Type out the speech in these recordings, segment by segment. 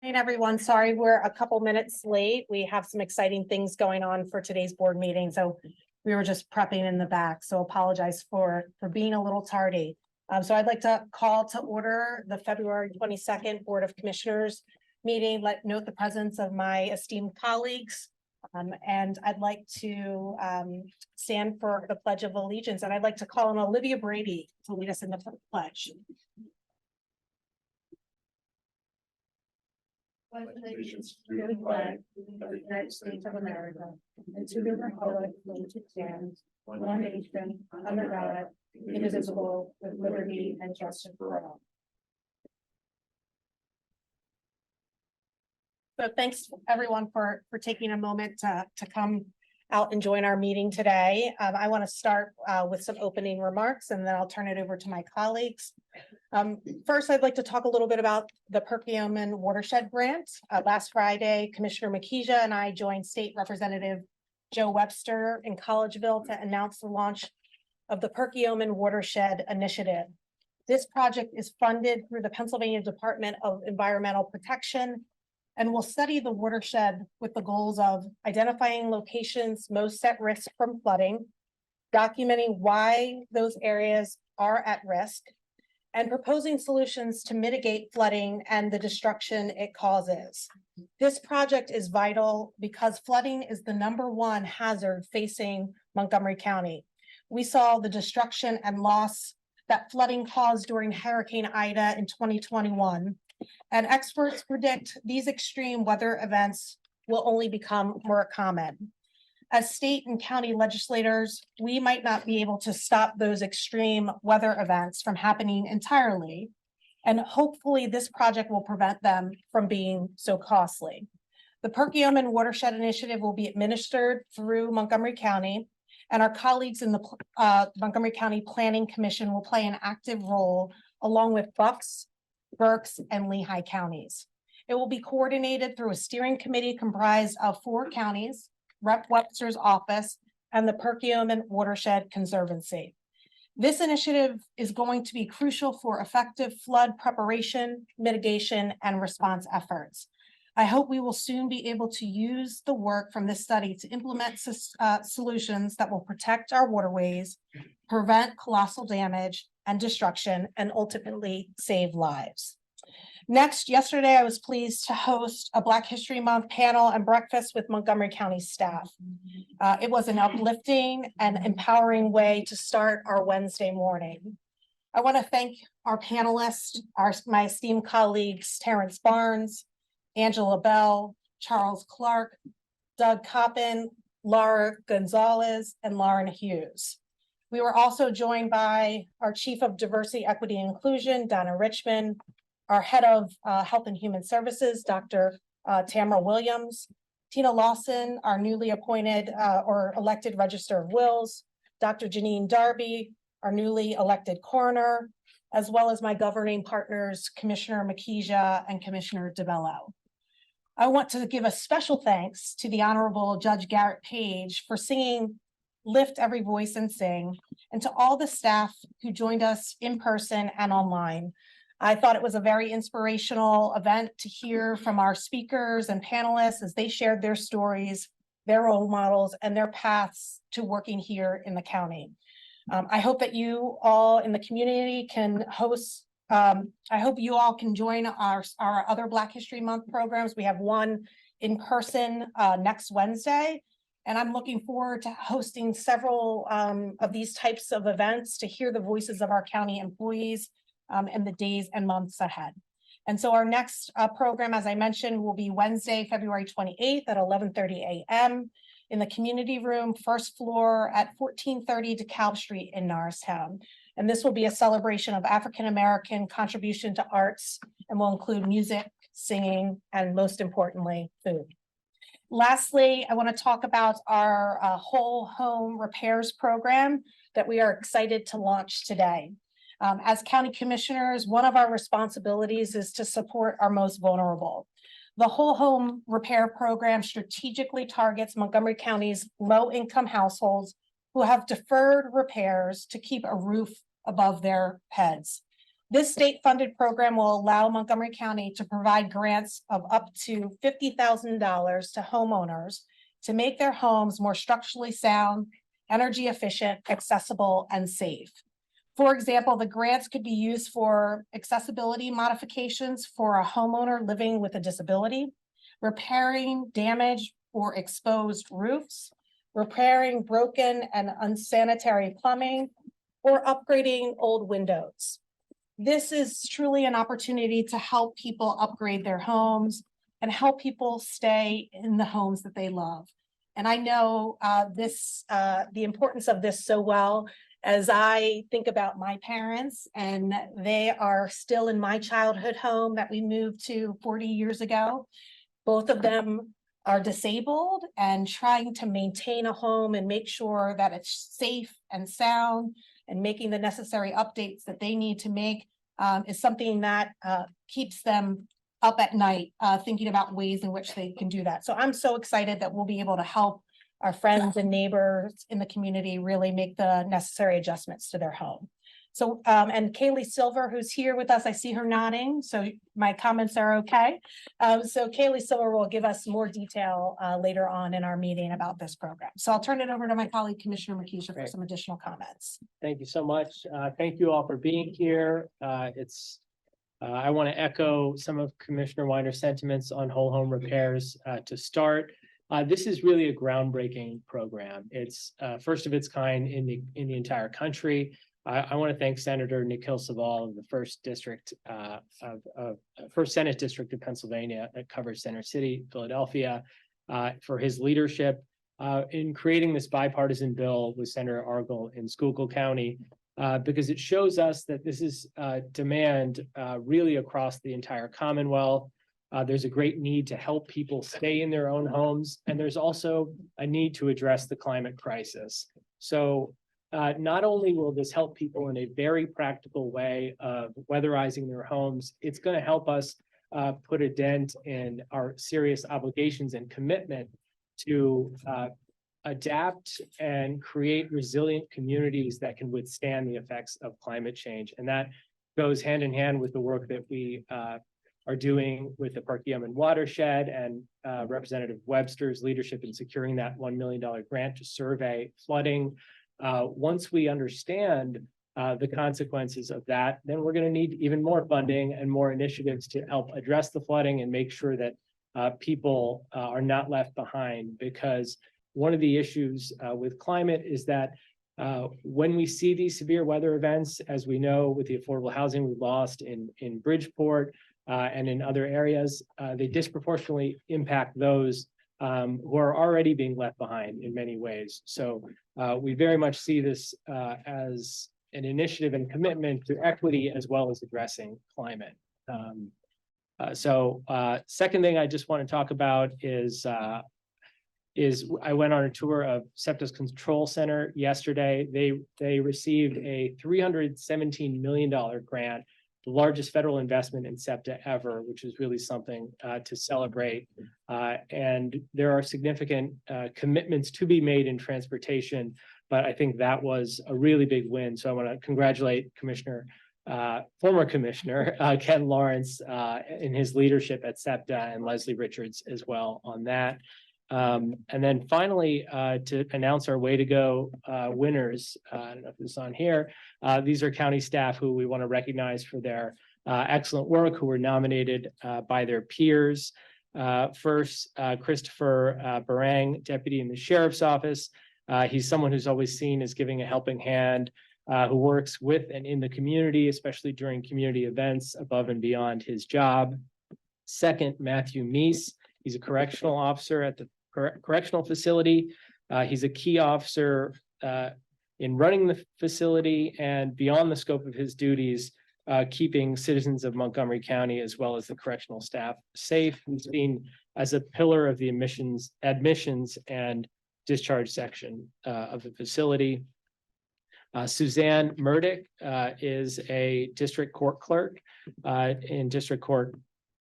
Hey everyone, sorry we're a couple minutes late. We have some exciting things going on for today's board meeting, so we were just prepping in the back, so apologize for being a little tardy. So I'd like to call to order the February 22nd Board of Commissioners meeting. Note the presence of my esteemed colleagues. And I'd like to stand for the Pledge of Allegiance, and I'd like to call on Olivia Brady to lead us in the pledge. Allegiance to the flag of the United States of America and to the republic for which it stands, one nation, under God, indivisible, with liberty and justice for all. So thanks everyone for taking a moment to come out and join our meeting today. I want to start with some opening remarks, and then I'll turn it over to my colleagues. First, I'd like to talk a little bit about the Perkiomen Watershed Grant. Last Friday, Commissioner Makija and I joined State Representative Joe Webster in Collegeville to announce the launch of the Perkiomen Watershed Initiative. This project is funded through the Pennsylvania Department of Environmental Protection and will study the watershed with the goals of identifying locations most at risk from flooding, documenting why those areas are at risk, and proposing solutions to mitigate flooding and the destruction it causes. This project is vital because flooding is the #1 hazard facing Montgomery County. We saw the destruction and loss that flooding caused during Hurricane Ida in 2021, and experts predict these extreme weather events will only become more common. As state and county legislators, we might not be able to stop those extreme weather events from happening entirely, and hopefully this project will prevent them from being so costly. The Perkiomen Watershed Initiative will be administered through Montgomery County, and our colleagues in the Montgomery County Planning Commission will play an active role along with Bucks, Berks, and Lehigh counties. It will be coordinated through a steering committee comprised of 4 counties, Rep. Webster's office, and the Perkiomen Watershed Conservancy. This initiative is going to be crucial for effective flood preparation, mitigation, and response efforts. I hope we will soon be able to use the work from this study to implement solutions that will protect our waterways, prevent colossal damage and destruction, and ultimately save lives. Next, yesterday, I was pleased to host a Black History Month panel and breakfast with Montgomery County staff. It was an uplifting and empowering way to start our Wednesday morning. I want to thank our panelists, my esteemed colleagues, Terrence Barnes, Angela Bell, Charles Clark, Doug Coppin, Laura Gonzalez, and Lauren Hughes. We were also joined by our Chief of Diversity, Equity, and Inclusion, Donna Richmond, our Head of Health and Human Services, Dr. Tamara Williams, Tina Lawson, our newly appointed or elected Register of Wills, Dr. Janine Darby, our newly elected coroner, as well as my governing partners, Commissioner Makija and Commissioner DeBello. I want to give a special thanks to the Honorable Judge Garrett Page for singing Lift Every Voice and Sing, and to all the staff who joined us in person and online. I thought it was a very inspirational event to hear from our speakers and panelists as they shared their stories, their role models, and their paths to working here in the county. I hope that you all in the community can host, I hope you all can join our other Black History Month programs. We have one in person next Wednesday, and I'm looking forward to hosting several of these types of events to hear the voices of our county employees in the days and months ahead. And so our next program, as I mentioned, will be Wednesday, February 28th at 11:30 a.m. in the community room, first floor at 1430 DeKalb Street in Norristown. And this will be a celebration of African-American contribution to arts and will include music, singing, and most importantly, food. Lastly, I want to talk about our whole home repairs program that we are excited to launch today. As county commissioners, one of our responsibilities is to support our most vulnerable. The whole home repair program strategically targets Montgomery County's low-income households who have deferred repairs to keep a roof above their heads. This state-funded program will allow Montgomery County to provide grants of up to $50,000 to homeowners to make their homes more structurally sound, energy efficient, accessible, and safe. For example, the grants could be used for accessibility modifications for a homeowner living with a disability, repairing damaged or exposed roofs, repairing broken and unsanitary plumbing, or upgrading old windows. This is truly an opportunity to help people upgrade their homes and help people stay in the homes that they love. And I know the importance of this so well, as I think about my parents, and they are still in my childhood home that we moved to 40 years ago. Both of them are disabled and trying to maintain a home and make sure that it's safe and sound, and making the necessary updates that they need to make is something that keeps them up at night thinking about ways in which they can do that. So I'm so excited that we'll be able to help our friends and neighbors in the community really make the necessary adjustments to their home. So, and Kaylee Silver, who's here with us, I see her nodding, so my comments are okay. So Kaylee Silver will give us more detail later on in our meeting about this program. So I'll turn it over to my colleague, Commissioner Makisha, for some additional comments. Thank you so much. Thank you all for being here. I want to echo some of Commissioner Weiner's sentiments on whole home repairs to start. This is really a groundbreaking program. It's first of its kind in the entire country. I want to thank Senator Nikhil Saval of the first district first Senate district of Pennsylvania that covers Center City, Philadelphia, for his leadership in creating this bipartisan bill with Senator Argyle in Schuylkill County, because it shows us that this is demand really across the entire Commonwealth. There's a great need to help people stay in their own homes, and there's also a need to address the climate crisis. So not only will this help people in a very practical way of weatherizing their homes, it's going to help us put a dent in our serious obligations and commitment to adapt and create resilient communities that can withstand the effects of climate change. And that goes hand in hand with the work that we are doing with the Park-Yemen watershed and Representative Webster's leadership in securing that $1 million grant to survey flooding. Once we understand the consequences of that, then we're going to need even more funding and more initiatives to help address the flooding and make sure that people are not left behind. Because one of the issues with climate is that when we see these severe weather events, as we know with the affordable housing we lost in Bridgeport and in other areas, they disproportionately impact those who are already being left behind in many ways. So we very much see this as an initiative and commitment to equity as well as addressing climate. Second thing I just want to talk about is I went on a tour of SEPTA's Control Center yesterday. They received a $317 million grant, the largest federal investment in SEPTA ever, which is really something to celebrate. And there are significant commitments to be made in transportation, but I think that was a really big win. So I want to congratulate former Commissioner Ken Lawrence in his leadership at SEPTA, and Leslie Richards as well on that. And then finally, to announce our Way to Go winners, I don't know if this is on here. These are county staff who we want to recognize for their excellent work, who were nominated by their peers. First, Christopher Barang, deputy in the sheriff's office. He's someone who's always seen as giving a helping hand, who works with and in the community, especially during community events above and beyond his job. Second, Matthew Meese. He's a correctional officer at the correctional facility. He's a key officer in running the facility and beyond the scope of his duties, keeping citizens of Montgomery County as well as the correctional staff safe. He's been as a pillar of the admissions and discharge section of the facility. Suzanne Murdick is a district court clerk in District Court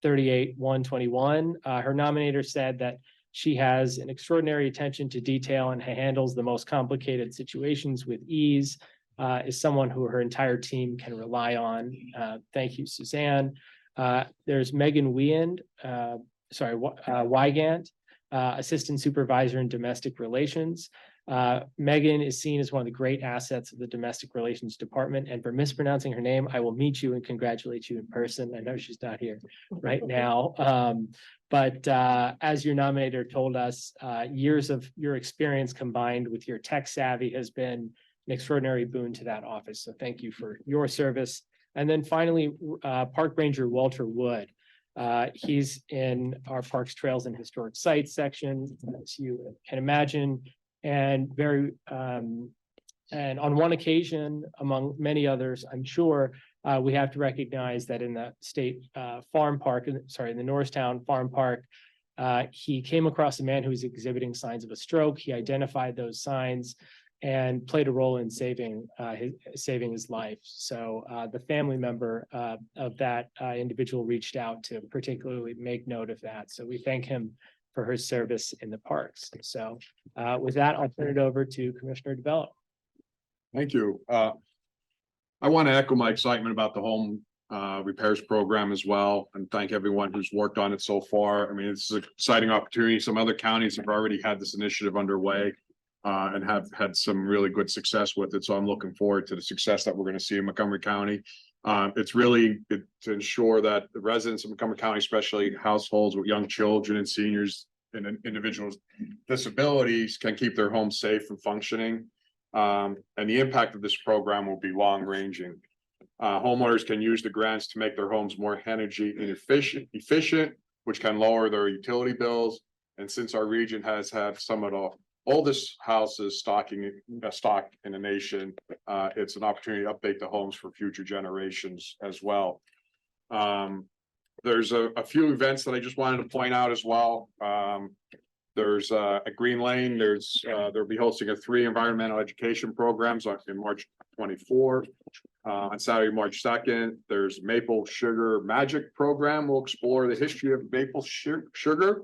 38-121. Her nominator said that she has an extraordinary attention to detail and handles the most complicated situations with ease. is someone who her entire team can rely on. Thank you, Suzanne. There's Megan Wygant, Assistant Supervisor in Domestic Relations. Megan is seen as one of the great assets of the Domestic Relations Department, and for mispronouncing her name, I will meet you and congratulate you in person. I know she's not here right now. But as your nominator told us, years of your experience combined with your tech savvy has been an extraordinary boon to that office. So thank you for your service. And then finally, Park Ranger Walter Wood. He's in our Parks, Trails, and Historic Sites section, as you can imagine, and and on one occasion, among many others, I'm sure, we have to recognize that in the state farm park, in the Norristown Farm Park, he came across a man who was exhibiting signs of a stroke. He identified those signs and played a role in saving his life. So the family member of that individual reached out to particularly make note of that. So we thank him for his service in the parks. So with that, I'll turn it over to Commissioner DeBello. Thank you. I want to echo my excitement about the home repairs program as well, and thank everyone who's worked on it so far. I mean, it's an exciting opportunity. Some other counties have already had this initiative underway and have had some really good success with it. So I'm looking forward to the success that we're going to see in Montgomery County. It's really to ensure that the residents of Montgomery County, especially households with young children and seniors and individuals with disabilities, can keep their homes safe and functioning. And the impact of this program will be long ranging. Homeowners can use the grants to make their homes more energy and efficient, which can lower their utility bills. And since our region has had some of the oldest houses stocked in the nation, it's an opportunity to update the homes for future generations as well. There's a few events that I just wanted to point out as well. There's at Green Lane, they'll be hosting 3 environmental education programs in March 24. On Saturday, March 2nd, there's Maple Sugar Magic program. We'll explore the history of maple sugar.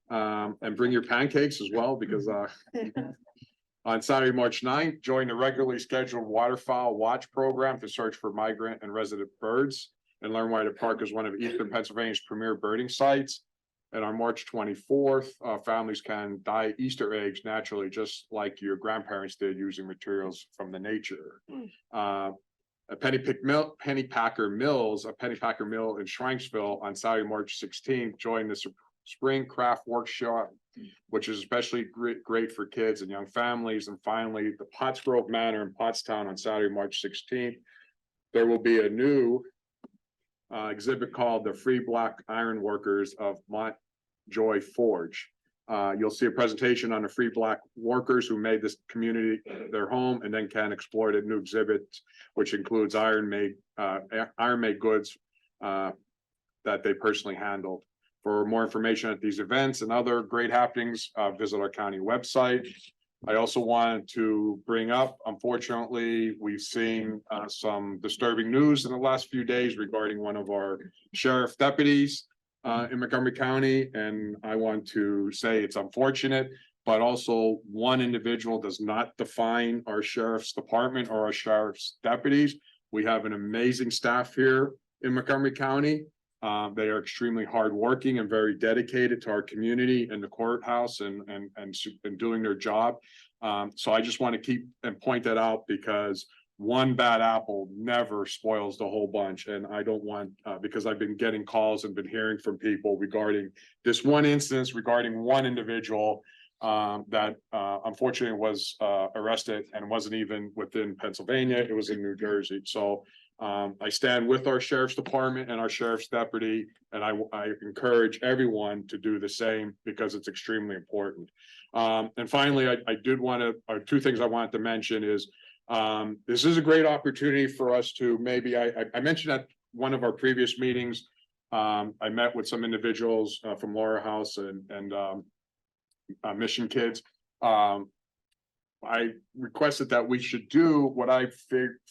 And bring your pancakes as well, because on Saturday, March 9th, join the regularly scheduled waterfowl watch program to search for migrant and resident birds and learn why the park is one of Eastern Pennsylvania's premier birding sites. And on March 24th, families can dye Easter eggs naturally, just like your grandparents did, using materials from the nature. A Pennypacker Mills, a Pennypacker Mill in Shrinksville on Saturday, March 16th, join the spring craft workshop, which is especially great for kids and young families. And finally, the Pottsgrove Manor in Pottstown on Saturday, March 16th. There will be a new exhibit called the Free Black Iron Workers of Montjoy Forge. You'll see a presentation on the free Black workers who made this community their home, and then can explore the new exhibit, which includes iron made goods that they personally handled. For more information at these events and other great happenings, visit our county website. I also wanted to bring up, unfortunately, we've seen some disturbing news in the last few days regarding one of our sheriff deputies in Montgomery County. And I want to say it's unfortunate, but also one individual does not define our sheriff's department or our sheriff's deputies. We have an amazing staff here in Montgomery County. They are extremely hardworking and very dedicated to our community and the courthouse and doing their job. So I just want to keep and point that out, because one bad apple never spoils the whole bunch. And I don't want, because I've been getting calls and been hearing from people regarding this one instance regarding one individual that unfortunately was arrested and wasn't even within Pennsylvania. It was in New Jersey. So I stand with our sheriff's department and our sheriff's deputy, and I encourage everyone to do the same, because it's extremely important. And finally, I did want to, or 2 things I wanted to mention is, this is a great opportunity for us to maybe, I mentioned at one of our previous meetings, I met with some individuals from Laura House and Mission Kids. I requested that we should do what I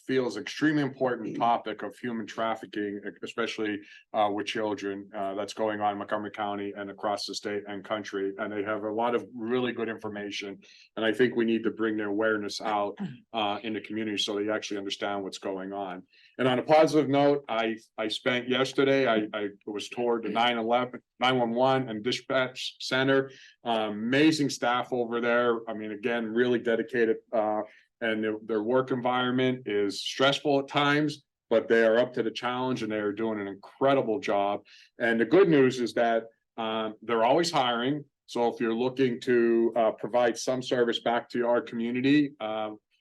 feel is extremely important topic of human trafficking, especially with children, that's going on in Montgomery County and across the state and country. And they have a lot of really good information. And I think we need to bring their awareness out in the community so they actually understand what's going on. And on a positive note, I spent yesterday, I was toward the 911 and dispatch center. Amazing staff over there. I mean, again, really dedicated, and their work environment is stressful at times, but they are up to the challenge and they are doing an incredible job. And the good news is that they're always hiring. So if you're looking to provide some service back to our community,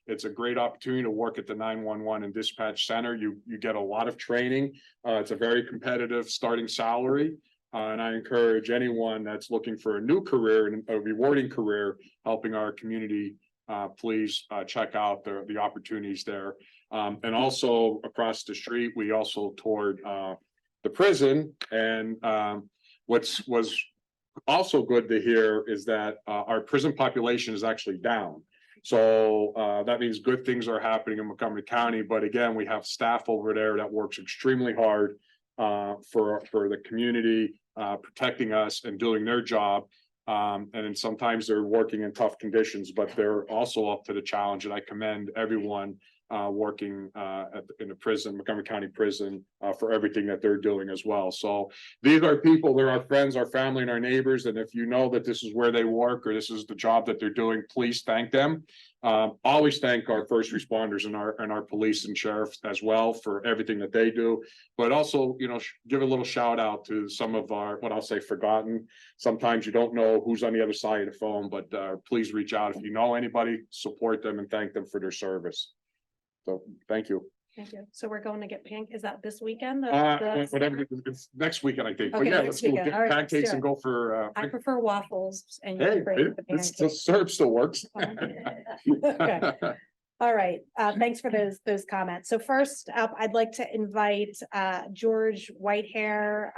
it's a great opportunity to work at the 911 and dispatch center. You get a lot of training. It's a very competitive starting salary. And I encourage anyone that's looking for a new career and a rewarding career helping our community, please check out the opportunities there. And also across the street, we also toured the prison. And was also good to hear is that our prison population is actually down. So that means good things are happening in Montgomery County. But again, we have staff over there that works extremely hard for the community, protecting us and doing their job. And then sometimes they're working in tough conditions, but they're also up to the challenge. And I commend everyone working in the prison, Montgomery County Prison, for everything that they're doing as well. So these are people, they're our friends, our family, and our neighbors. And if you know that this is where they work or this is the job that they're doing, please thank them. Always thank our first responders and our police and sheriffs as well for everything that they do. But also, you know, give a little shout out to some of our, what I'll say, forgotten. Sometimes you don't know who's on the other side of the phone, but please reach out if you know anybody, support them and thank them for their service. So thank you. Thank you. So we're going to get is that this weekend? Whatever, it's next weekend, I think. But Okay, yeah, next let's go weekend. get All right, let's pancakes do and it. go for I prefer waffles and you hey, can bring the the pancakes. syrup still works. Okay. All right, thanks for those comments. So first up, I'd like to invite George Whitehair,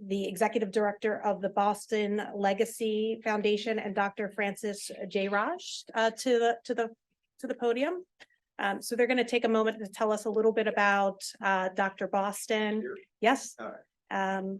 the executive director of the Boston Legacy Foundation, and Dr. Francis J. Raj to the podium. So they're going to take a moment to tell us a little bit about Dr. Boston. Yes. All right.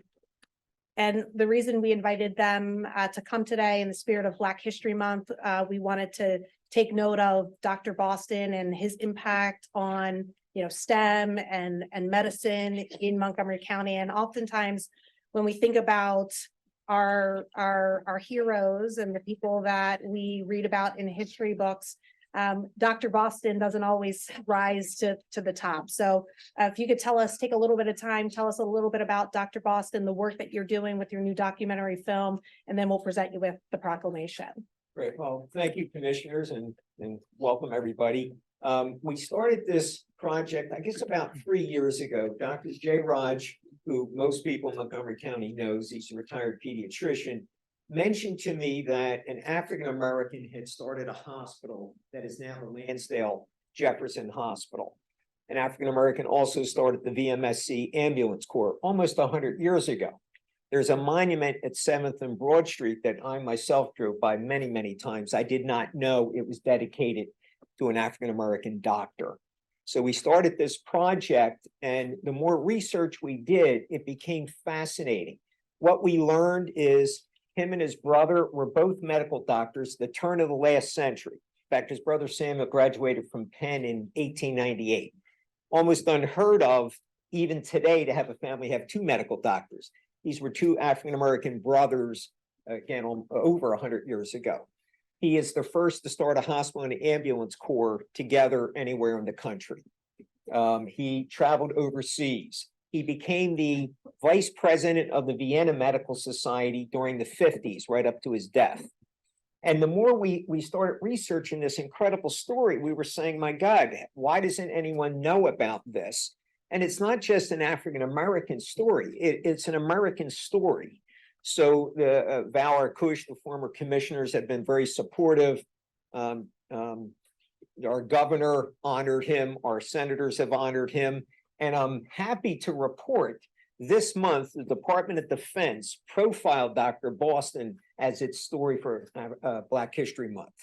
And the reason we invited them to come today in the spirit of Black History Month, we wanted to take note of Dr. Boston and his impact on, you know, STEM and medicine in Montgomery County. And oftentimes when we think about our heroes and the people that we read about in history books, Dr. Boston doesn't always rise to the top. So if you could take a little bit of time, tell us a little bit about Dr. Boston, the work that you're doing with your new documentary film, and then we'll present you with the proclamation. Great. Well, thank you, commissioners, and welcome everybody. We started this project, I guess, about 3 years ago. Dr. J. Raj, who most people in Montgomery County knows, he's a retired pediatrician, mentioned to me that an African-American had started a hospital that is now the Lansdale Jefferson Hospital. An African-American also started the VMSC Ambulance Corps almost 100 years ago. There's a monument at 7th and Broad Street that I myself drove by many, many times. I did not know it was dedicated to an African-American doctor. So we started this project, and the more research we did, it became fascinating. What we learned is him and his brother were both medical doctors, the turn of the last century. In fact, his brother Samuel graduated from Penn in 1898. Almost unheard of even today to have a family have two medical doctors. These were two African-American brothers, again, over 100 years ago. He is the first to start a hospital and ambulance corps together anywhere in the country. He traveled overseas. He became the vice president of the Vienna Medical Society during the 50s, right up to his death. And the more we started researching this incredible story, we were saying, my God, why doesn't anyone know about this? And it's not just an African-American story, it's an American story. So the Val Arkush, the former commissioners, have been very supportive. Our governor honored him, our senators have honored him. And I'm happy to report this month, the Department of Defense profiled Dr. Boston as its story for Black History Month.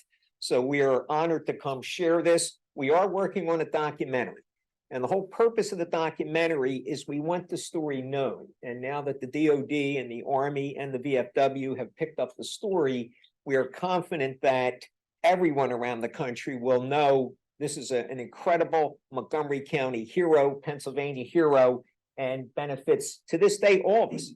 So we are honored to come share this. We are working on a documentary. And the whole purpose of the documentary is we want the story known. And now that the DOD and the Army and the VFW have picked up the story, we are confident that everyone around the country will know this is an incredible Montgomery County hero, Pennsylvania hero, and benefits to this day all of us.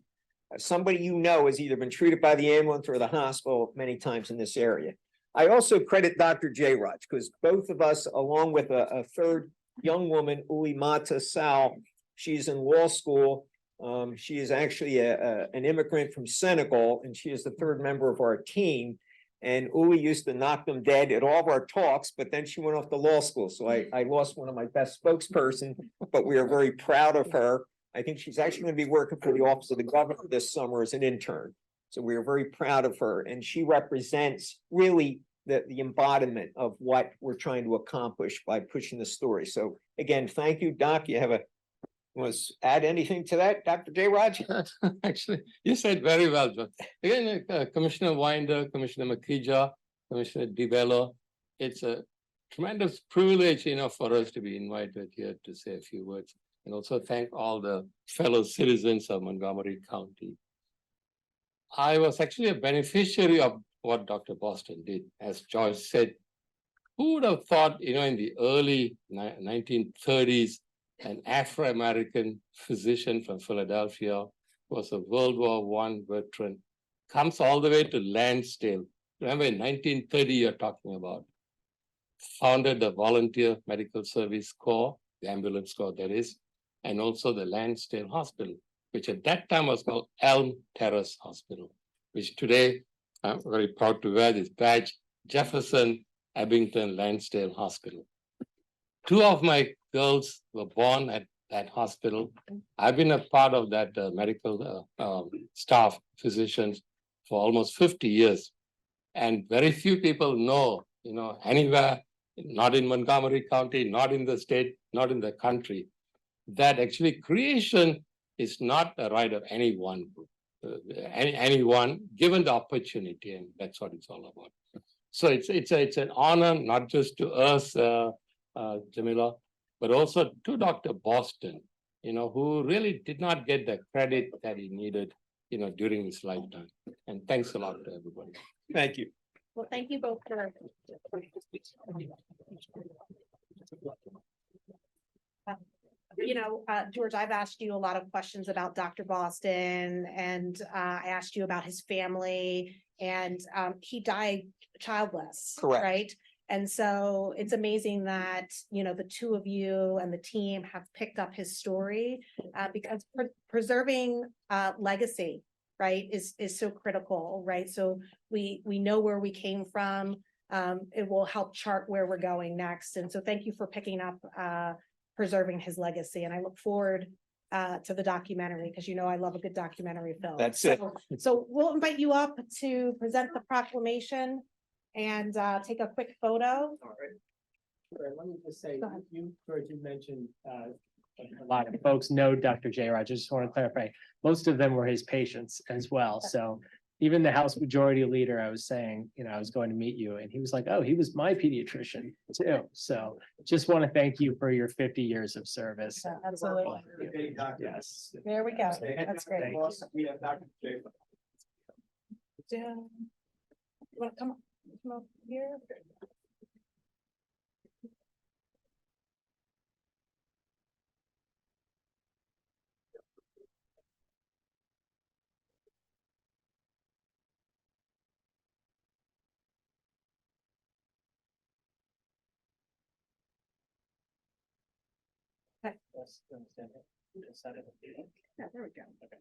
Somebody you know has either been treated by the ambulance or the hospital many times in this area. I also credit Dr. J. Raj because both of us, along with a third young woman, Uli Mata Sal, she's in law school. She is actually an immigrant from Senegal, and she is the third member of our team. And Uli used to knock them dead at all of our talks, but then she went off to law school. So I lost one of my best spokesperson, but we are very proud of her. I think she's actually going to be working for the Office of the Governor this summer as an intern. So we are very proud of her, and she represents really the embodiment of what we're trying to accomplish by pushing the story. So again, thank you, Doc. You want to add anything to that, Dr. J. Raj? Actually, you said very well, John. Again, Commissioner Winder, Commissioner Makija, Commissioner DiBello, it's a tremendous privilege, for us to be invited here to say a few words. And also thank all the fellow citizens of Montgomery County. I was actually a beneficiary of what Dr. Boston did. As Joyce said, who would have thought, in the early 1930s, an Afro-American physician from Philadelphia, was a World War I veteran, comes all the way to Lansdale. Remember, in 1930, you're talking about, founded the Volunteer Medical Service Corps, the ambulance corps that is, and also the Lansdale Hospital, which at that time was called Elm Terrace Hospital, which today, I'm very proud to wear this badge, Jefferson Abington Lansdale Hospital. Two of my girls were born at that hospital. I've been a part of that medical staff, physicians, for almost 50 years. And very few people know, anywhere, not in Montgomery County, not in the state, not in the country, that actually creation is not the right of anyone, anyone given the opportunity, and that's what it's all about. So it's an honor, not just to us, Jamila, but also to Dr. Boston, who really did not get the credit that he needed, during his lifetime. And thanks a lot to everybody. Thank you. Well, thank you both for. George, I've asked you a lot of questions about Dr. Boston, and I asked you about his family, and he died childless. Correct. Right? And so it's amazing that, the two of you and the team have picked up his story, because preserving legacy, right, is so critical, right? So we know where we came from. It will help chart where we're going next. And so thank you for picking up preserving his legacy. And I look forward to the documentary, because I love a good documentary film. That's it. So we'll invite you up to present the proclamation and take a quick photo. All right. Sure, let me just say, Go ahead. George, you mentioned a lot of folks know Dr. J. Raj. I just want to clarify, most of them were his patients as well. So even the House Majority Leader, I was saying, I was going to meet you, and he was like, oh, he was my pediatrician too. So just want to thank you for your 50 years of service. Yeah, absolutely. Yes. There we go. That's great. Thank you. We have Dr. J. Yeah. You want to come up here? Okay. Yeah, there we go. Okay.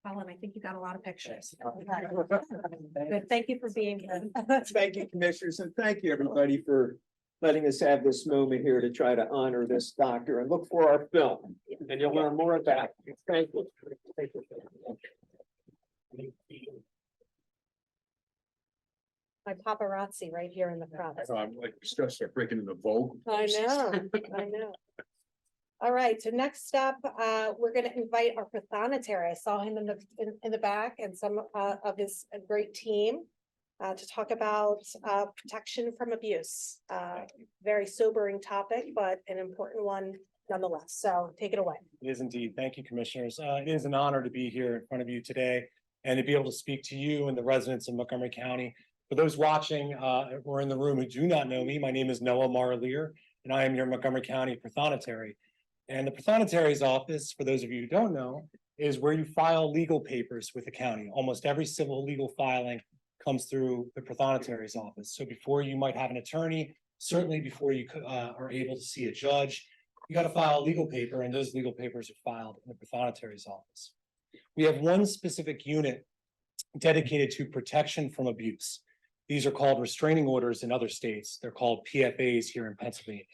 Colin, I think you got a lot of pictures. Good, thank you for being here. Thank you, commissioners, and thank you, everybody, for letting us have this moment here to try to honor this doctor, and look for our film, and you'll learn more about it. Thank you. Thank you. My paparazzi right here in the front. So I'm like stressed at breaking the Vogue. I know, I know. All right, so next up, we're gonna invite our prothonotary. I saw him in the back and some of his great team. To talk about protection from abuse. Very sobering topic, but an important one nonetheless. So take it away. It is indeed. Thank you, commissioners. It is an honor to be here in front of you today and to be able to speak to you and the residents of Montgomery County. For those watching or in the room who do not know me, my name is Noah Marlier, and I am your Montgomery County prothonotary. And the prothonotary's office, for those of you who don't know, is where you file legal papers with the county. Almost every civil legal filing comes through the prothonotary's office. So before you might have an attorney, certainly before you are able to see a judge, you got to file a legal paper, and those legal papers are filed in the prothonotary's office. We have one specific unit dedicated to protection from abuse. These are called restraining orders in other states. They're called PFAs here in Pennsylvania.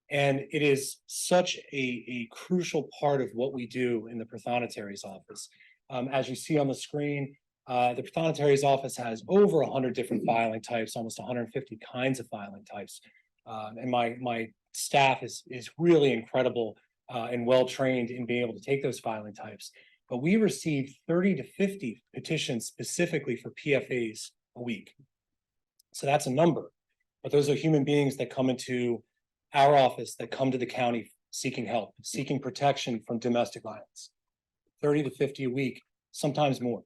And it is such a crucial part of what we do in the prothonotary's office. As you see on the screen, the prothonotary's office has over 100 different filing types, almost 150 kinds of filing types. And my staff is really incredible and well-trained in being able to take those filing types. But we receive 30 to 50 petitions specifically for PFAs a week. So that's a number, but those are human beings that come into our office, that come to the county seeking help, seeking protection from domestic violence. 30 to 50 a week, sometimes more.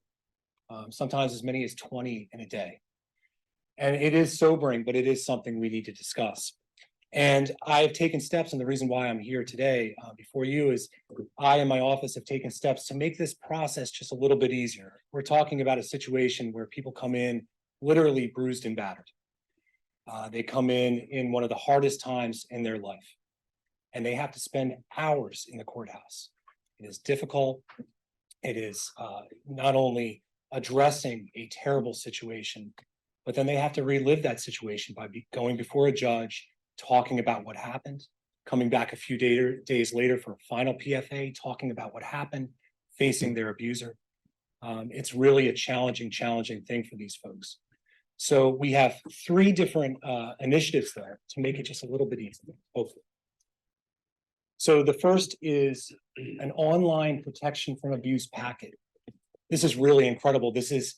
Sometimes as many as 20 in a day. And it is sobering, but it is something we need to discuss. And I've taken steps, and the reason why I'm here today before you is I and my office have taken steps to make this process just a little bit easier. We're talking about a situation where people come in literally bruised and battered. They come in one of the hardest times in their life, and they have to spend hours in the courthouse. It is difficult. It is not only addressing a terrible situation, but then they have to relive that situation by going before a judge, talking about what happened, coming back a few days later for a final PFA, talking about what happened, facing their abuser. It's really a challenging thing for these folks. So we have 3 different initiatives there to make it just a little bit easier, hopefully. So the first is an online protection from abuse packet. This is really incredible. This is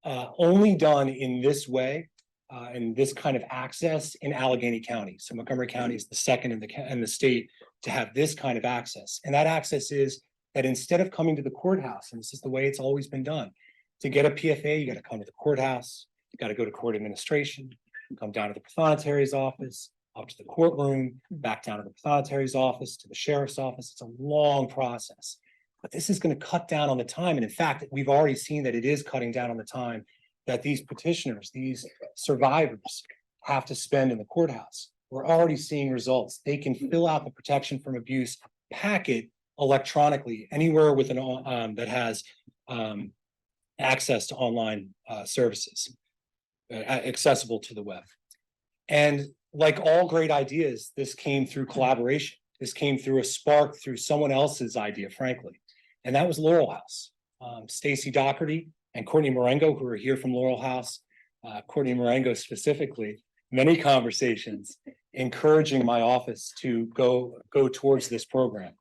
only done in this way and this kind of access in Allegheny County. So Montgomery County is the second in the state to have this kind of access. And that access is that instead of coming to the courthouse, and this is the way it's always been done, to get a PFA, you got to come to the courthouse, you got to go to court administration, come down to the prothonotary's office, up to the courtroom, back down to the prothonotary's office, to the sheriff's office. It's a long process. But this is going to cut down on the time. And in fact, we've already seen that it is cutting down on the time that these petitioners, these survivors have to spend in the courthouse. We're already seeing results. They can fill out the protection from abuse packet electronically anywhere with an that has access to online services accessible to the web. And like all great ideas, this came through collaboration. This came through a spark through someone else's idea, frankly. And that was Laurel House. Stacy Doherty and Courtney Marengo, who are here from Laurel House, Courtney Marengo specifically, many conversations encouraging my office to go towards this program.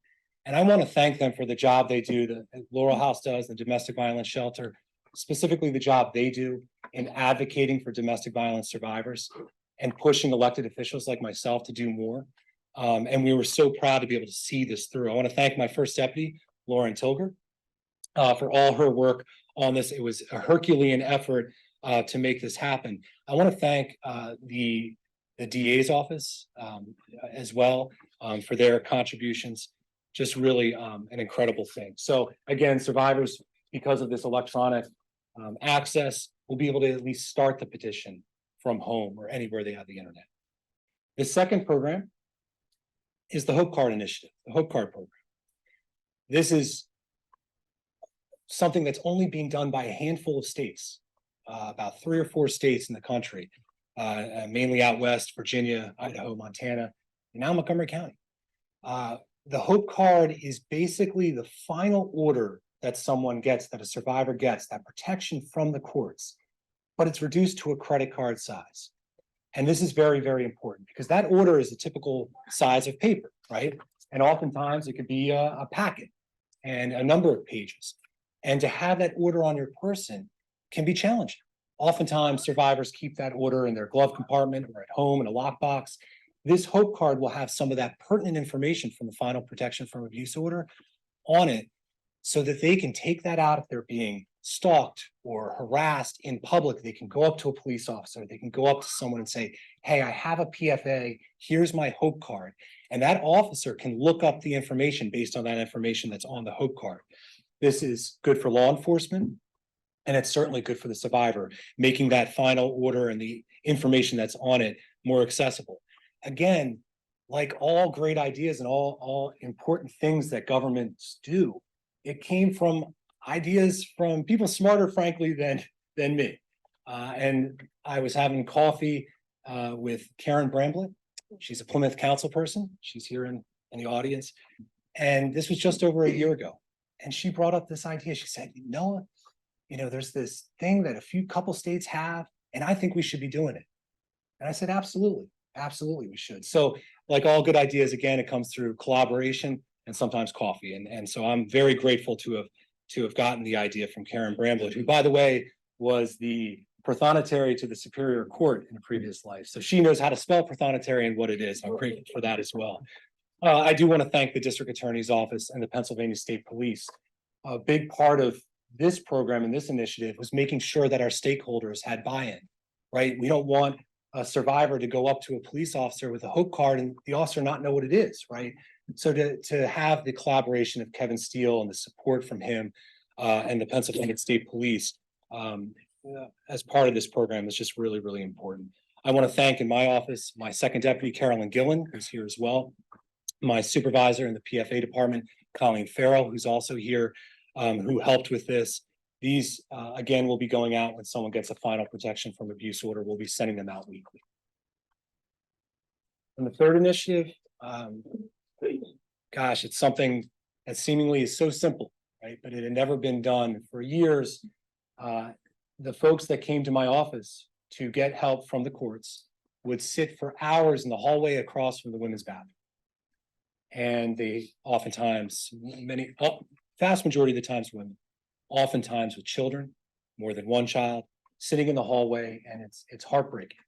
And I want to thank them for the job they do, that Laurel House does, the domestic violence shelter, specifically the job they do in advocating for domestic violence survivors and pushing elected officials like myself to do more. And we were so proud to be able to see this through. I want to thank my first deputy, Lauren Tilger, for all her work on this. It was a Herculean effort to make this happen. I want to thank the DA's office as well for their contributions. Just really an incredible thing. So again, survivors, because of this electronic access, will be able to at least start the petition from home or anywhere they have the internet. The second program is the Hope Card Initiative, the Hope Card program. This is something that's only being done by a handful of states, about 3 or 4 states in the country, mainly out west, Virginia, Idaho, Montana, and now Montgomery County. The Hope Card is basically the final order that someone gets, that a survivor gets, that protection from the courts. but it's reduced to a credit card size. And this is very, very important because that order is a typical size of paper, right? And oftentimes it could be a packet and a number of pages. And to have that order on your person can be challenging. Oftentimes survivors keep that order in their glove compartment or at home in a lockbox. This Hope card will have some of that pertinent information from the final protection from abuse order on it so that they can take that out if they're being stalked or harassed in public. They can go up to a police officer, they can go up to someone and say, hey, I have a PFA, here's my Hope card. And that officer can look up the information based on that information that's on the Hope card. This is good for law enforcement, and it's certainly good for the survivor, making that final order and the information that's on it more accessible. Again, like all great ideas and all important things that governments do, it came from ideas from people smarter, frankly, than me. And I was having coffee with Karen Bramblett. She's a Plymouth council person. She's here in the audience. And this was just over a year ago. And she brought up this idea. She said, there's this thing that couple states have, and I think we should be doing it. And I said, absolutely, we should. So like all good ideas, again, it comes through collaboration and sometimes coffee. And so I'm very grateful to have gotten the idea from Karen Bramblett, who, by the way, was the prothonotary to the Superior Court in a previous life. So she knows how to spell prothonotary and what it is. I'm grateful for that as well. I do want to thank the District Attorney's Office and the Pennsylvania State Police. A big part of this program and this initiative was making sure that our stakeholders had buy-in, right? We don't want a survivor to go up to a police officer with a Hope card and the officer not know what it is, right? So to have the collaboration of Kevin Steele and the support from him and the Pennsylvania State Police as part of this program is just really, really important. I want to thank in my office, my second deputy, Carolyn Gillen, who's here as well, my supervisor in the PFA department, Colleen Farrell, who's also here, who helped with this. These, again, will be going out when someone gets a final protection from abuse order. We'll be sending them out weekly. And the third initiative, gosh, it's something that seemingly is so simple, right? But it had never been done for years. The folks that came to my office to get help from the courts would sit for hours in the hallway across from the women's bathroom. And they oftentimes, vast majority of the times women, oftentimes with children, more than one child, sitting in the hallway, and it's heartbreaking.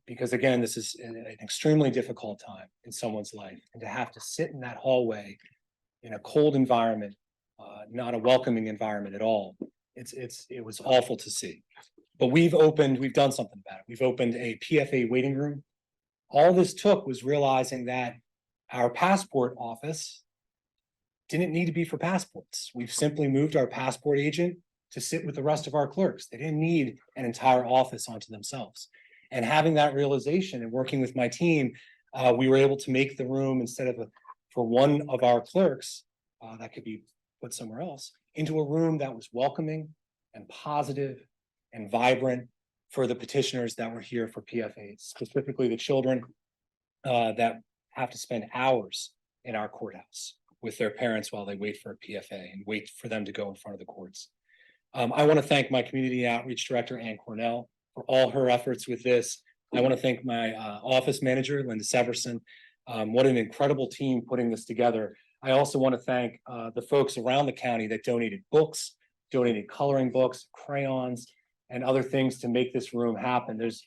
Because again, this is an extremely difficult time in someone's life, and to have to sit in that hallway in a cold environment, not a welcoming environment at all, it was awful to see. But we've done something about it. We've opened a PFA waiting room. All this took was realizing that our passport office didn't need to be for passports. We've simply moved our passport agent to sit with the rest of our clerks. They didn't need an entire office onto themselves. And having that realization and working with my team, we were able to make the room, instead of for one of our clerks that could be put somewhere else, into a room that was welcoming and positive and vibrant for the petitioners that were here for PFAs, specifically the children that have to spend hours in our courthouse with their parents while they wait for a PFA and wait for them to go in front of the courts. I want to thank my community outreach director, Ann Cornell, for all her efforts with this. I want to thank my office manager, Linda Severson. What an incredible team putting this together. I also want to thank the folks around the county that donated books, donated coloring books, crayons, and other things to make this room happen. There's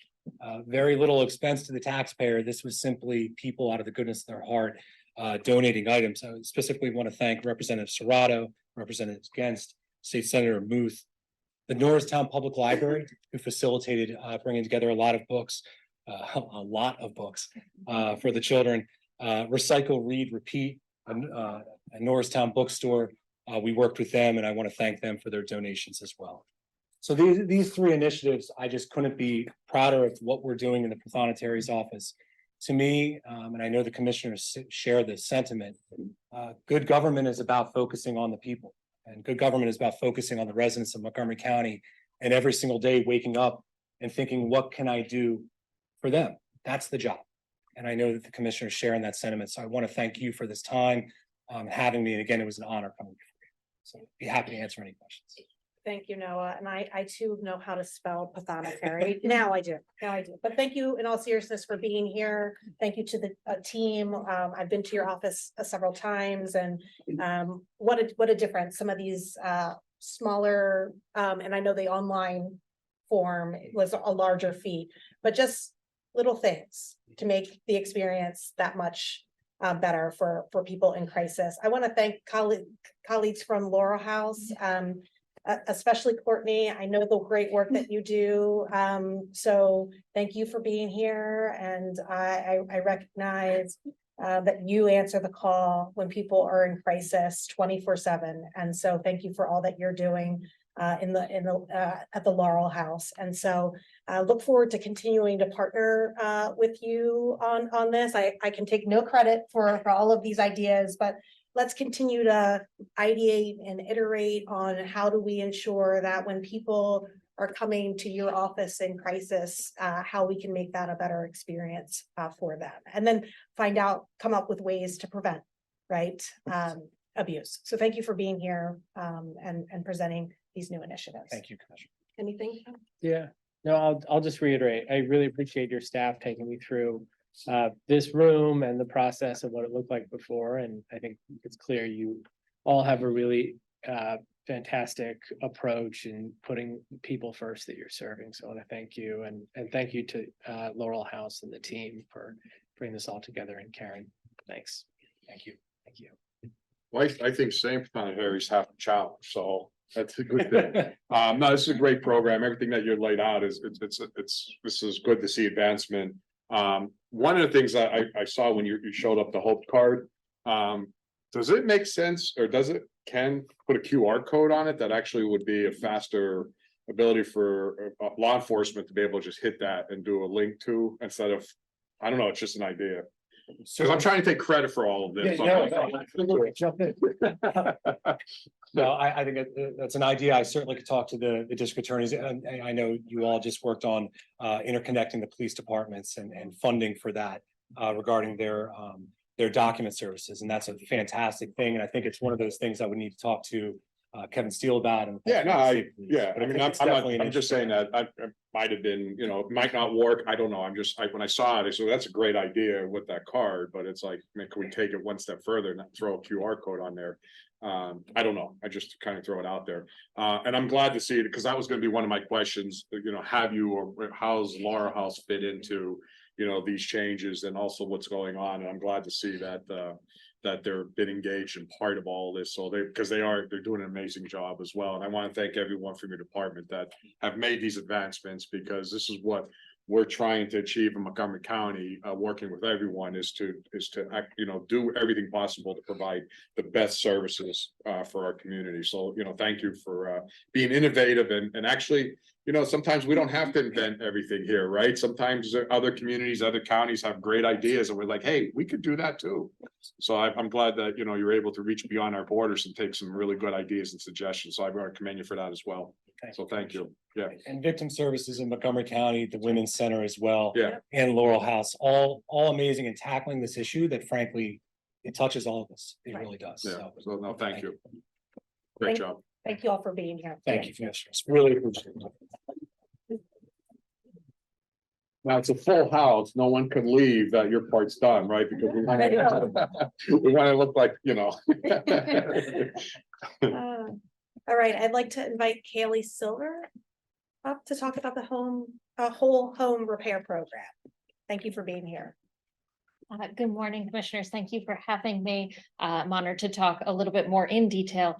very little expense to the taxpayer. This was simply people out of the goodness of their heart donating items. I specifically want to thank Representative Serrato, Representative Genst, State Senator Muth, the Norristown Public Library, who facilitated bringing together a lot of books for the children. Recycle, Read, Repeat, a Norristown bookstore. We worked with them, and I want to thank them for their donations as well. So these three initiatives, I just couldn't be prouder of what we're doing in the Prothonotary's office. To me, and I know the commissioners share this sentiment, good government is about focusing on the people, and good government is about focusing on the residents of Montgomery County, and every single day waking up and thinking, what can I do for them? That's the job. And I know that the commissioners share in that sentiment. So I want to thank you for this time, having me. And again, it was an honor coming before you. So I'd be happy to answer any questions. Thank you, Noah. And I too know how to spell pathonetary. Now I do. But thank you in all seriousness for being here. Thank you to the team. I've been to your office several times and what a difference some of these smaller and I know the online form was a larger fee, but just little things to make the experience that much better for people in crisis. I want to thank colleagues from Laurel House. Especially Courtney, I know the great work that you do. So thank you for being here. And I recognize that you answer the call when people are in crisis 24/7. And so thank you for all that you're doing at the Laurel House. And so I look forward to continuing to partner with you on this. I can take no credit for all of these ideas, but let's continue to ideate and iterate on how do we ensure that when people are coming to your office in crisis, how we can make that a better experience for them. And then come up with ways to prevent, right, abuse. So thank you for being here and presenting these new initiatives. Thank you, Commissioner. Anything? Yeah, no, I'll just reiterate. I really appreciate your staff taking me through this room and the process of what it looked like before. And I think it's clear you all have a really fantastic approach in putting people first that you're serving. So I want to thank you and thank you to Laurel House and the team for bringing this all together. And Karen, thanks. Thank you. Thank you. Well, I think same planetaries have a challenge, so that's a good thing. No, this is a great program. Everything that you laid out is this is good to see advancement. One of the things that I saw when you showed up the Hope card, does it make sense or can put a QR code on it that actually would be a faster ability for law enforcement to be able to just hit that and do a link to instead of, I don't know, it's just an idea. Because I'm trying to take credit for all of this. Jump in. No, I think that's an idea. I certainly could talk to the district attorneys, and I know you all just worked on interconnecting the police departments and funding for that regarding their document services, and that's a fantastic thing. And I think it's one of those things I would need to talk to Kevin Steele about. And Yeah, no, I mean, I'm just saying that. that I might have been, it might not work. I don't know. When I saw it, I said, that's a great idea with that card, but it's like, man, can we take it one step further and throw a QR code on there? I don't know. I just kind of throw it out there. And I'm glad to see it because that was going to be one of my questions, how's Laurel House fit into, these changes and also what's going on. And I'm glad to see that they're been engaged in part of all this. So they're doing an amazing job as well. And I want to thank everyone from your department that have made these advancements, because this is what we're trying to achieve in Montgomery County, working with everyone is to do everything possible to provide the best services for our community. So, thank you for being innovative and actually, sometimes we don't have to invent everything here, right? Sometimes other communities, other counties have great ideas and we're like, hey, we could do that too. So I'm glad that, you're able to reach beyond our borders and take some really good ideas and suggestions. So I want to commend you for that as well. So thank you. Yeah. And victim services in Montgomery County, the Women's Center as well. Yeah. And Laurel House, all amazing in tackling this issue that frankly, it touches all of us. It really does. Yeah. So no, thank you. Great job. Thank you all for being here. Thank you, Commissioners. Really appreciate it. Now it's a full house. No one can leave. Your part's done, right? Because we want to look like, All right, I'd like to invite Kaylee Silver up to talk about the whole home repair program. Thank you for being here. Good morning, Commissioners. Thank you for having me. I'm honored to talk a little bit more in detail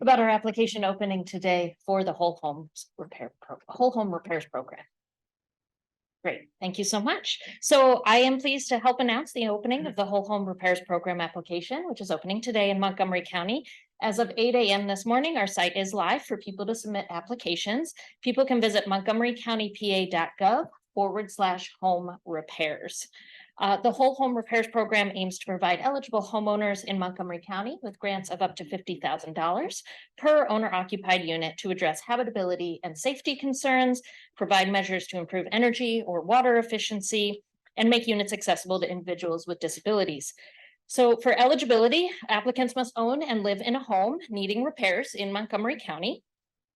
about our application opening today for the whole home repairs program. Great, thank you so much. So I am pleased to help announce the opening of the whole home repairs program application, which is opening today in Montgomery County. As of 8 a.m. this morning, our site is live for people to submit applications. People can visit montgomerycountypa.gov/home repairs. The whole home repairs program aims to provide eligible homeowners in Montgomery County with grants of up to $50,000 per owner-occupied unit to address habitability and safety concerns, provide measures to improve energy or water efficiency, and make units accessible to individuals with disabilities. So for eligibility, applicants must own and live in a home needing repairs in Montgomery County.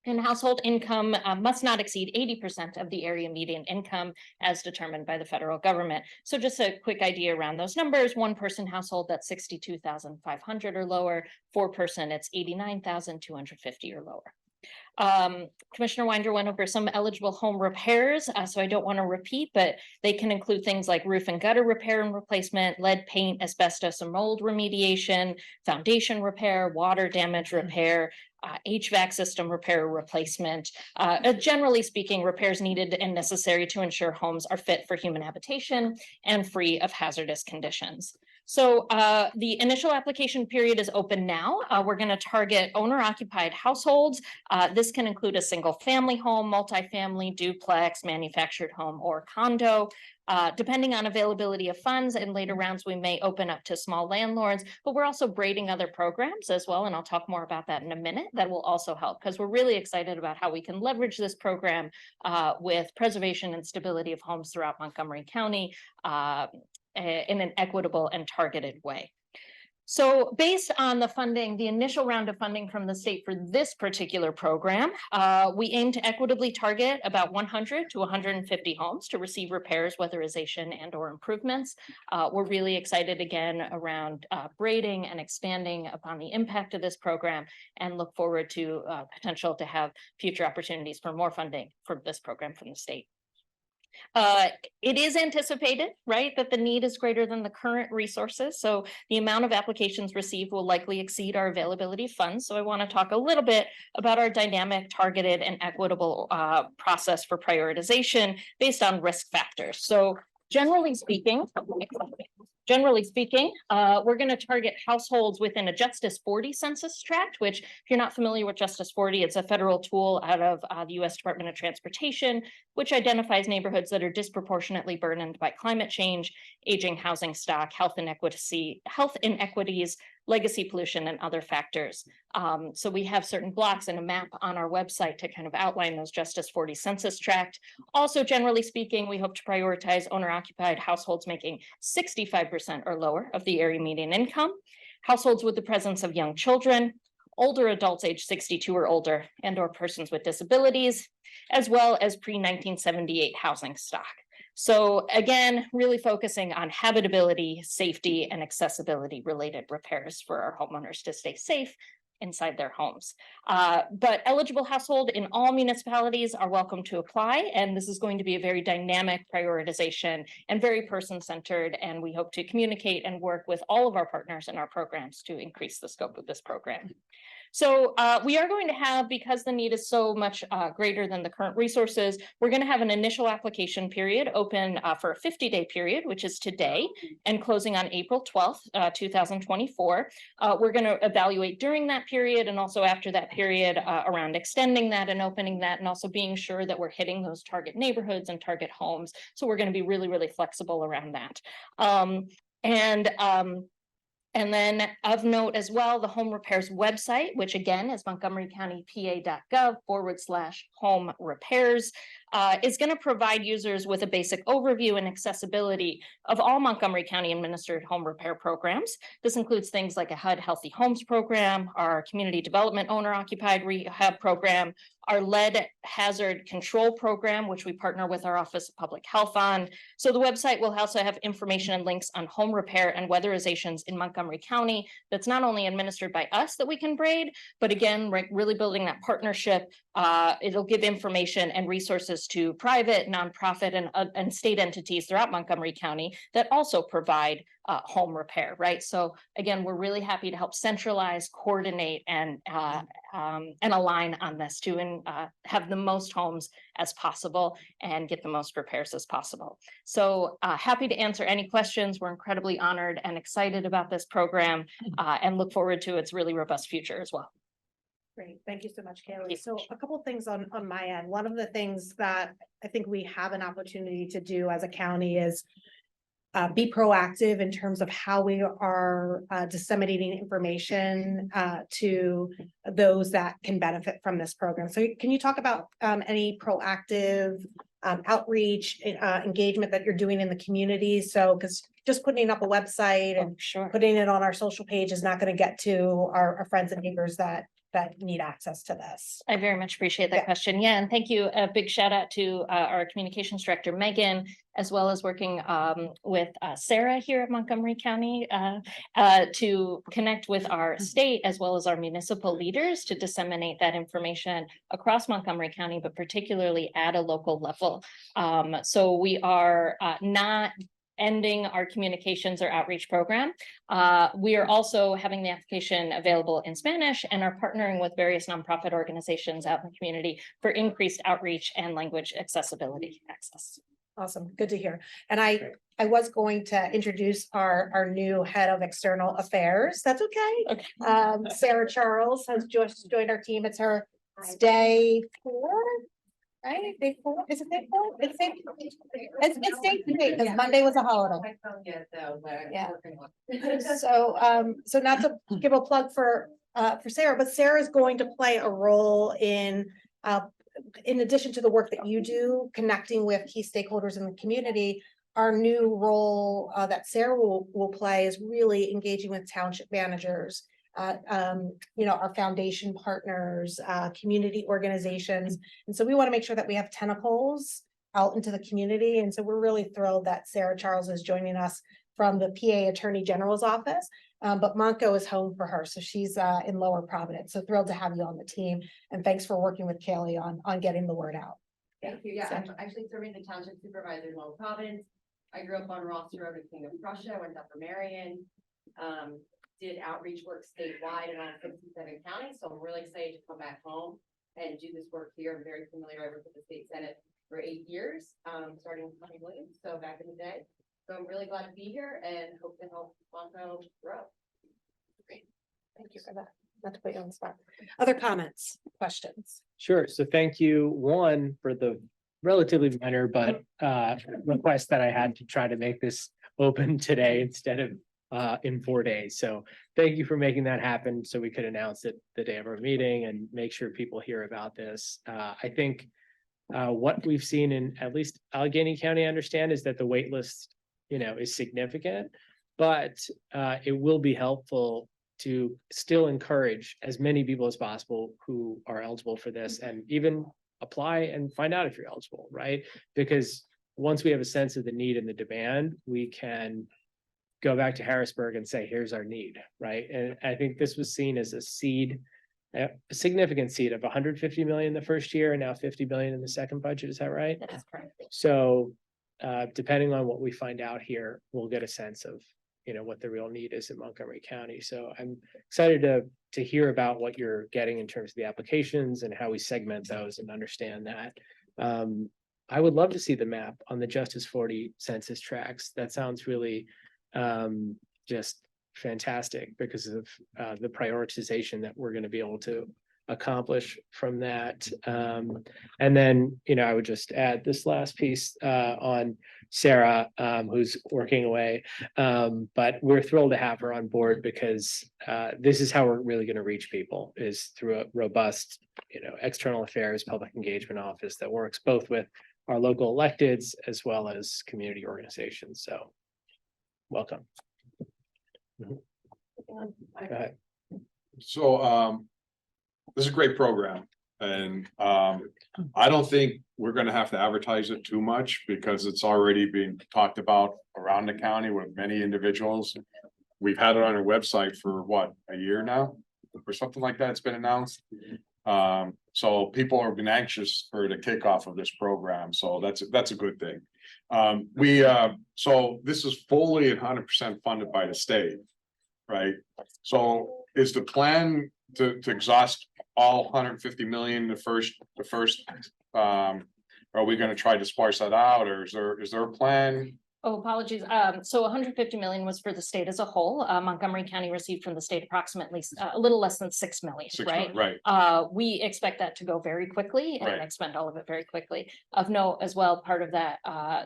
And household income must not exceed 80% of the area median income as determined by the federal government. So just a quick idea around those numbers: 1-person household, that's 62,500 or lower; 4-person, it's 89,250 or lower. Commissioner Winder went over some eligible home repairs, so I don't want to repeat, but they can include things like roof and gutter repair and replacement, lead paint, asbestos and mold remediation, foundation repair, water damage repair, HVAC system repair or replacement. Generally speaking, repairs needed and necessary to ensure homes are fit for human habitation and free of hazardous conditions. So the initial application period is open now. We're going to target owner-occupied households. This can include a single-family home, multifamily, duplex, manufactured home, or condo. Depending on availability of funds, in later rounds, we may open up to small landlords, but we're also braiding other programs as well. And I'll talk more about that in a minute. That will also help, because we're really excited about how we can leverage this program with preservation and stability of homes throughout Montgomery County in an equitable and targeted way. So based on the funding, the initial round of funding from the state for this particular program, we aim to equitably target about 100 to 150 homes to receive repairs, weatherization, and or improvements. We're really excited again around braiding and expanding upon the impact of this program, and look forward to potential to have future opportunities for more funding for this program from the state. It is anticipated, right, that the need is greater than the current resources. So the amount of applications received will likely exceed our availability of funds. So I want to talk a little bit about our dynamic, targeted, and equitable process for prioritization based on risk factors. So generally speaking, we're going to target households within a Justice 40 census tract, which, if you're not familiar with Justice 40, it's a federal tool out of the U.S. Department of Transportation, which identifies neighborhoods that are disproportionately burdened by climate change, aging housing stock, health inequities, legacy pollution, and other factors. So we have certain blocks and a map on our website to kind of outline those Justice 40 census tract. Also, generally speaking, we hope to prioritize owner-occupied households making 65% or lower of the area median income, households with the presence of young children, older adults age 62 or older, and or persons with disabilities, as well as pre-1978 housing stock. So again, really focusing on habitability, safety, and accessibility related repairs for our homeowners to stay safe inside their homes. But eligible household in all municipalities are welcome to apply, and this is going to be a very dynamic prioritization and very person-centered, and we hope to communicate and work with all of our partners in our programs to increase the scope of this program. So we are going to have, because the need is so much greater than the current resources, we're going to have an initial application period open for a 50-day period, which is today, and closing on April 12th, 2024. We're going to evaluate during that period and also after that period around extending that and opening that, and also being sure that we're hitting those target neighborhoods and target homes. So we're going to be really, really flexible around that. And then of note as well, the home repairs website, which again is montgomerycountypa.gov/home repairs, is going to provide users with a basic overview and accessibility of all Montgomery County administered home repair programs. This includes things like a HUD Healthy Homes program, our community development owner occupied rehab program, our lead hazard control program, which we partner with our Office of Public Health on. So the website will also have information and links on home repair and weatherizations in Montgomery County that's not only administered by us that we can braid, but again, really building that partnership. It'll give information and resources to private, nonprofit, and state entities throughout Montgomery County that also provide home repair, right? So again, we're really happy to help centralize, coordinate, and align on this to have the most homes as possible and get the most repairs as possible. So happy to answer any questions. We're incredibly honored and excited about this program and look forward to its really robust future as well. Great, thank you so much, Kaylee. So a couple of things on my end. One of the things that I think we have an opportunity to do as a county is be proactive in terms of how we are disseminating information to those that can benefit from this program. So can you talk about any proactive outreach, engagement that you're doing in the community? So, because just putting up a website and Sure. putting it on our social page is not going to get to our friends and neighbors that that need access to this. I very much appreciate that Yeah. question. Yeah, and thank you. A big shout out to our communications director, Megan, as well as working with Sarah here at Montgomery County to connect with our state as well as our municipal leaders to disseminate that information across Montgomery County, but particularly at a local level. So we are not ending our communications or outreach program. We are also having the application available in Spanish and are partnering with various nonprofit organizations out in the community for increased outreach and language accessibility access. Awesome, good to hear. And I was going to introduce our new head of external affairs. That's okay. Okay. Sarah Charles has just joined our team. It's her day 4. Right, day 4, is it day 4? It's day, it's day 3, because Monday was a holiday. Yeah. So not to give a plug for Sarah, but Sarah is going to play a role in addition to the work that you do, connecting with key stakeholders in the community. Our new role that Sarah will play is really engaging with township managers, our foundation partners, community organizations. And so we want to make sure that we have tentacles out into the community. And so we're really thrilled that Sarah Charles is joining us from the PA Attorney General's office. But Monco is home for her. So she's in Lower Providence. So thrilled to have you on the team. And thanks for working with Kaylee on getting the word out. Thank you. Yeah, I'm actually serving the township supervisor in Lower Providence. I grew up on Ross Road in King of Prussia. I went up for Marion. Did outreach work statewide in all 57 counties. So I'm really excited to come back home and do this work here. I'm very familiar. I worked with the state senate for 8 years, starting with Connie Williams. So back in the day. So I'm really glad to be here and hope to help Monco grow. Great. Thank you for that. Not to put you on the spot. Other comments, questions? Sure. So thank you, one, for the relatively minor, but request that I had to try to make this open today instead of in 4 days. So thank you for making that happen so we could announce it the day of our meeting and make sure people hear about this. I think what we've seen in at least Allegheny County, I understand, is that the wait list, is significant, but it will be helpful to still encourage as many people as possible who are eligible for this and even apply and find out if you're eligible, right? Because once we have a sense of the need and the demand, we can go back to Harrisburg and say, here's our need, right? And I think this was seen as a seed, a significant seed of 150 million the first year and now 50 billion in the second budget. Is that right? That is correct. So depending on what we find out here, we'll get a sense of, what the real need is in Montgomery County. So I'm excited to hear about what you're getting in terms of the applications and how we segment those and understand that. I would love to see the map on the Justice 40 census tracts. That sounds really just fantastic because of the prioritization that we're going to be able to accomplish from that. And then, I would just add this last piece on Sarah, who's working away. But we're thrilled to have her on board because this is how we're really going to reach people, is through a robust, external affairs, public engagement office that works both with our local electeds as well as community organizations. So welcome. Go ahead. So this is a great program, and I don't think we're gonna have to advertise it too much because it's already being talked about around the county with many individuals. We've had it on our website for what, a year now, or something like that. It's been announced. So people have been anxious for the kickoff of this program, so that's a good thing. So this is fully and 100% funded by the state, right? So is the plan to exhaust all 150 million the first, are we gonna try to sparse that out, or is there a plan? Oh, apologies. So 150 million was for the state as a whole. Montgomery County received from the state approximately a little less than 6 million, right? Right. We expect that to go very quickly and Right. expend all of it very quickly. Of note as well, part of that,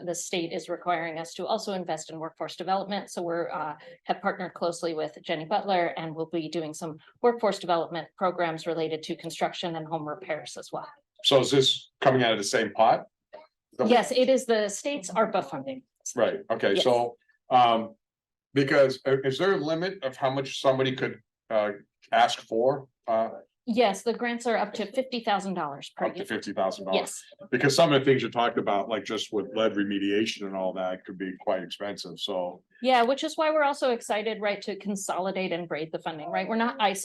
the state is requiring us to also invest in workforce development. So we're have partnered closely with Jenny Butler and we'll be doing some workforce development programs related to construction and home repairs as well. So is this coming out of the same pot? Yes, it is the state's ARPA funding. Right, okay, Yes. so, because is there a limit of how much somebody could ask for? Yes, the grants are up to $50,000 per Up to year. $50,000. Yes, Because some of the things you talked about, like just with lead remediation and all that, could be quite expensive, so. yeah, which is why we're also excited, right, to consolidate and braid the funding, right?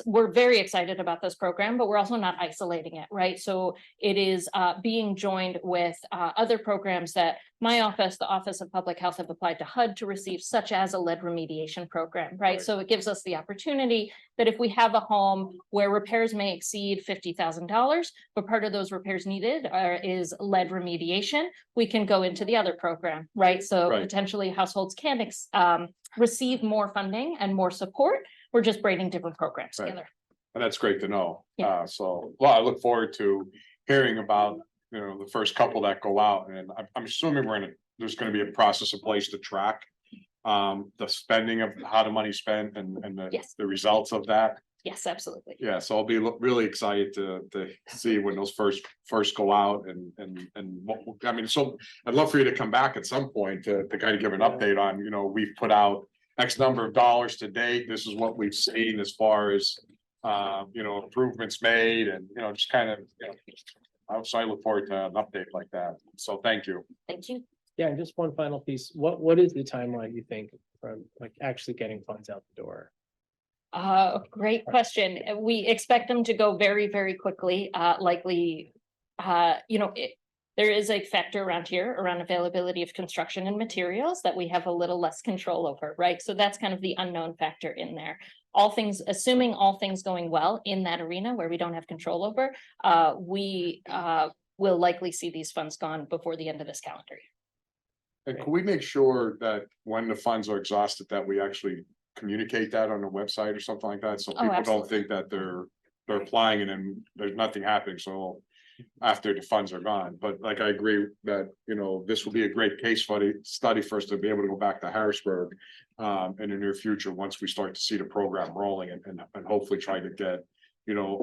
We're very excited about this program, but we're also not isolating it, right? So it is being joined with other programs that my office, the Office of Public Health, have applied to HUD to receive, such as a lead remediation program, right? Right. So it gives us the opportunity that if we have a home where repairs may exceed $50,000, but part of those repairs needed is lead remediation, we can go into the other program, right? So Right. potentially households can receive more funding and more support. We're just braiding different programs Right. together. And that's great to know. Yeah. So, well, I look forward to hearing about, the first couple that go out, and I'm assuming there's gonna be a process in place to track. The spending of how the money's spent and Yes. the results of that. Yes, absolutely. Yeah, so I'll be really excited to see when those first go out I mean, so I'd love for you to come back at some point to kind of give an update on, we've put out X number of dollars to date. This is what we've seen as far as, improvements made and, just kind of, so I look forward to an update like that. So thank you. Thank you. Yeah, and just one final piece. What is the timeline you think from like actually getting funds out the door? Great question. We expect them to go very, very quickly, likely. There is a factor around here around availability of construction and materials that we have a little less control over, right? So that's kind of the unknown factor in there. Assuming all things going well in that arena where we don't have control over, we will likely see these funds gone before the end of this calendar year. And can we make sure that when the funds are exhausted, that we actually communicate that on the website or something like that? So people don't absolutely. think that they're applying and then there's nothing happening. So after the funds are gone, but like, I agree that, this will be a great case study for us to be able to go back to Harrisburg. In the near future, once we start to see the program rolling and hopefully try to get,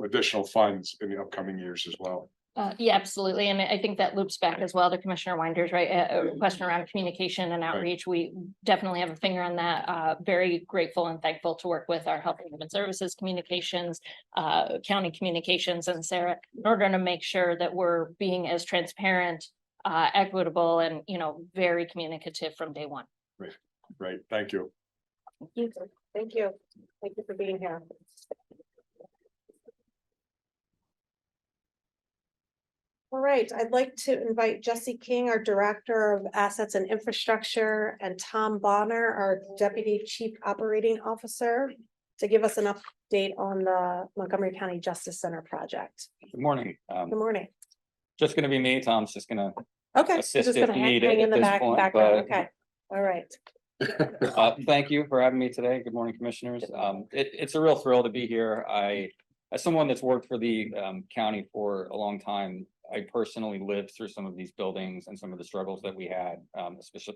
additional funds in the upcoming years as well. Yeah, absolutely. And I think that loops back as well to Commissioner Winder's, right? A question around communication and outreach. We definitely have a finger on that. Very grateful and thankful to work with our Health and Human Services communications, county communications and Sarah, in order to make sure that we're being as transparent, equitable and, very communicative from day one. Great, thank you. Thank you. Thank you. Thank you for being here. All right, I'd like to invite Jesse King, our Director of Assets and Infrastructure, and Tom Bonner, our Deputy Chief Operating Officer, to give us an update on the Montgomery County Justice Center project. Good morning. Good morning. Just gonna be me. Tom's just gonna, Okay. assist Just if gonna needed hang in at the this point, background. but- Okay, all right. thank you for having me today. Good morning, commissioners. It's a real thrill to be here. As someone that's worked for the county for a long time, I personally lived through some of these buildings and some of the struggles that we had,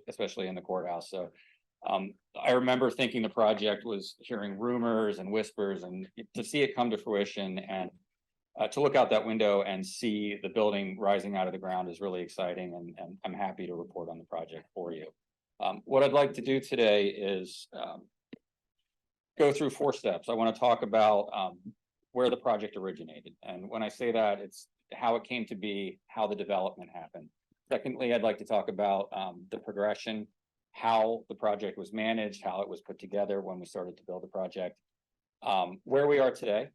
especially in the courthouse. So I remember thinking the project was hearing rumors and whispers, and to see it come to fruition and to look out that window and see the building rising out of the ground is really exciting, and I'm happy to report on the project for you. What I'd like to do today is go through 4 steps. I want to talk about where the project originated. And when I say that, it's how it came to be, how the development happened. Secondly, I'd like to talk about the progression, how the project was managed, how it was put together when we started to build the project, where we are today,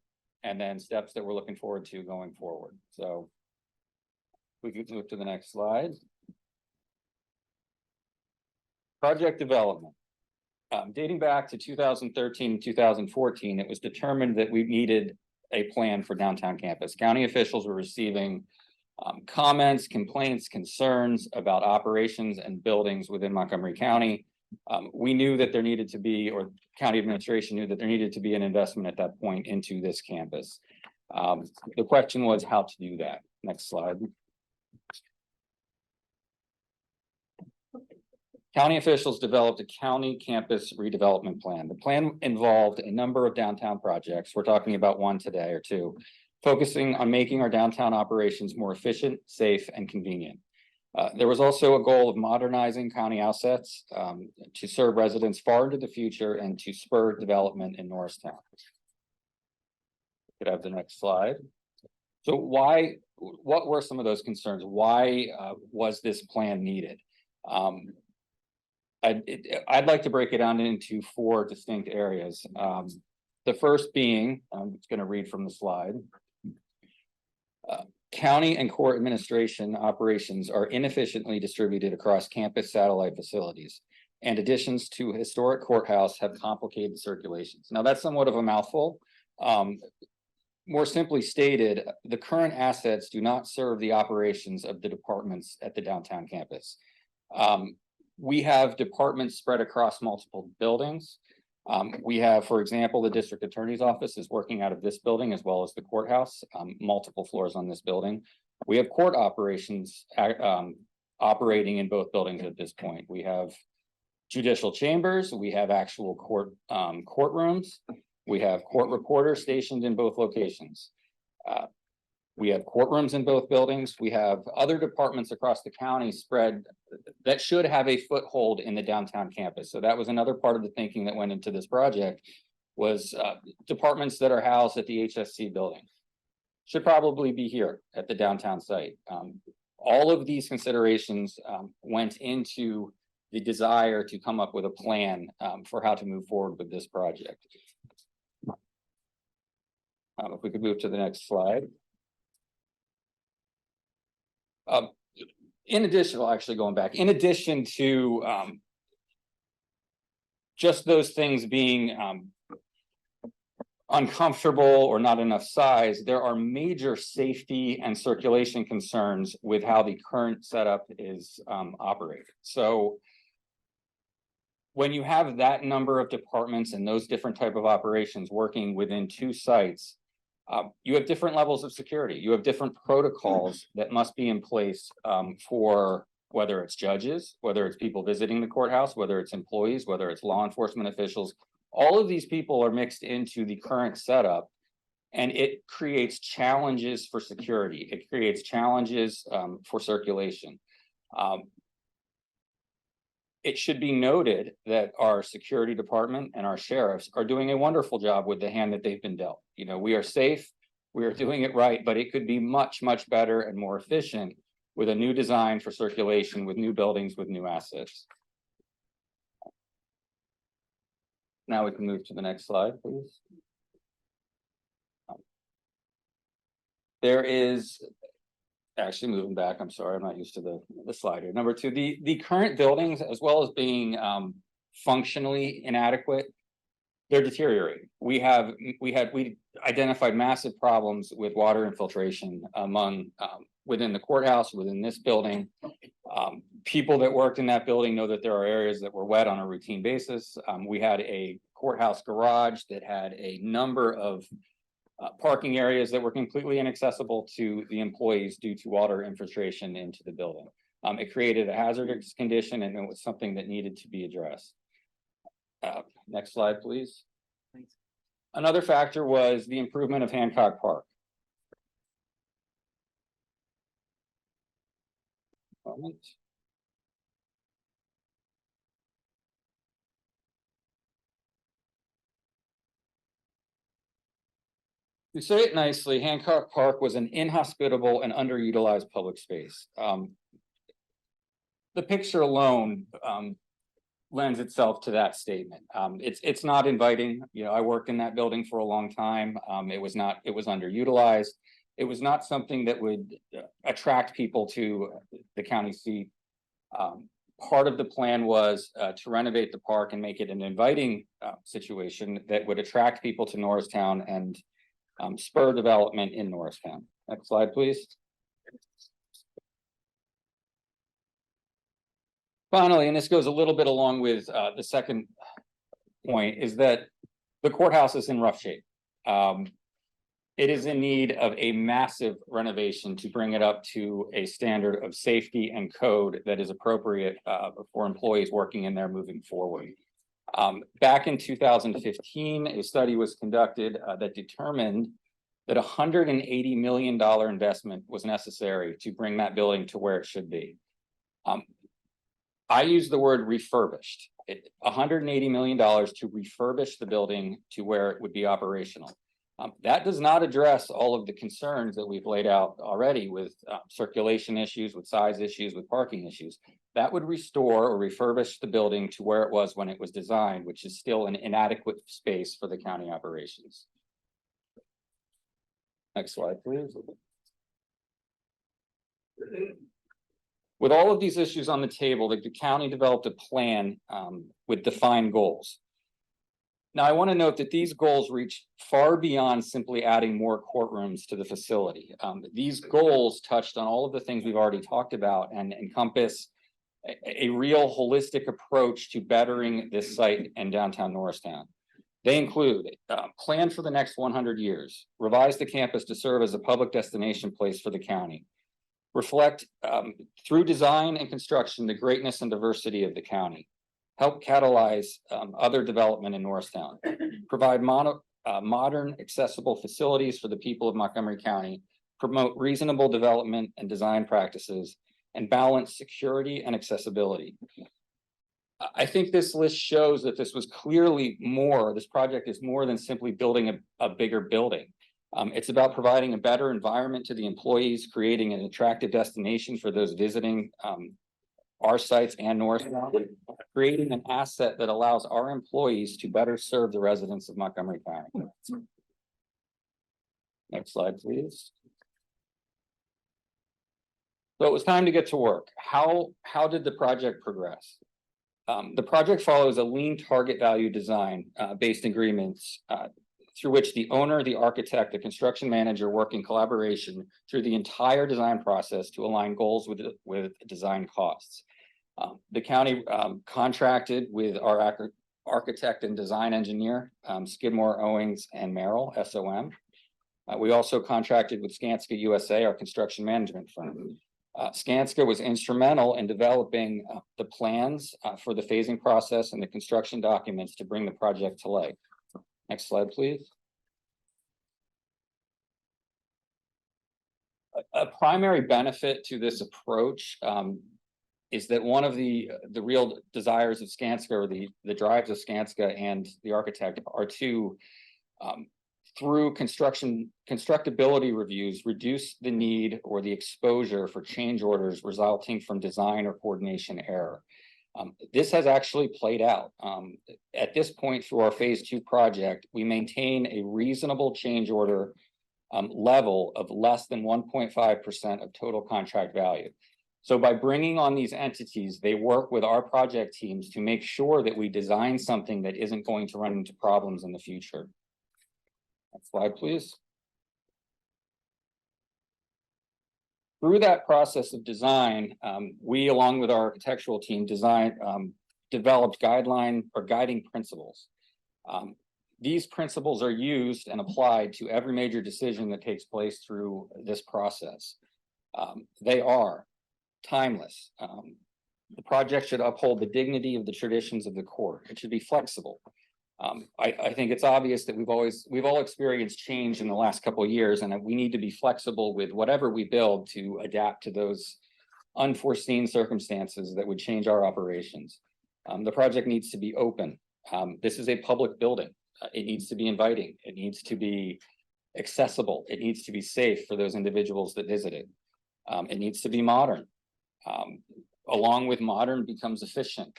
and then steps that we're looking forward to going forward. So we can move to the next slide. Project development. Dating back to 2013, 2014, it was determined that we needed a plan for downtown campus. County officials were receiving comments, complaints, concerns about operations and buildings within Montgomery County. We knew that there needed to be, or county administration knew that there needed to be an investment at that point into this campus. The question was how to do that. Next slide. County officials developed a county campus redevelopment plan. The plan involved a number of downtown projects. We're talking about 1 today or 2, focusing on making our downtown operations more efficient, safe, and convenient. There was also a goal of modernizing county assets to serve residents far into the future and to spur development in Norristown. Could have the next slide. So what were some of those concerns? Why was this plan needed? I'd like to break it down into 4 distinct areas. The first being, I'm just going to read from the slide. County and court administration operations are inefficiently distributed across campus satellite facilities, and additions to historic courthouse have complicated circulations. Now, that's somewhat of a mouthful. More simply stated, the current assets do not serve the operations of the departments at the downtown campus. We have departments spread across multiple buildings. We have, for example, the district attorney's office is working out of this building as well as the courthouse, multiple floors on this building. We have court operations operating in both buildings at this point. We have judicial chambers, we have actual courtrooms, we have court reporters stationed in both locations. We have courtrooms in both buildings. We have other departments across the county spread that should have a foothold in the downtown campus. So that was another part of the thinking that went into this project was departments that are housed at the HSC building should probably be here at the downtown site. All of these considerations went into the desire to come up with a plan for how to move forward with this project. If we could move to the next slide. In addition, well, actually going back, in addition to just those things being uncomfortable or not enough size, there are major safety and circulation concerns with how the current setup is operated. So when you have that number of departments and those different type of operations working within 2 sites, you have different levels of security. You have different protocols that must be in place for whether it's judges, whether it's people visiting the courthouse, whether it's employees, whether it's law enforcement officials. All of these people are mixed into the current setup, and it creates challenges for security. It creates challenges for circulation. It should be noted that our security department and our sheriffs are doing a wonderful job with the hand that they've been dealt. You know, we are safe, we are doing it right, but it could be much, much better and more efficient with a new design for circulation, with new buildings, with new assets. Now we can move to the next slide, please. There is, actually moving back, I'm sorry, I'm not used to the slider. Number 2, the current buildings, as well as being functionally inadequate, they're deteriorating. We identified massive problems with water infiltration among within the courthouse, within this building. People that worked in that building know that there are areas that were wet on a routine basis. We had a courthouse garage that had a number of parking areas that were completely inaccessible to the employees due to water infiltration into the building. It created a hazardous condition, and it was something that needed to be addressed. Next slide, please. Another factor was the improvement of Hancock Park. Moment. To say it nicely, Hancock Park was an inhospitable and underutilized public space. The picture alone lends itself to that statement. It's not inviting. You know, I worked in that building for a long time. It was underutilized. It was not something that would attract people to the county seat. Part of the plan was to renovate the park and make it an inviting situation that would attract people to Norristown and spur development in Norristown. Next slide, please. Finally, and this goes a little bit along with the second point, is that the courthouse is in rough shape. It is in need of a massive renovation to bring it up to a standard of safety and code that is appropriate for employees working in there moving forward. Back in 2015, a study was conducted that determined that $180 million investment was necessary to bring that building to where it should be. I use the word refurbished. $180 million to refurbish the building to where it would be operational. That does not address all of the concerns that we've laid out already with circulation issues, with size issues, with parking issues. That would restore or refurbish the building to where it was when it was designed, which is still an inadequate space for the county operations. Next slide, please. With all of these issues on the table, the county developed a plan with defined goals. Now, I want to note that these goals reach far beyond simply adding more courtrooms to the facility. These goals touched on all of the things we've already talked about and encompass a real holistic approach to bettering this site in downtown Norristown. They include plan for the next 100 years, revise the campus to serve as a public destination place for the county, reflect through design and construction the greatness and diversity of the county, help catalyze other development in Norristown, provide modern accessible facilities for the people of Montgomery County, promote reasonable development and design practices, and balance security and accessibility. I think this list shows that this was clearly more, this project is more than simply building a bigger building. It's about providing a better environment to the employees, creating an attractive destination for those visiting our sites and Norristown, creating an asset that allows our employees to better serve the residents of Montgomery County. Next slide, please. So it was time to get to work. How did the project progress? The project follows a lean target value design based agreements through which the owner, the architect, the construction manager work in collaboration through the entire design process to align goals with design costs. The county contracted with our architect and design engineer, Skidmore, Owings, and Merrill, SOM. We also contracted with Skanska USA, our construction management firm. Skanska was instrumental in developing the plans for the phasing process and the construction documents to bring the project to life. Next slide, please. A primary benefit to this approach is that one of the real desires of Skanska, or the drives of Skanska and the architect, are to through constructability reviews, reduce the need or the exposure for change orders resulting from design or coordination error. This has actually played out. At this point through our phase 2 project, we maintain a reasonable change order level of less than 1.5% of total contract value. So by bringing on these entities, they work with our project teams to make sure that we design something that isn't going to run into problems in the future. Next slide, please. Through that process of design, we, along with our architectural team, developed guideline or guiding principles. These principles are used and applied to every major decision that takes place through this process. They are timeless. The project should uphold the dignity of the traditions of the court. It should be flexible. I think it's obvious that we've all experienced change in the last couple of years, and we need to be flexible with whatever we build to adapt to those unforeseen circumstances that would change our operations. The project needs to be open. This is a public building. It needs to be inviting. It needs to be accessible. It needs to be safe for those individuals that visit it. It needs to be modern. Along with modern becomes efficient.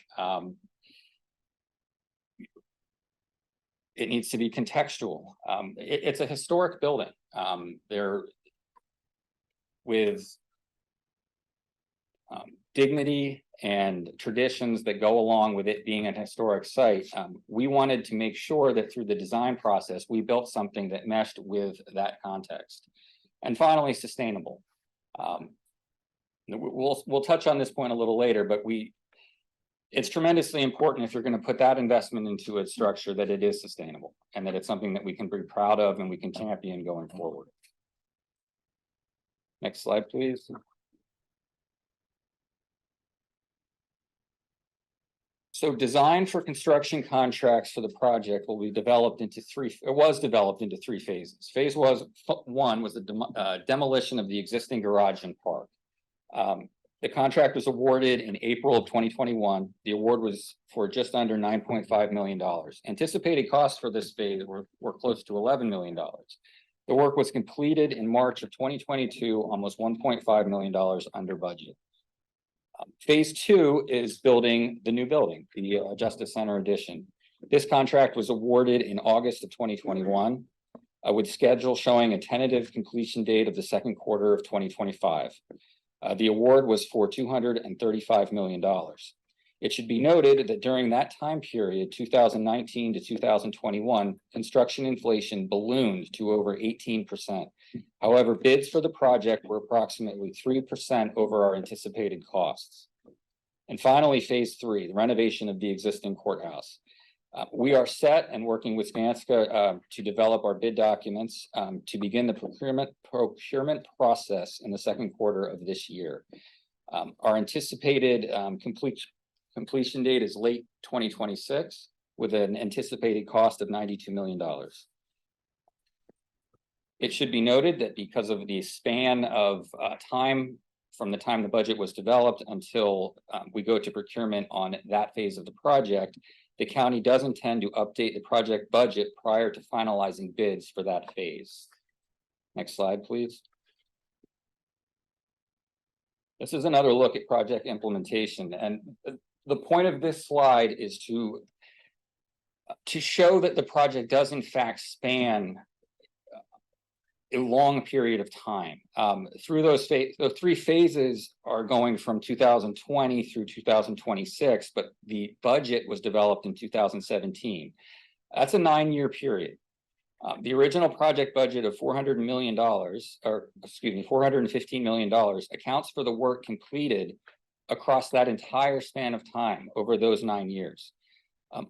It needs to be contextual. It's a historic building. There with dignity and traditions that go along with it being an historic site. We wanted to make sure that through the design process, we built something that meshed with that context. And finally, sustainable. We'll touch on this point a little later, but it's tremendously important if you're going to put that investment into a structure that it is sustainable and that it's something that we can be proud of and we can champion going forward. Next slide, please. So design for construction contracts for the project will be developed into developed into three phases. Phase 1 was the demolition of the existing garage and park. The contract was awarded in April of 2021. The award was for just under $9.5 million. Anticipated costs for this phase were close to $11 million. The work was completed in March of 2022, almost $1.5 million under budget. Phase 2 is building the new building, the Justice Center addition. This contract was awarded in August of 2021, with schedule showing a tentative completion date of the second quarter of 2025. The award was for $235 million. It should be noted that during that time period, 2019 to 2021, construction inflation ballooned to over 18%. However, bids for the project were approximately 3% over our anticipated costs. And finally, phase 3, the renovation of the existing courthouse. We are set and working with Skanska to develop our bid documents to begin the procurement process in the second quarter of this year. Our anticipated completion date is late 2026 with an anticipated cost of $92 million. It should be noted that because of the span of time from the time the budget was developed until we go to procurement on that phase of the project, the county does intend to update the project budget prior to finalizing bids for that phase. Next slide, please. This is another look at project implementation, and the point of this slide is to show that the project does in fact span a long period of time. Through those the 3 phases are going from 2020 through 2026, but the budget was developed in 2017. That's a 9-year period. The original project budget of $400 million, or excuse me, $415 million accounts for the work completed across that entire span of time over those 9 years.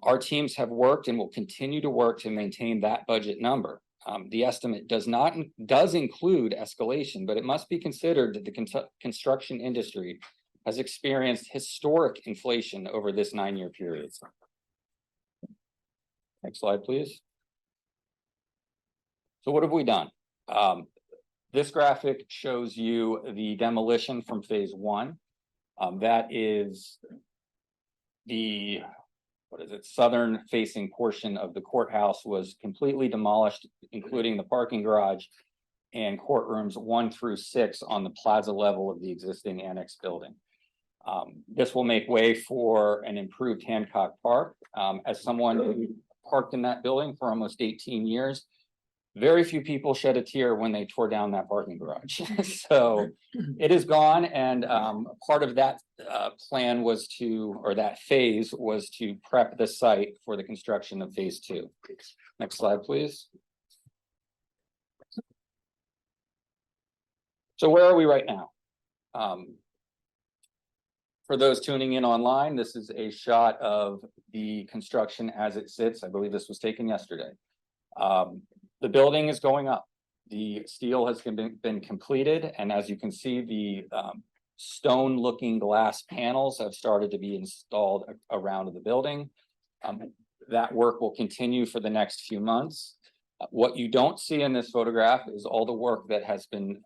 Our teams have worked and will continue to work to maintain that budget number. The estimate does include escalation, but it must be considered that the construction industry has experienced historic inflation over this 9-year period. Next slide, please. So what have we done? This graphic shows you the demolition from phase 1. That is the southern facing portion of the courthouse was completely demolished, including the parking garage and courtrooms 1 through 6 on the plaza level of the existing annex building. This will make way for an improved Hancock Park. As someone who parked in that building for almost 18 years, very few people shed a tear when they tore down that parking garage. So it is gone, and part of that plan was to, or that phase was to prep the site for the construction of phase 2. Next slide, please. So where are we right now? For those tuning in online, this is a shot of the construction as it sits. I believe this was taken yesterday. The building is going up. The steel has been completed, and as you can see, the stone-looking glass panels have started to be installed around the building. That work will continue for the next few months. What you don't see in this photograph is all the work that has been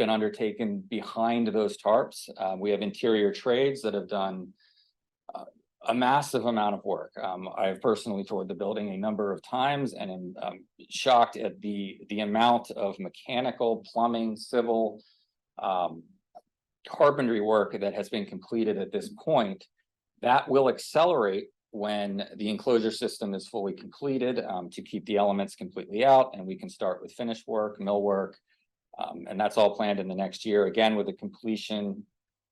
undertaken behind those tarps. We have interior trades that have done a massive amount of work. I have personally toured the building a number of times and am shocked at the amount of mechanical, plumbing, civil, carpentry work that has been completed at this point. That will accelerate when the enclosure system is fully completed to keep the elements completely out, and we can start with finish work, millwork, and that's all planned in the next year, again with a completion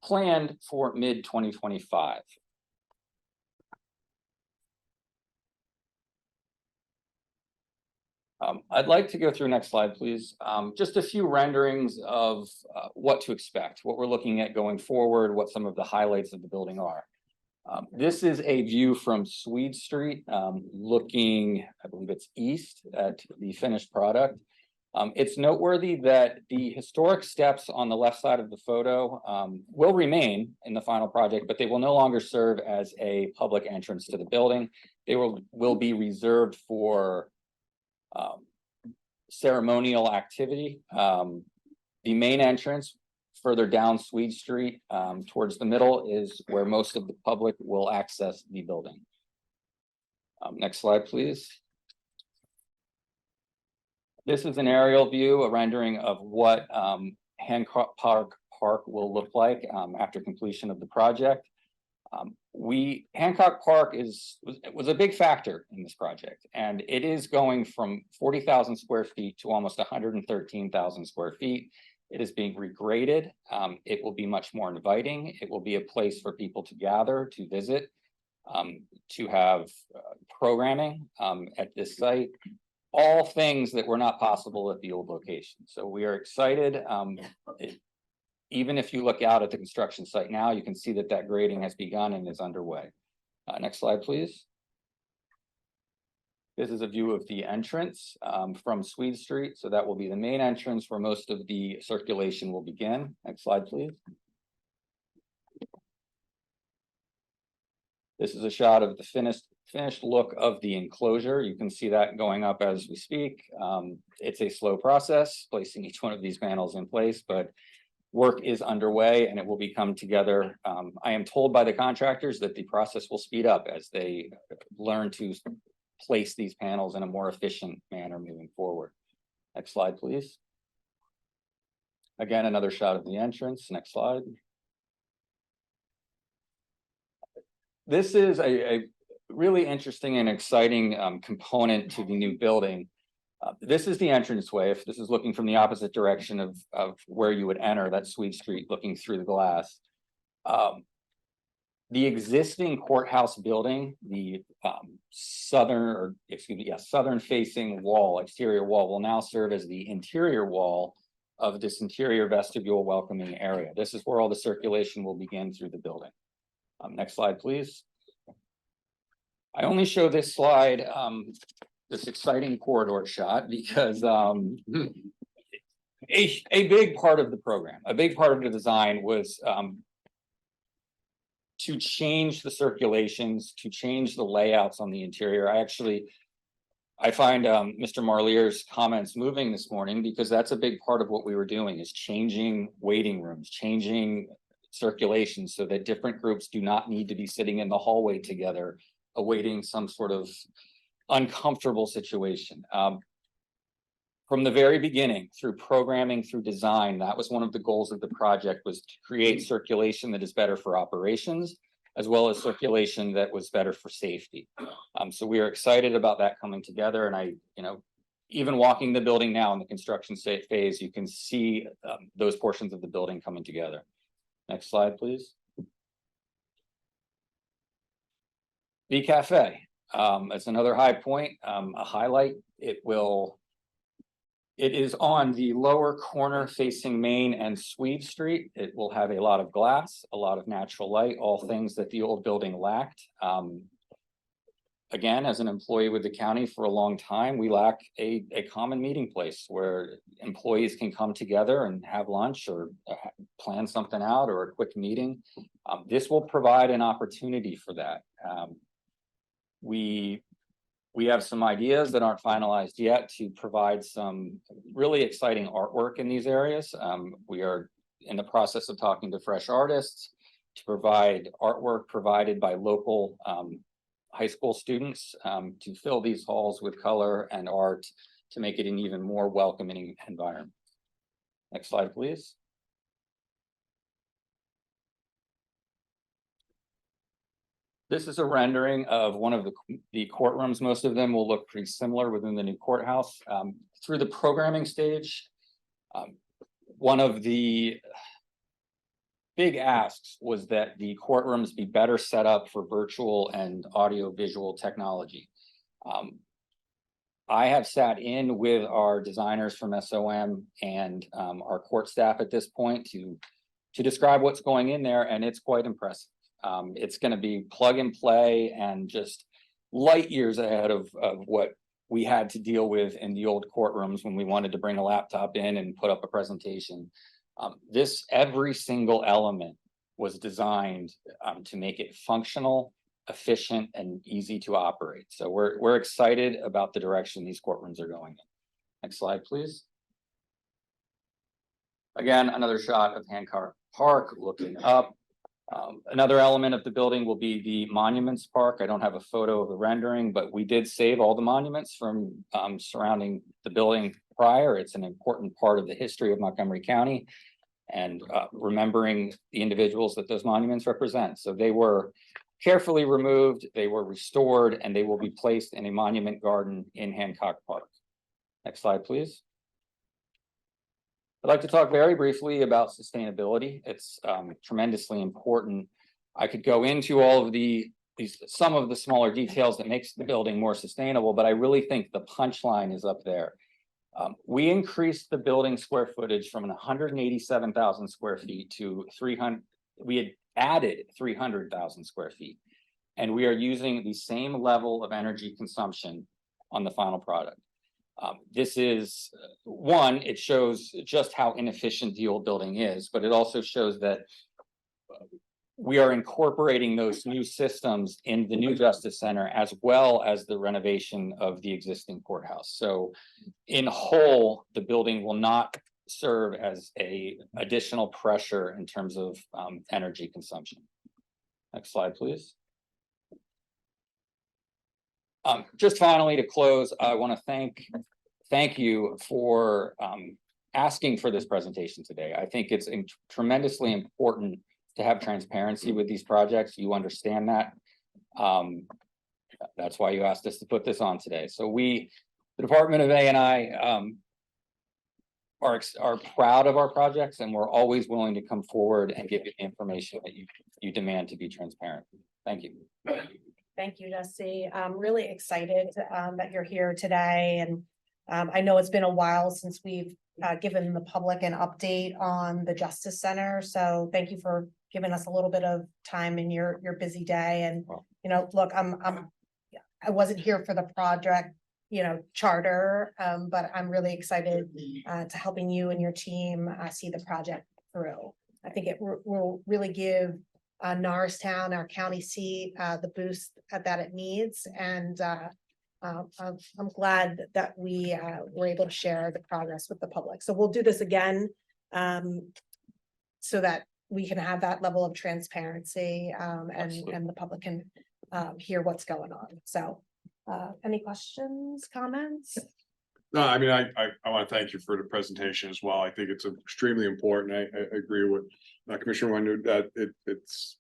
planned for mid-2025. I'd like to go through, next slide, please. Just a few renderings of what to expect, what we're looking at going forward, what some of the highlights of the building are. This is a view from Swede Street, looking, I believe it's east at the finished product. It's noteworthy that the historic steps on the left side of the photo will remain in the final project, but they will no longer serve as a public entrance to the building. They will be reserved for ceremonial activity. The main entrance further down Swede Street, towards the middle is where most of the public will access the building. Next slide, please. This is an aerial view, a rendering of what Hancock Park will look like after completion of the project. Hancock Park was a big factor in this project, and it is going from 40,000 square feet to almost 113,000 square feet. It is being regraded. It will be much more inviting. It will be a place for people to gather, to visit, to have programming at this site. All things that were not possible at the old location. So we are excited. Even if you look out at the construction site now, you can see that that grading has begun and is underway. Next slide, please. This is a view of the entrance from Swede Street. So that will be the main entrance where most of the circulation will begin. Next slide, please. This is a shot of the finished look of the enclosure. You can see that going up as we speak. It's a slow process, placing each one of these panels in place, but work is underway and it will be come together. I am told by the contractors that the process will speed up as they learn to place these panels in a more efficient manner moving forward. Next slide, please. Again, another shot of the entrance. Next slide. This is a really interesting and exciting component to the new building. This is the entranceway. If this is looking from the opposite direction of where you would enter, that Swede Street looking through the glass. The existing courthouse building, the southern facing wall, exterior wall, will now serve as the interior wall of this interior vestibule welcoming area. This is where all the circulation will begin through the building. Next slide, please. I only show this slide, this exciting corridor shot, because a big part of the program, a big part of the design was to change the circulations, to change the layouts on the interior. I find Mr. Marlier's comments moving this morning, because that's a big part of what we were doing, is changing waiting rooms, changing circulation so that different groups do not need to be sitting in the hallway together, awaiting some sort of uncomfortable situation. From the very beginning, through programming, through design, that was one of the goals of the project, was to create circulation that is better for operations, as well as circulation that was better for safety. So we are excited about that coming together. And even walking the building now in the construction phase, you can see those portions of the building coming together. Next slide, please. The cafe, it's another high point, a highlight. It is on the lower corner facing Main and Swede Street. It will have a lot of glass, a lot of natural light, all things that the old building lacked. Again, as an employee with the county for a long time, we lack a common meeting place where employees can come together and have lunch or plan something out, or a quick meeting. This will provide an opportunity for that. We have some ideas that aren't finalized yet to provide some really exciting artwork in these areas. We are in the process of talking to fresh artists to provide artwork provided by local high school students to fill these halls with color and art to make it an even more welcoming environment. Next slide, please. This is a rendering of one of the courtrooms. Most of them will look pretty similar within the new courthouse. Through the programming stage, one of the big asks was that the courtrooms be better set up for virtual and audio-visual technology. I have sat in with our designers from SOM and our court staff at this point to describe what's going in there, and it's quite impressive. It's going to be plug and play and just light years ahead of what we had to deal with in the old courtrooms when we wanted to bring a laptop in and put up a presentation. Every single element was designed to make it functional, efficient, and easy to operate. So we're excited about the direction these courtrooms are going in. Next slide, please. Again, another shot of Hancock Park looking up. Another element of the building will be the monuments park. I don't have a photo of the rendering, but we did save all the monuments from surrounding the building prior. It's an important part of the history of Montgomery County and remembering the individuals that those monuments represent. So they were carefully removed, they were restored, and they will be placed in a monument garden in Hancock Park. Next slide, please. I'd like to talk very briefly about sustainability. It's tremendously important. I could go into all of some of the smaller details that makes the building more sustainable, but I really think the punchline is up there. We increased the building square footage from 187,000 square feet to 300. We had added 300,000 square feet, and we are using the same level of energy consumption on the final product. This is one, it shows just how inefficient the old building is, but it also shows that we are incorporating those new systems in the new Justice Center as well as the renovation of the existing courthouse. So in whole, the building will not serve as a additional pressure in terms of energy consumption. Next slide, please. Just finally, to close, I want to thank you for asking for this presentation today. I think it's tremendously important to have transparency with these projects. You understand that. That's why you asked us to put this on today. So the Department of A&I are proud of our projects, and we're always willing to come forward and give you the information that you demand to be transparent. Thank you. Thank you, Jesse. I'm really excited that you're here today. And I know it's been a while since we've given the public an update on the Justice Center. So thank you for giving us a little bit of time in your busy day. And, you know, look, I wasn't here for the project, you know, charter, but I'm really excited to helping you and your team see the project through. I think it will really give Norristown, our county seat, the boost that it needs. And I'm glad that we were able to share the progress with the public. So we'll do this again so that we can have that level of transparency and the public can hear what's going on. So any questions, comments? No, I mean, I want to thank you for the presentation as well. I think it's extremely important. I agree with Commissioner Winder that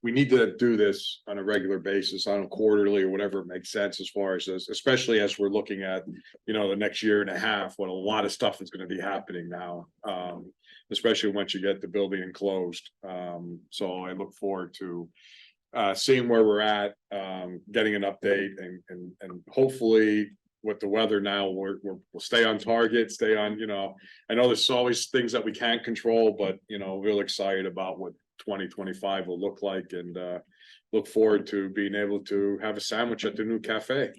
we need to do this on a regular basis, on a quarterly or whatever makes sense as far as especially as we're looking at, you know, the next year and a half, when a lot of stuff is going to be happening now, especially once you get the building enclosed. So I look forward to seeing where we're at, getting an update, and hopefully with the weather now, we'll stay on target, stay on, you know, I know there's always things that we can't control, but, you know, real excited about what 2025 will look like, and look forward to being able to have a sandwich at the new cafe.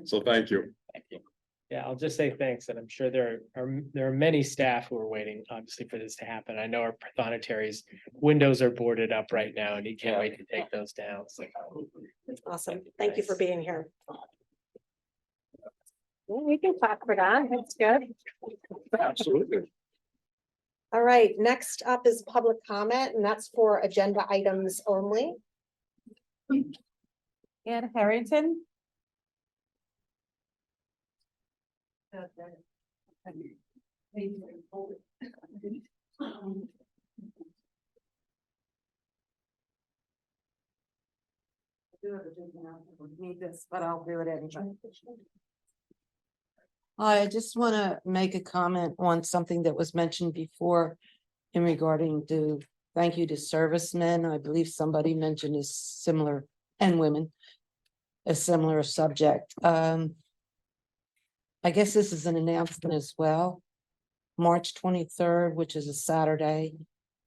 So thank you. Thank you. Yeah, I'll just say thanks, and I'm sure there are many staff who are waiting, obviously, for this to happen. I know our prothonotary's windows are boarded up right now, and he can't wait to take those down. So Awesome. Thank you for being here. We can clap for that. That's good. Absolutely. All right, next up is public comment, and that's for agenda items only. Ann Harrington. Need this, but I'll do it anyway. I just want to make a comment on something that was mentioned before in regarding to thank you to servicemen. I believe somebody mentioned a similar, and women, a similar subject. I guess this is an announcement as well. March 23rd, which is a Saturday,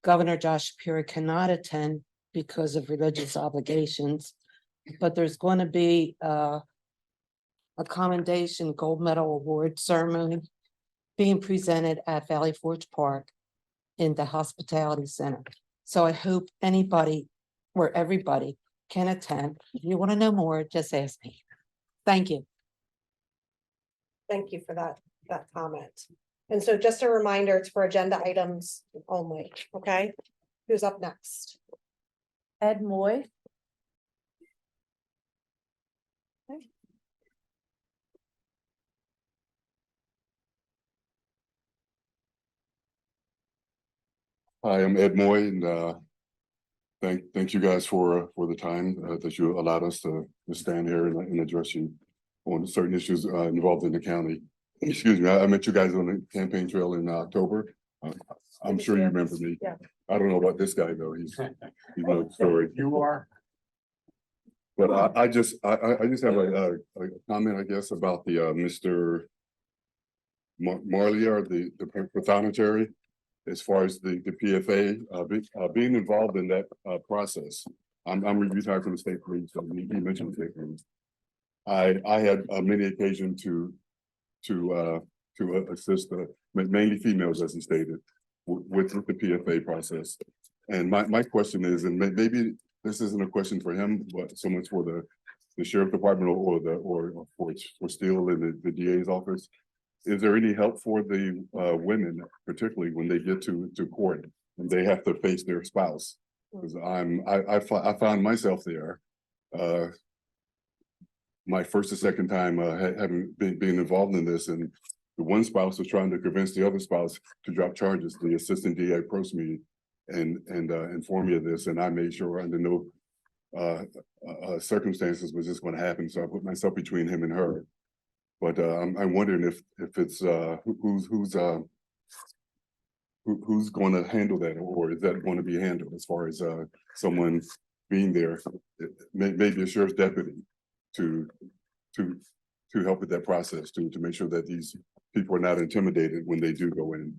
Governor Josh Shapiro cannot attend because of religious obligations, but there's going to be a commendation gold medal award ceremony being presented at Valley Forge Park in the Hospitality Center. So I hope anybody or everybody can attend. If you want to know more, just ask me. Thank you. Thank you for that comment. And so just a reminder, it's for agenda items only, okay? Who's up next? Ed Moy. Hi, I'm Ed Moy, and thank you guys for the time that you allowed us to stand here and address you on certain issues involved in the county. Excuse me, I met you guys on the campaign trail in October. I'm sure you remember me. Yeah. I don't know about this guy though. He's no story. You are. But I just have a comment, I guess, about the Mr. Marley, or the prothonotary. As far as the PFA, being involved in that process. I'm retired from the state police, so he mentioned the state police. I had many occasions to assist mainly females, as he stated, with the PFA process. And my question is, and maybe this isn't a question for him, but so much for the sheriff department or for Steele in the DA's office. Is there any help for the women, particularly when they get to court and they have to face their spouse? Because I found myself there. My first or second time having been involved in this, and the one spouse was trying to convince the other spouse to drop charges. The assistant DA approached me and informed me of this, and I made sure under no circumstances was this going to happen. So I put myself between him and her. But I'm wondering if it's who's going to handle that, or is that going to be handled as far as someone being there, maybe a sheriff's deputy to help with that process, to make sure that these people are not intimidated when they do go in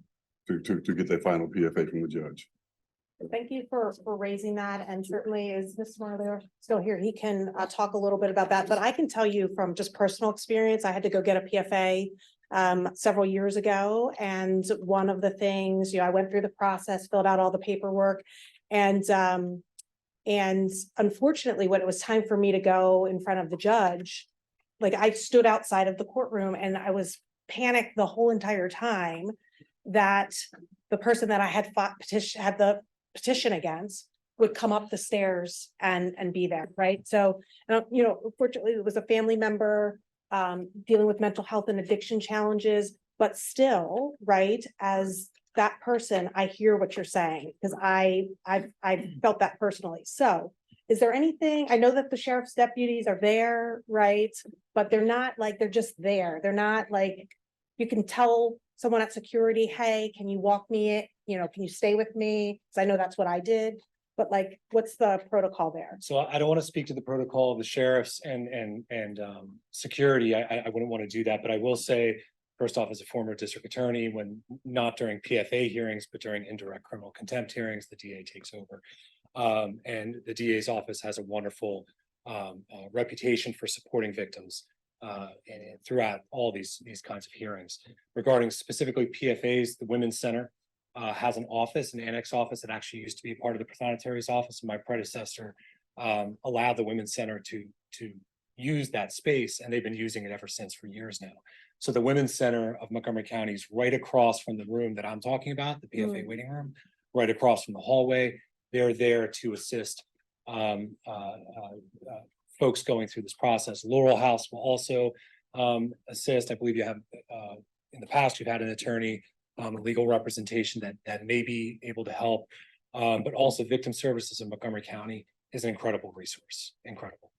to get their final PFA from the judge. Thank you for raising that, and certainly is Mr. Marley still here? He can talk a little bit about that, but I can tell you from just personal experience, I had to go get a PFA several years ago, and one of the things, I went through the process, filled out all the paperwork, and unfortunately, when it was time for me to go in front of the judge, like I stood outside of the courtroom and I was panicked the whole entire time that the person that I had had the petition against would come up the stairs and be there, right? So, unfortunately, it was a family member dealing with mental health and addiction challenges, but still, right, as that person, I hear what you're saying, because I felt that personally. So is there anything, I know that the sheriff's deputies are there, right? But they're not like, they're just there. They're not like, you can tell someone at security, hey, can you walk me, can you stay with me? Because I know that's what I did, but like, what's the protocol there? So I don't want to speak to the protocol of the sheriffs and security. I wouldn't want to do that, but I will say, first off, as a former district attorney, when not during PFA hearings, but during indirect criminal contempt hearings, the DA takes over. And the DA's office has a wonderful reputation for supporting victims and throughout all these kinds of hearings. Regarding specifically PFAs, the Women's Center has an office, an annex office that actually used to be part of the Prothonotary's office. And my predecessor allowed the Women's Center to use that space, and they've been using it ever since for years now. So the Women's Center of Montgomery County is right across from the room that I'm talking about, the PFA waiting room, right across from the hallway. They're there to assist folks going through this process. Laurel House will also assist. I believe you have, in the past, you've had an attorney, legal representation that may be able to help. But also Victim Services in Montgomery County is an incredible resource, incredible.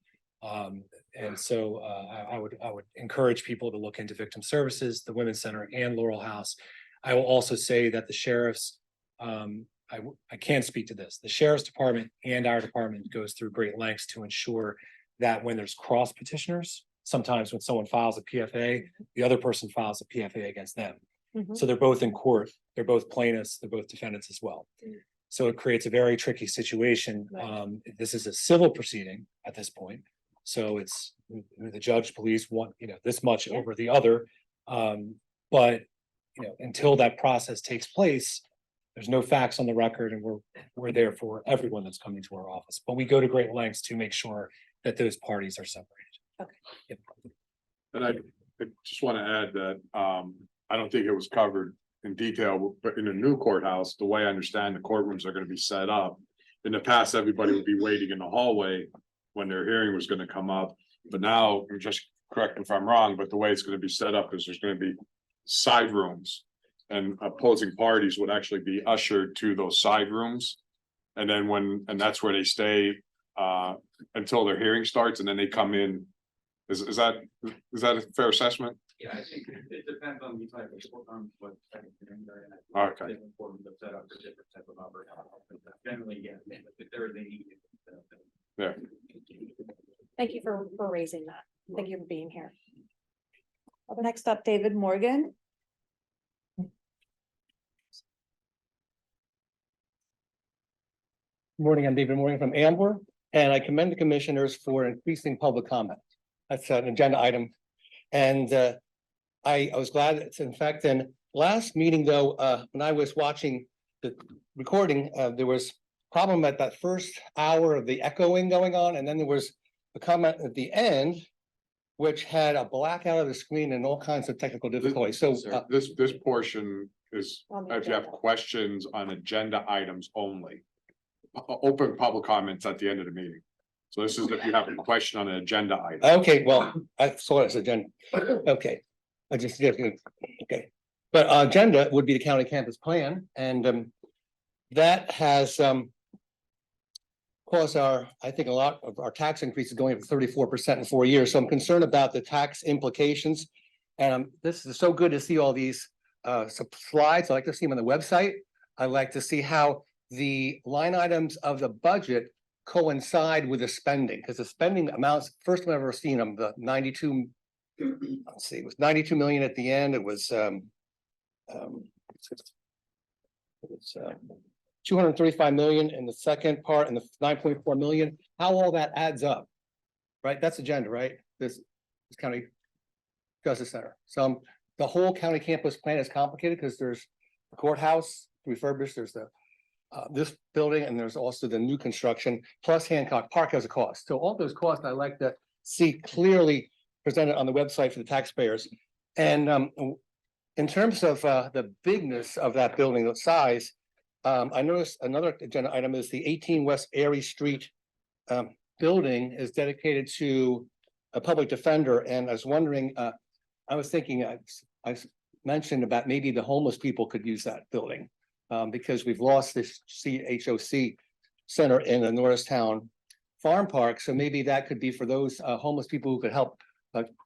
And so I would encourage people to look into Victim Services, the Women's Center, and Laurel House. I will also say that the sheriff's, I can't speak to this. The sheriff's department and our department goes through great lengths to ensure that when there's cross petitioners, sometimes when someone files a PFA, the other person files a PFA against them. So they're both in court, they're both plaintiffs, they're both defendants as well. So it creates a very tricky situation. This is a civil proceeding at this point. So it's the judge believes one, this much over the other. But until that process takes place, there's no facts on the record, and we're there for everyone that's coming to our office. But we go to great lengths to make sure that those parties are separated. Okay. Yep. And I just want to add that I don't think it was covered in detail, but in a new courthouse, the way I understand the courtrooms are gonna be set up. In the past, everybody would be waiting in the hallway when their hearing was gonna come up, but now, just correct me if I'm wrong, but the way it's gonna be set up is there's gonna be side rooms. And opposing parties would actually be ushered to those side rooms. And then and that's where they stay until their hearing starts, and then they come in. Is that a fair assessment? Yeah, I think it depends on the type of, what. Okay. Important to set up for different type of operations. Generally, yeah, if there is a need. Yeah. Thank you for raising that. Thank you for being here. Next up, David Morgan. Morning, I'm David Morgan from Ambler, and I commend the commissioners for increasing public comment. That's an agenda item. And I was glad it's in fact, in last meeting though, when I was watching the recording, there was problem at that first hour of the echoing going on, and then there was a comment at the end, which had a blackout of the screen and all kinds of technical difficulties. So This portion is, if you have questions on agenda items only. Open public comments at the end of the meeting. So this is if you have a question on an agenda item. okay, well, I saw it as agenda. Okay, I just did, okay. But agenda would be the county campus plan, and that has caused I think a lot of our tax increases going up to 34% in 4 years. So I'm concerned about the tax implications. And this is so good to see all these slides. I like to see them on the website. I like to see how the line items of the budget coincide with the spending, because the spending amounts, first time I've ever seen them, the 92, let's see, it was 92 million at the end. It was 235 million in the second part and the 9.4 million, how all that adds up. Right, that's agenda, right? This county justice center. So the whole county campus plan is complicated because there's the courthouse refurbished, there's the this building, and there's also the new construction, plus Hancock Park has a cost. So all those costs I like to see clearly presented on the website for the taxpayers. And in terms of the bigness of that building, the size, I noticed another agenda item is the 18 West Erie Street building is dedicated to a public defender. And I was wondering, I was thinking, I mentioned about maybe the homeless people could use that building. Because we've lost this CHOC center in the Norristown Farm Park. So maybe that could be for those homeless people who could help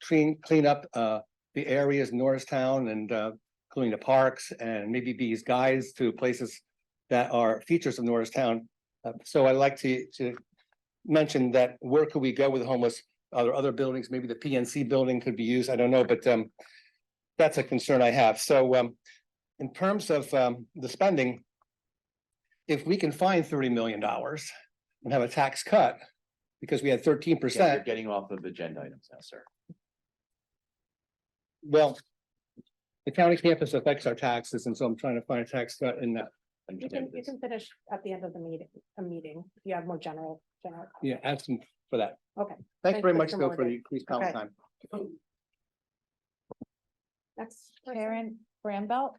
clean up the areas in Norristown and including the parks, and maybe be guides to places that are features of Norristown. So I'd like to mention that where could we go with the homeless? Are there other buildings? Maybe the PNC building could be used. I don't know, but that's a concern I have. So in terms of the spending, if we can find $30 million and have a tax cut, because we had 13%. You're getting off of agenda items now, sir. Well, the county campus affects our taxes, and so I'm trying to find a tax cut in that. You can finish at the end of the meeting, if you have more general. Yeah, ask them for that. Okay. Thanks very much, Mr. though, for Morgan. the increased comment Okay. time. Next. Karen Brambelt.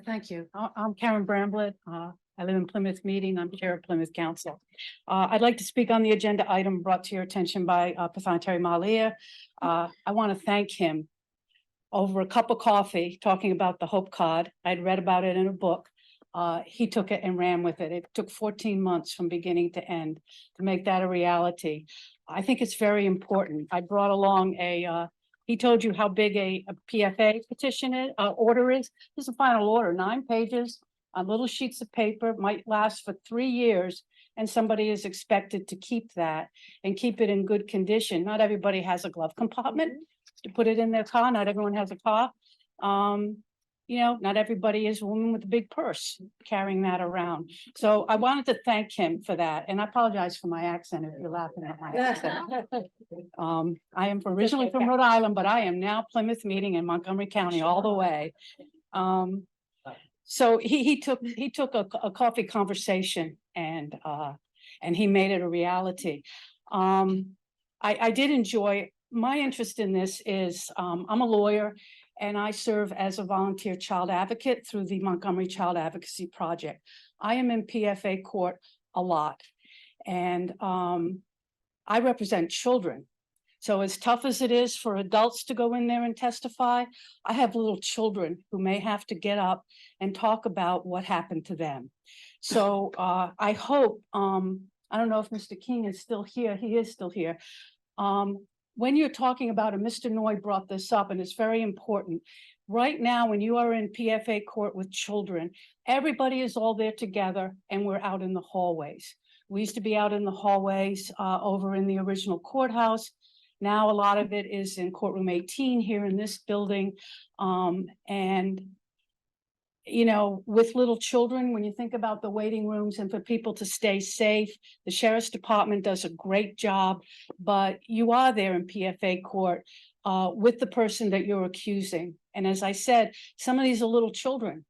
Thank you. I'm Karen Bramblett. I live in Plymouth Meeting. I'm Chair of Plymouth Council. I'd like to speak on the agenda item brought to your attention by Pathana Malia. I want to thank him. Over a cup of coffee, talking about the Hope Cod. I'd read about it in a book. He took it and ran with it. It took 14 months from beginning to end to make that a reality. I think it's very important. I brought along he told you how big a PFA petition order is. This is a final order, 9 pages on little sheets of paper, might last for 3 years. And somebody is expected to keep that and keep it in good condition. Not everybody has a glove compartment to put it in their car. Not everyone has a car. You know, not everybody is a woman with a big purse carrying that around. So I wanted to thank him for that. And I apologize for my accent if you're laughing at my accent. I am originally from Rhode Island, but I am now Plymouth Meeting in Montgomery County all the way. So he took a coffee conversation and he made it a reality. I did enjoy, my interest in this is, I'm a lawyer, and I serve as a volunteer child advocate through the Montgomery Child Advocacy Project. I am in PFA court a lot, and I represent children. So as tough as it is for adults to go in there and testify, I have little children who may have to get up and talk about what happened to them. So I hope, I don't know if Mr. King is still here. He is still here. When you're talking about, and Mr. Noy brought this up, and it's very important. Right now, when you are in PFA court with children, everybody is all there together and we're out in the hallways. We used to be out in the hallways over in the original courthouse. Now a lot of it is in courtroom 18 here in this building. And you know, with little children, when you think about the waiting rooms and for people to stay safe, the sheriff's department does a great job, but you are there in PFA court with the person that you're accusing. And as I said, some of these are little children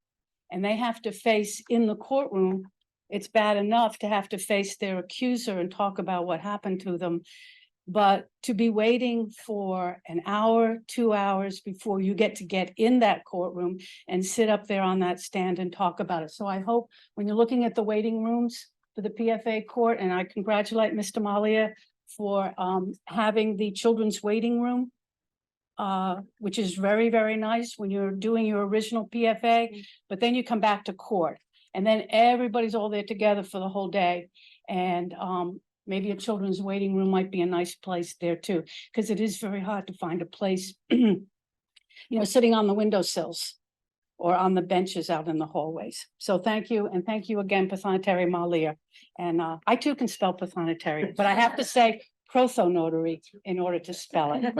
and they have to face in the courtroom. It's bad enough to have to face their accuser and talk about what happened to them. But to be waiting for an hour, 2 hours before you get in that courtroom and sit up there on that stand and talk about it. So I hope when you're looking at the waiting rooms for the PFA court, and I congratulate Mr. Malia for having the children's waiting room, which is very, very nice when you're doing your original PFA, but then you come back to court and then everybody's all there together for the whole day. And maybe a children's waiting room might be a nice place there too, because it is very hard to find a place, you know, sitting on the windowsills or on the benches out in the hallways. So thank you. And thank you again, Pathonetary Malia. And I too can spell Pathonetary, but I have to say prothonotary in order to spell it.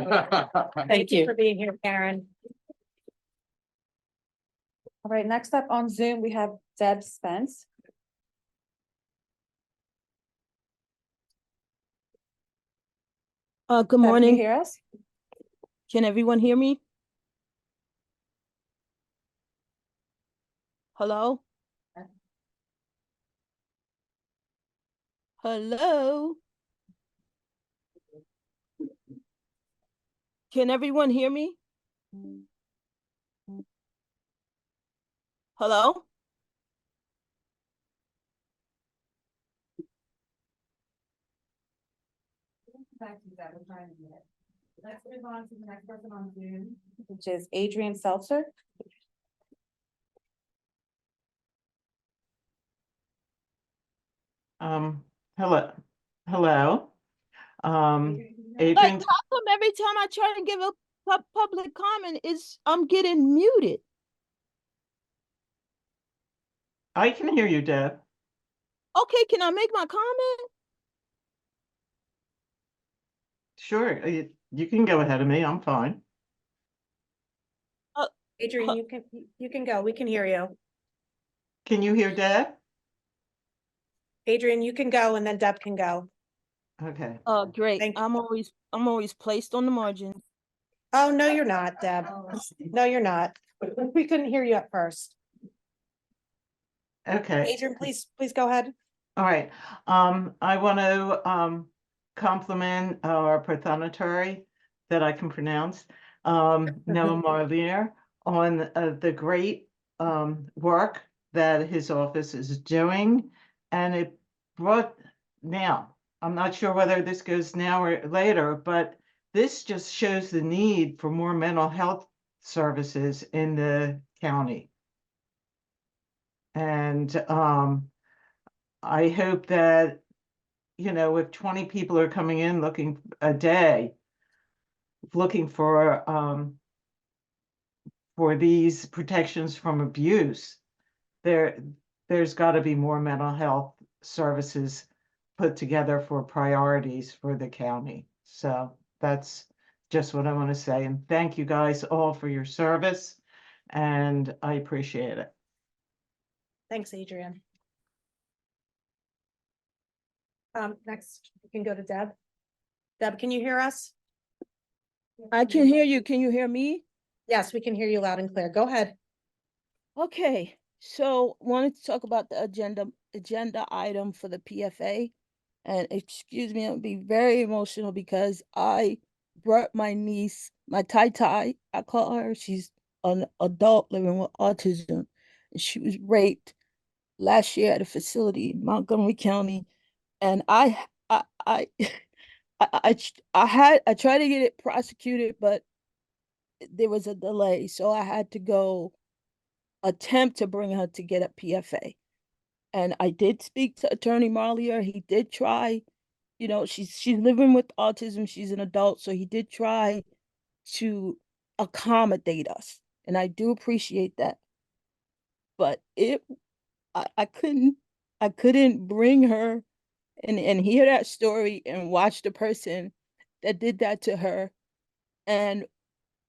Thank you for being here, Karen. All right, next up on Zoom, we have Deb Spence. Good Deb, can you morning. hear us? Can everyone hear me? Hello? Hello? Can everyone hear me? Hello? Let's move on to the next person on Zoom, which is Adrian Seltzer. Hello. Like, Adrian, how come every time I try to give a public comment, I'm getting muted? I can hear you, Deb. Okay, can I make my comment? Sure, you can go ahead of me. I'm fine. Adrian, you can go. We can hear you. Can you hear Deb? Adrian, you can go and then Deb can go. Okay. Great. Thank you. I'm always placed on the margin. Oh, no, you're not, Deb. No, you're not. We couldn't hear you at first. Okay. Adrian, please go ahead. All right. I want to compliment our Pathonetary that I can pronounce, Noah Marlier, on the great work that his office is doing. And it brought, now, I'm not sure whether this goes now or later, but this just shows the need for more mental health services in the county. And I hope that, you know, if 20 people are coming in looking a day, looking for these protections from abuse, there's got to be more mental health services put together for priorities for the county. So that's just what I want to say. And thank you guys all for your service. And I appreciate it. Thanks, Adrian. Next, we can go to Deb. Deb, can you hear us? I can hear you. Can you hear me? Yes, we can hear you loud and clear. Go ahead. Okay, so wanted to talk about the agenda item for the PFA. And excuse me, I'll be very emotional because I brought my niece, my Tai Tai, I call her, she's an adult living with autism. And she was raped last year at a facility in Montgomery County. And I I tried to get it prosecuted, but there was a delay. So I had to go attempt to bring her to get a PFA. And I did speak to Attorney Marlier. He did try, she's living with autism. She's an adult, so he did try to accommodate us. And I do appreciate that. But I couldn't bring her and hear that story and watch the person that did that to her. And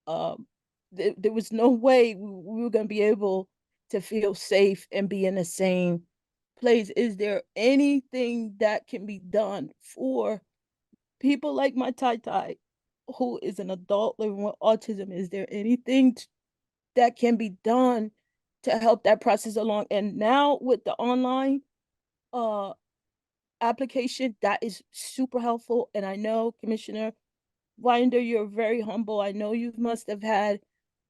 there was no way we were going to be able to feel safe and be in the same place. Is there anything that can be done for people like my Tai, who is an adult living with autism? Is there anything that can be done to help that process along? And now with the online application, that is super helpful. And I know, Commissioner Winder, you're very humble. I know you must have had,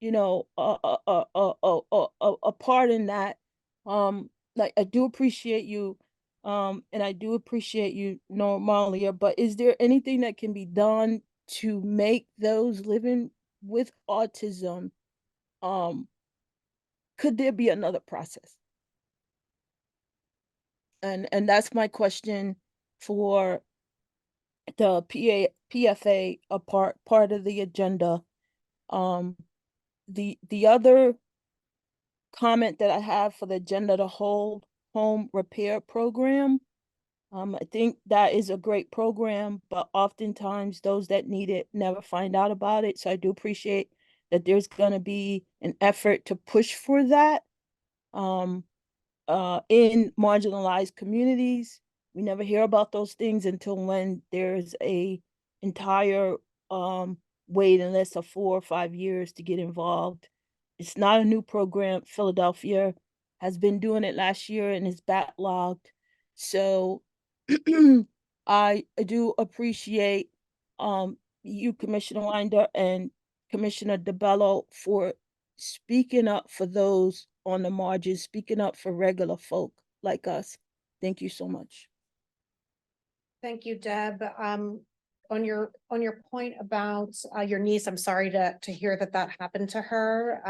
a part in that. Like, I do appreciate you, and I do appreciate you, Malia. But is there anything that can be done to make those living with autism? Could there be another process? And that's my question for the PFA, a part of the agenda. The other comment that I have for the agenda, the whole home repair program. I think that is a great program, but oftentimes those that need it never find out about it. So I do appreciate that there's going to be an effort to push for that. In marginalized communities, we never hear about those things until when there's a entire waiting list of 4 or 5 years to get involved. It's not a new program. Philadelphia has been doing it last year and is backlogged. So I do appreciate you, Commissioner Winder, and Commissioner DeBello, for speaking up for those on the margins, speaking up for regular folk like us. Thank you so much. Thank you, Deb. On your point about your niece, I'm sorry to hear that happened to her.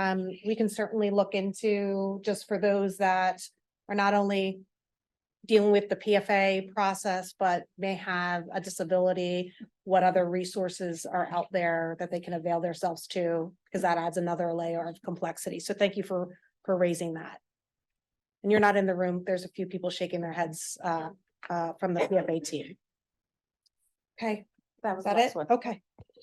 We can certainly look into, just for those that are not only dealing with the PFA process, but may have a disability, what other resources are out there that they can avail themselves to, because that adds another layer of complexity. So thank you for raising that. And you're not in the room. There's a few people shaking their heads from the PFA team. Okay, was that it? Okay,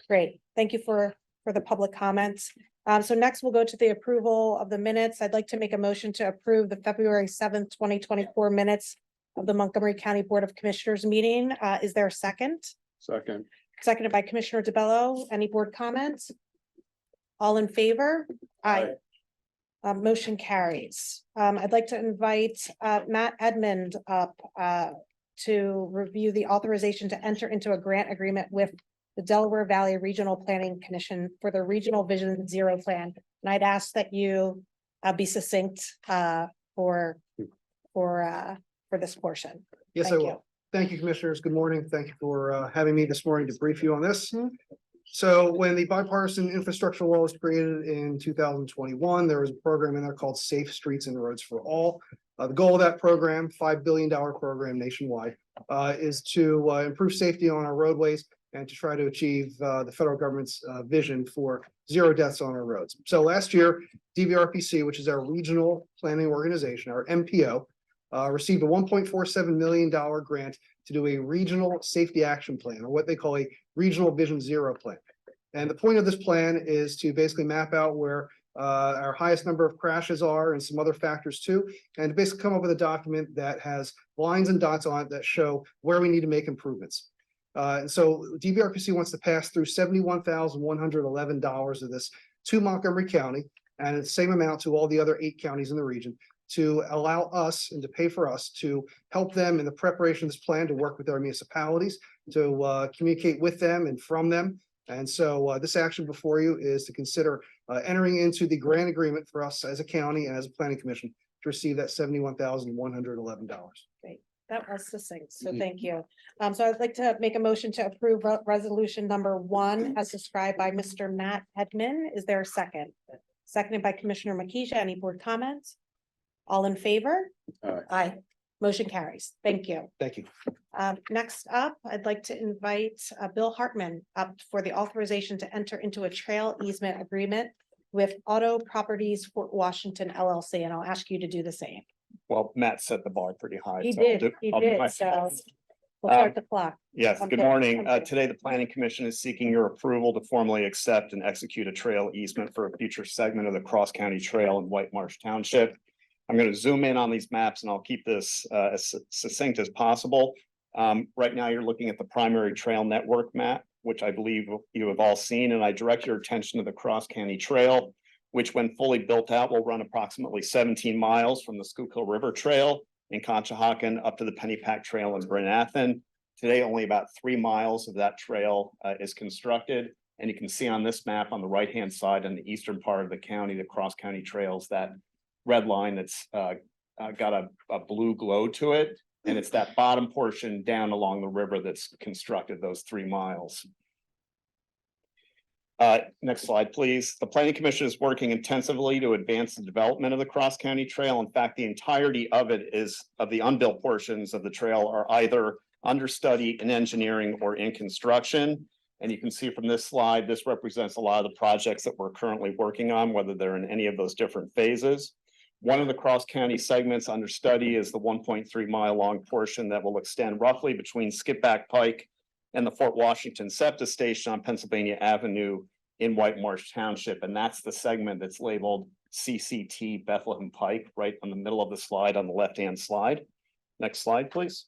great. Thank you for the public comments. So next we'll go to the approval of the minutes. I'd like to make a motion to approve the February 7th, 2024 minutes of the Montgomery County Board of Commissioners meeting. Is there a second? Second. Seconded by Commissioner DeBello. Any board comments? All in favor? Aye. Motion carries. I'd like to invite Matt Edmond up to review the authorization to enter into a grant agreement with the Delaware Valley Regional Planning Commission for the Regional Vision Zero Plan. And I'd ask that you be succinct for this portion. Yes, Thank I will. you. Thank you, commissioners. Good morning. Thank you for having me this morning to brief you on this. So when the bipartisan infrastructure law was created in 2021, there was a program in there called Safe Streets and Roads for All. The goal of that program, $5 billion program nationwide, is to improve safety on our roadways and to try to achieve the federal government's vision for zero deaths on our roads. So last year, DVRPC, which is our regional planning organization, our MPO, received a $1.47 million grant to do a regional safety action plan, or what they call a regional vision zero plan. And the point of this plan is to basically map out where our highest number of crashes are and some other factors too, and to basically come up with a document that has lines and dots on it that show where we need to make improvements. And so DVRPC wants to pass through $71,111 of this to Montgomery County, and the same amount to all the other 8 counties in the region, to allow us and to pay for us to help them in the preparation of this plan, to work with our municipalities, to communicate with them and from them, And so this action before you is to consider entering into the grant agreement for us as a county and as a planning commission to receive that $71,111. That was succinct, so thank you. So I'd like to make a motion to approve resolution number 1 as described by Mr. Matt Hedman. Is there a second? Seconded by Commissioner Makija. Any board comments? All in favor? Aye. Motion carries. Thank you. Thank you. Next up, I'd like to invite Bill Hartman up for the authorization to enter into a trail easement agreement with Auto Properties Fort Washington LLC, and I'll ask you to do the same. Well, Matt set the bar pretty high. He so I'll did, do- he I'll do my- did, so we'll start the clock. Yes, I'm good good. morning. I'm good. Today, the Planning Commission is seeking your approval to formally accept and execute a trail easement for a future segment of the Cross County Trail in White Marsh Township. I'm going to zoom in on these maps and I'll keep this as succinct as possible. Right now, you're looking at the primary trail network map, which I believe you have all seen, and I direct your attention to the Cross County Trail, which when fully built out will run approximately 17 miles from the Schuylkill River Trail in Conshohocken up to the Pennypack Trail in Bryn Athyn. Today, only about 3 miles of that trail is constructed. And you can see on this map on the right-hand side in the eastern part of the county, the Cross County Trails, that red line that's got a blue glow to it. And it's that bottom portion down along the river that's constructed those 3 miles. Next slide, please. The Planning Commission is working intensively to advance the development of the Cross County Trail. In fact, the entirety of it is of the unbuilt portions of the trail are either under study in engineering or in construction. And you can see from this slide, this represents a lot of the projects that we're currently working on, whether they're in any of those different phases. One of the Cross County segments under study is the 1.3 mile long portion that will extend roughly between Skipback Pike and the Fort Washington SEPTA station on Pennsylvania Avenue in White Marsh Township. And that's the segment that's labeled CCT Bethlehem Pike, right on the middle of the slide on the left-hand slide. Next slide, please.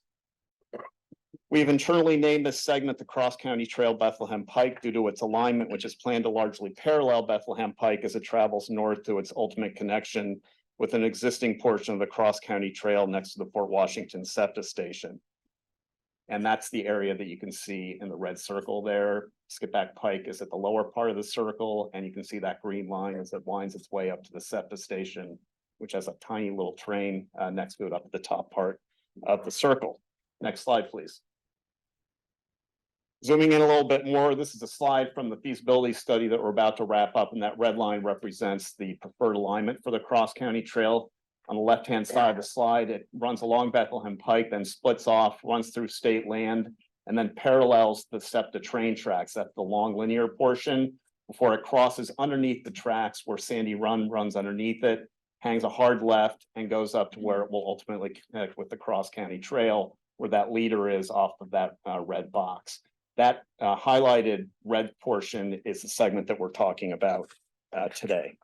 We've internally named this segment the Cross County Trail Bethlehem Pike due to its alignment, which is planned to largely parallel Bethlehem Pike as it travels north to its ultimate connection with an existing portion of the Cross County Trail next to the Fort Washington SEPTA station. And that's the area that you can see in the red circle there. Skipback Pike is at the lower part of the circle, and you can see that green line as it winds its way up to the SEPTA station, which has a tiny little train next to it up at the top part of the circle. Next slide, please. Zooming in a little bit more, this is a slide from the feasibility study that we're about to wrap up, and that red line represents the preferred alignment for the Cross County Trail. On the left-hand side of the slide, it runs along Bethlehem Pike, then splits off, runs through state land, and then parallels the SEPTA train tracks. That's the long linear portion before it crosses underneath the tracks where Sandy Run runs underneath it, hangs a hard left, and goes up to where it will ultimately connect with the Cross County Trail, where that leader is off of that red box. That highlighted red portion is the segment that we're talking about today.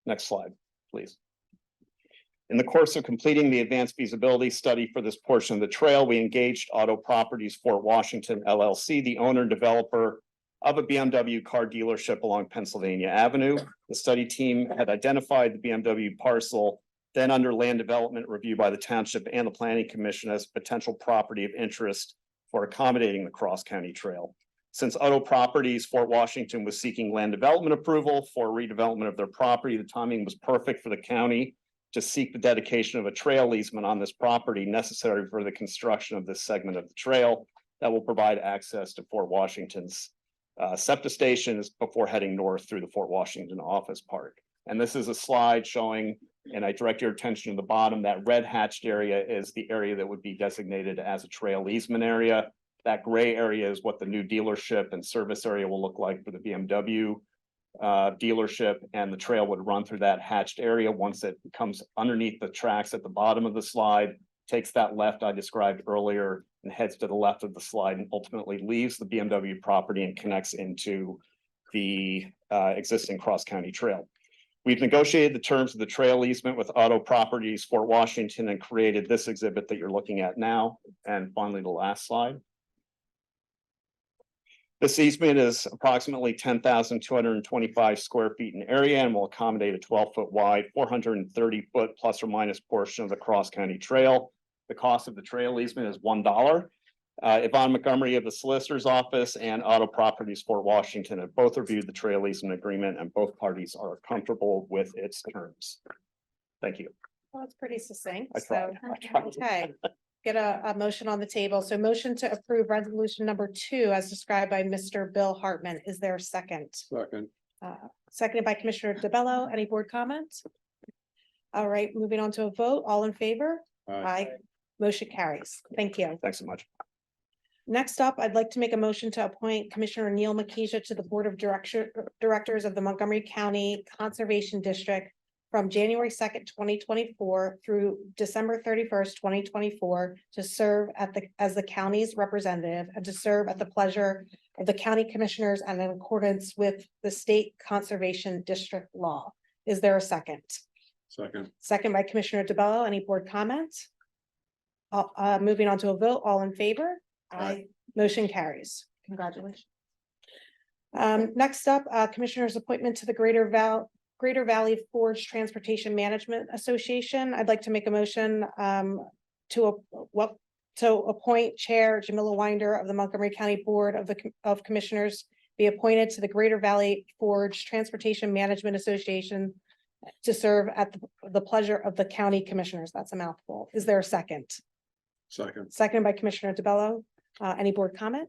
Next slide, please. In the course of completing the advanced feasibility study for this portion of the trail, we engaged Auto Properties Fort Washington LLC, the owner and developer of a BMW car dealership along Pennsylvania Avenue. The study team had identified the BMW parcel then under land development review by the township and the Planning Commission as potential property of interest for accommodating the Cross County Trail. Since Auto Properties Fort Washington was seeking land development approval for redevelopment of their property, the timing was perfect for the county to seek the dedication of a trail easement on this property necessary for the construction of this segment of the trail that will provide access to Fort Washington's SEPTA stations before heading north through the Fort Washington Office Park. And this is a slide showing, and I direct your attention to the bottom, that red hatched area is the area that would be designated as a trail easement area. That gray area is what the new dealership and service area will look like for the BMW dealership, and the trail would run through that hatched area once it comes underneath the tracks at the bottom of the slide, takes that left I described earlier and heads to the left of the slide and ultimately leaves the BMW property and connects into the existing Cross County Trail. We've negotiated the terms of the trail easement with Auto Properties Fort Washington and created this exhibit that you're looking at now. And finally, the last slide. This easement is approximately 10,225 square feet in area and will accommodate a 12-foot wide, 430-foot plus or minus portion of the Cross County Trail. The cost of the trail easement is $1. Yvonne Montgomery of the Solicitor's Office and Auto Properties Fort Washington have both reviewed the trail easement agreement and both parties are comfortable with its terms. Thank you. Well, it's pretty succinct. I tried. So, I tried. okay. Get a motion on the table. So motion to approve resolution number 2 as described by Mr. Bill Hartman. Is there a second? Second. Seconded by Commissioner DeBello. Any board comments? All right, moving on to a vote. All in favor? Aye. Motion carries. Thank you. Thanks so much. Next up, I'd like to make a motion to appoint Commissioner Neil Makisha to the Board of Directors of the Montgomery County Conservation District from January 2nd, 2024 through December 31st, 2024 to serve as the county's representative and to serve at the pleasure of the county commissioners and in accordance with the state conservation district law. Is there a second? Second. Second by Commissioner DeBello. Any board comments? Moving on to a vote, all in favor? Aye. Motion carries. Congratulations. Next up, Commissioner's appointment to the Greater Valley Forge Transportation Management Association. I'd like to make a motion to appoint Chair Jamila Winder of the Montgomery County Board of Commissioners be appointed to the Greater Valley Forge Transportation Management Association to serve at the pleasure of the county commissioners. That's a mouthful. Is there a second? Second. Second by Commissioner DeBello. Any board comment?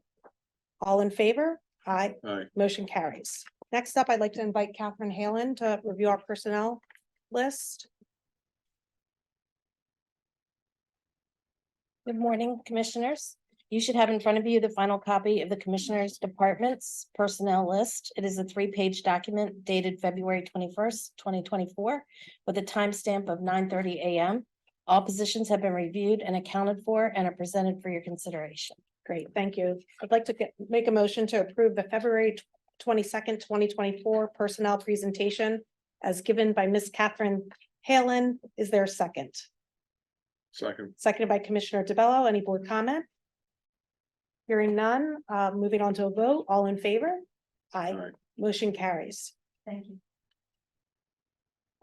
All in favor? Aye. Aye. Motion carries. Next up, I'd like to invite Catherine Halen to review our personnel list. Good morning, Commissioners. You should have in front of you the final copy of the Commissioners' Department's personnel list. It is a 3-page document dated February 21st, 2024, with a timestamp of 9:30 a.m. All positions have been reviewed and accounted for and are presented for your consideration. Great, thank you. I'd like to make a motion to approve the February 22nd, 2024 personnel presentation as given by Ms. Catherine Halen. Is there a second? Second. Seconded by Commissioner DeBello. Any board comment? Hearing none, moving on to a vote. All in favor? Aye. Aye. Motion carries. Thank you.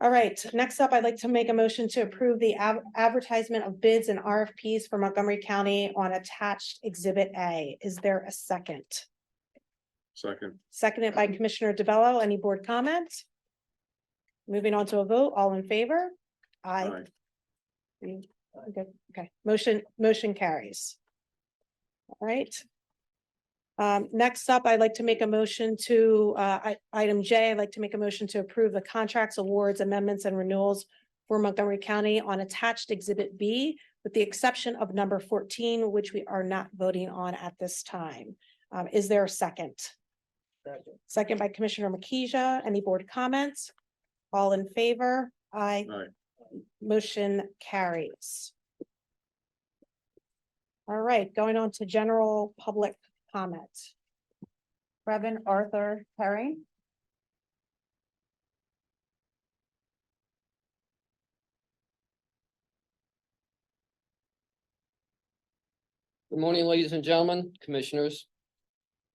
All right, next up, I'd like to make a motion to approve the advertisement of bids and RFPs for Montgomery County on attached Exhibit A. Is there a second? Second. Seconded by Commissioner DeBello. Any board comments? Moving on to a vote. All in favor? Aye. Okay, motion carries. All right. Next up, I'd like to make a motion to, item J, I'd like to make a motion to approve the contracts, awards, amendments, and renewals for Montgomery County on attached Exhibit B, with the exception of number 14, which we are not voting on at this time. Is there a second? Second by Commissioner Makisha. Any board comments? All in favor? Aye. Aye. Motion carries. All right, going on to general public comment. Reverend Arthur Herring. Good morning, ladies and gentlemen, commissioners.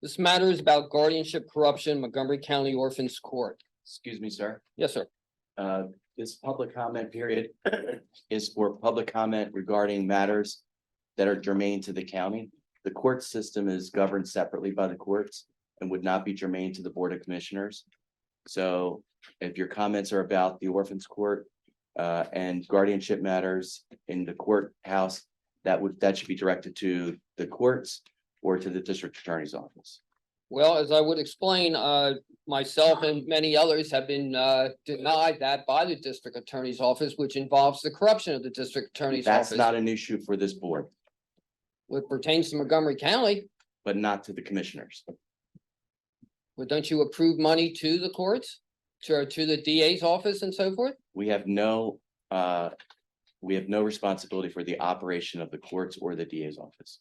This matter is about guardianship corruption, Montgomery County Orphans Court. Excuse me, sir. Yes, sir. This public comment period is for public comment regarding matters that are germane to the county. The court system is governed separately by the courts and would not be germane to the Board of Commissioners. So if your comments are about the Orphans Court and guardianship matters in the courthouse, that should be directed to the courts or to the district attorney's office. Well, as I would explain, myself and many others have been denied that by the district attorney's office, which involves the corruption of the district attorney's office. That's not an issue for this board. What pertains to Montgomery County. But not to the commissioners. Well, don't you approve money to the courts, to the DA's office and so forth? We have no responsibility for the operation of the courts or the DA's office.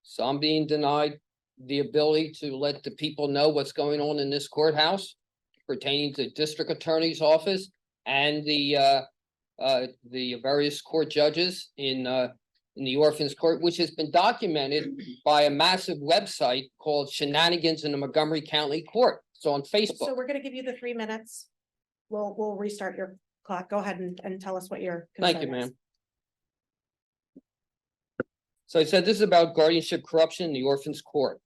So I'm being denied the ability to let the people know what's going on in this courthouse pertaining to district attorney's office and the various court judges in the Orphans Court, which has been documented by a massive website called Shenanigans in the Montgomery County Court. So on Facebook. So we're gonna give you the 3 minutes. We'll restart your clock. Go ahead and tell us what your Thank you, concern is. ma'am. So I said this is about guardianship corruption in the orphans court.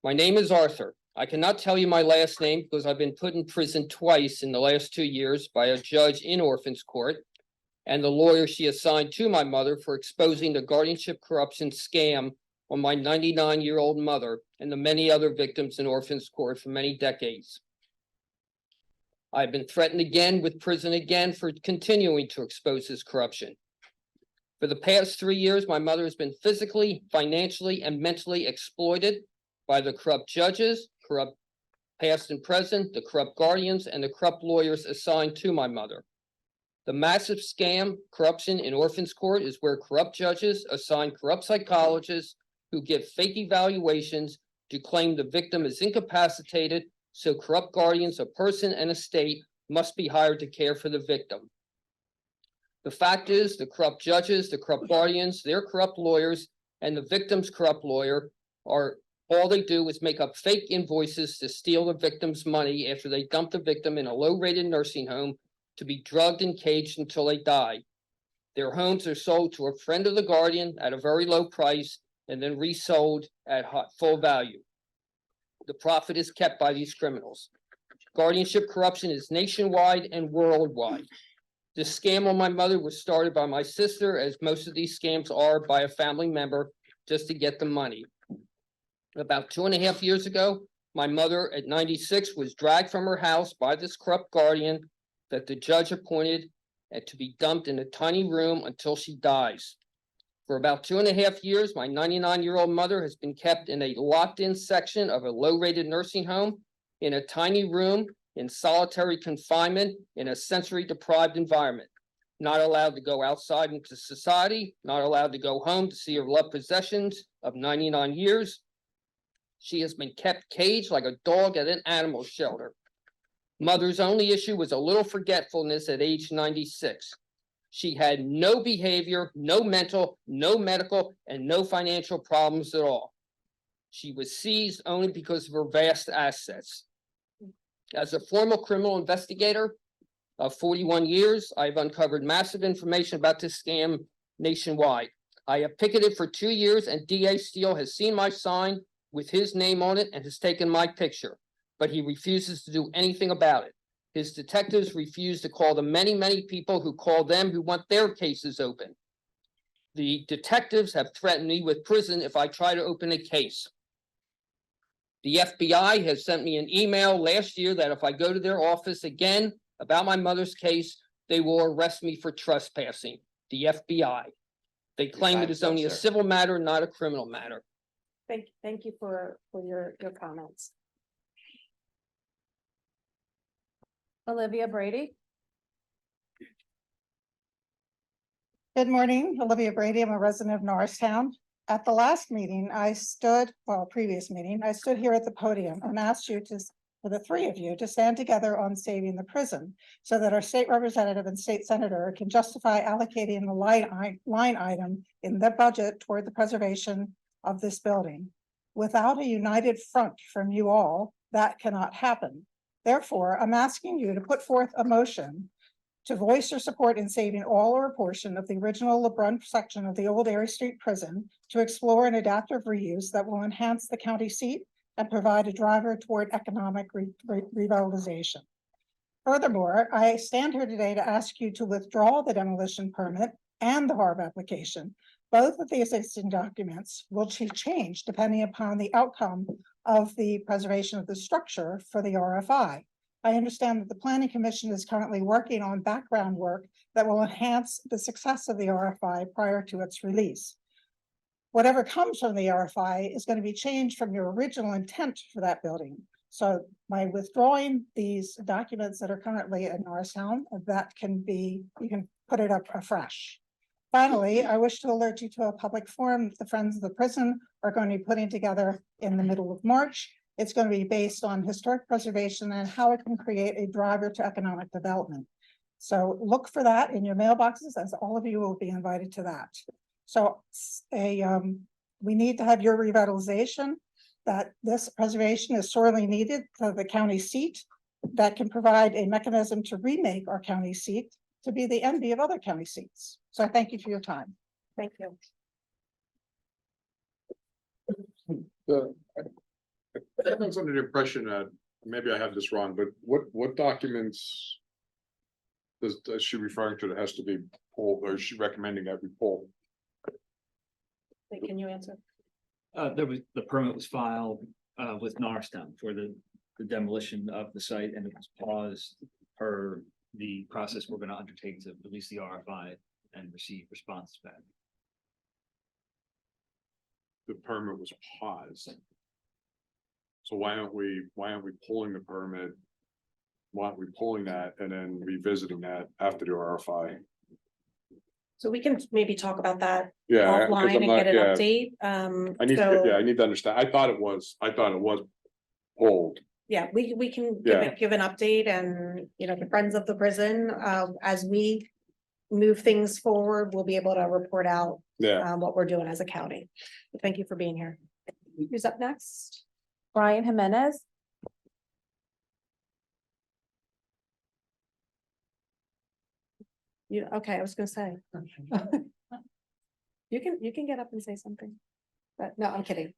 My name is Arthur. I cannot tell you my last name because I've been put in prison twice in the last 2 years by a judge in orphans court and the lawyer she assigned to my mother for exposing the guardianship corruption scam on my 99-year-old mother and the many other victims in orphans court for many decades. I've been threatened again with prison again for continuing to expose this corruption. For the past 3 years, my mother has been physically, financially, and mentally exploited by the corrupt judges, corrupt past and present, the corrupt guardians, and the corrupt lawyers assigned to my mother. The massive scam corruption in orphans court is where corrupt judges assign corrupt psychologists who give fake evaluations to claim the victim is incapacitated, so corrupt guardians, a person and a state must be hired to care for the victim. The fact is, the corrupt judges, the corrupt guardians, their corrupt lawyers, and the victim's corrupt lawyer are all they do is make up fake invoices to steal the victim's money after they dump the victim in a low-rated nursing home to be drugged and caged until they die. Their homes are sold to a friend of the guardian at a very low price and then resold at full value. The profit is kept by these criminals. Guardianship corruption is nationwide and worldwide. This scam on my mother was started by my sister, as most of these scams are by a family member, just to get the money. About 2.5 years ago, my mother at 96 was dragged from her house by this corrupt guardian that the judge appointed and to be dumped in a tiny room until she dies. For about 2.5 years, my 99-year-old mother has been kept in a locked-in section of a low-rated nursing home in a tiny room in solitary confinement in a sensory-deprived environment. Not allowed to go outside into society, not allowed to go home to see her loved possessions of 99 years. She has been kept caged like a dog at an animal shelter. Mother's only issue was a little forgetfulness at age 96. She had no behavior, no mental, no medical, and no financial problems at all. She was seized only because of her vast assets. As a former criminal investigator of 41 years, I've uncovered massive information about this scam nationwide. I have picketed for 2 years and DA Steele has seen my sign with his name on it and has taken my picture, but he refuses to do anything about it. His detectives refuse to call the many, many people who call them who want their cases open. The detectives have threatened me with prison if I try to open a case. The FBI has sent me an email last year that if I go to their office again about my mother's case, they will arrest me for trespassing. The FBI. They claim it is only a civil matter, not a criminal matter. Thank you for your comments. Olivia Brady. Good morning, Olivia Brady. I'm a resident of Norristown. At the last meeting, previous meeting, I stood here at the podium and asked you for the three of you to stand together on saving the prison so that our state representative and state senator can justify allocating the line item in the budget toward the preservation of this building. Without a united front from you all, that cannot happen. Therefore, I'm asking you to put forth a motion to voice your support in saving all or a portion of the original LeBrun section of the old Airy Street prison to explore an adaptive reuse that will enhance the county seat and provide a driver toward economic revitalization. Furthermore, I stand here today to ask you to withdraw the demolition permit and the HARB application. Both of the existing documents will change depending upon the outcome of the preservation of the structure for the RFI. I understand that the Planning Commission is currently working on background work that will enhance the success of the RFI prior to its release. Whatever comes from the RFI is going to be changed from your original intent for that building. So by withdrawing these documents that are currently in Norristown, you can put it up afresh. Finally, I wish to alert you to a public forum that the Friends of the Prison are going to be putting together in the middle of March. It's going to be based on historic preservation and how it can create a driver to economic development. So look for that in your mailboxes, as all of you will be invited to that. So we need to have your revitalization, that this preservation is sorely needed for the county seat that can provide a mechanism to remake our county seat to be the envy of other county seats. So I thank you for your time. Thank you. I was under the impression that, maybe I have this wrong, but what documents? Is she referring to that has to be pulled, or is she recommending that we pull? Can you answer? The permit was filed with Narstem for the demolition of the site, and it was paused per the process we're gonna undertake to release the RFI and receive responses back. The permit was paused. So why aren't we pulling the permit? Why aren't we pulling that and then revisiting that after the RFI? So we can maybe talk about that Yeah, 'cause offline I'm and not- get an yeah. update. I need So, to understand. I thought it was pulled. yeah, we can Yeah. give an update and, the Friends of the Prison, as we move things forward, we'll be able to report out Yeah. what we're doing as a county. Thank you for being here. Who's up next? Brian Jimenez. Okay, I was gonna say. You can get up and say something. But no, I'm kidding.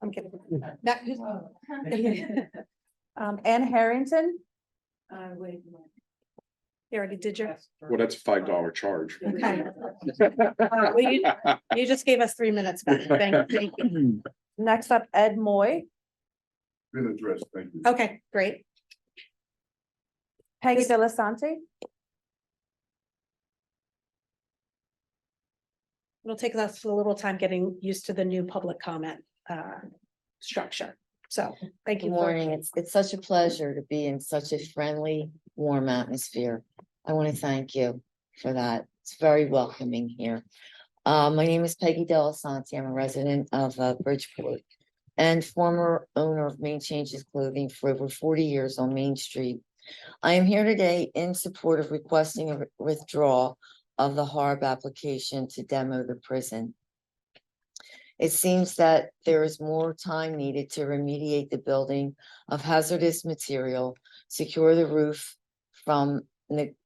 Ann Harrington. You already did your. Well, that's a $5 charge. Okay. Well, you just gave us 3 minutes back. Thank you. Next up, Ed Moy. Been addressed, thank you. Okay, great. Peggy Delasante. It'll take us a little time getting used to the new public comment structure. So thank you. Good morning. It's such a pleasure to be in such a friendly, warm atmosphere. I want to thank you for that. It's very welcoming here. My name is Peggy Delasante. I'm a resident of Bridgeport and former owner of Main Changes Clothing for over 40 years on Main Street. I am here today in support of requesting a withdrawal of the HARB application to demo the prison. It seems that there is more time needed to remediate the building of hazardous material, secure the roof from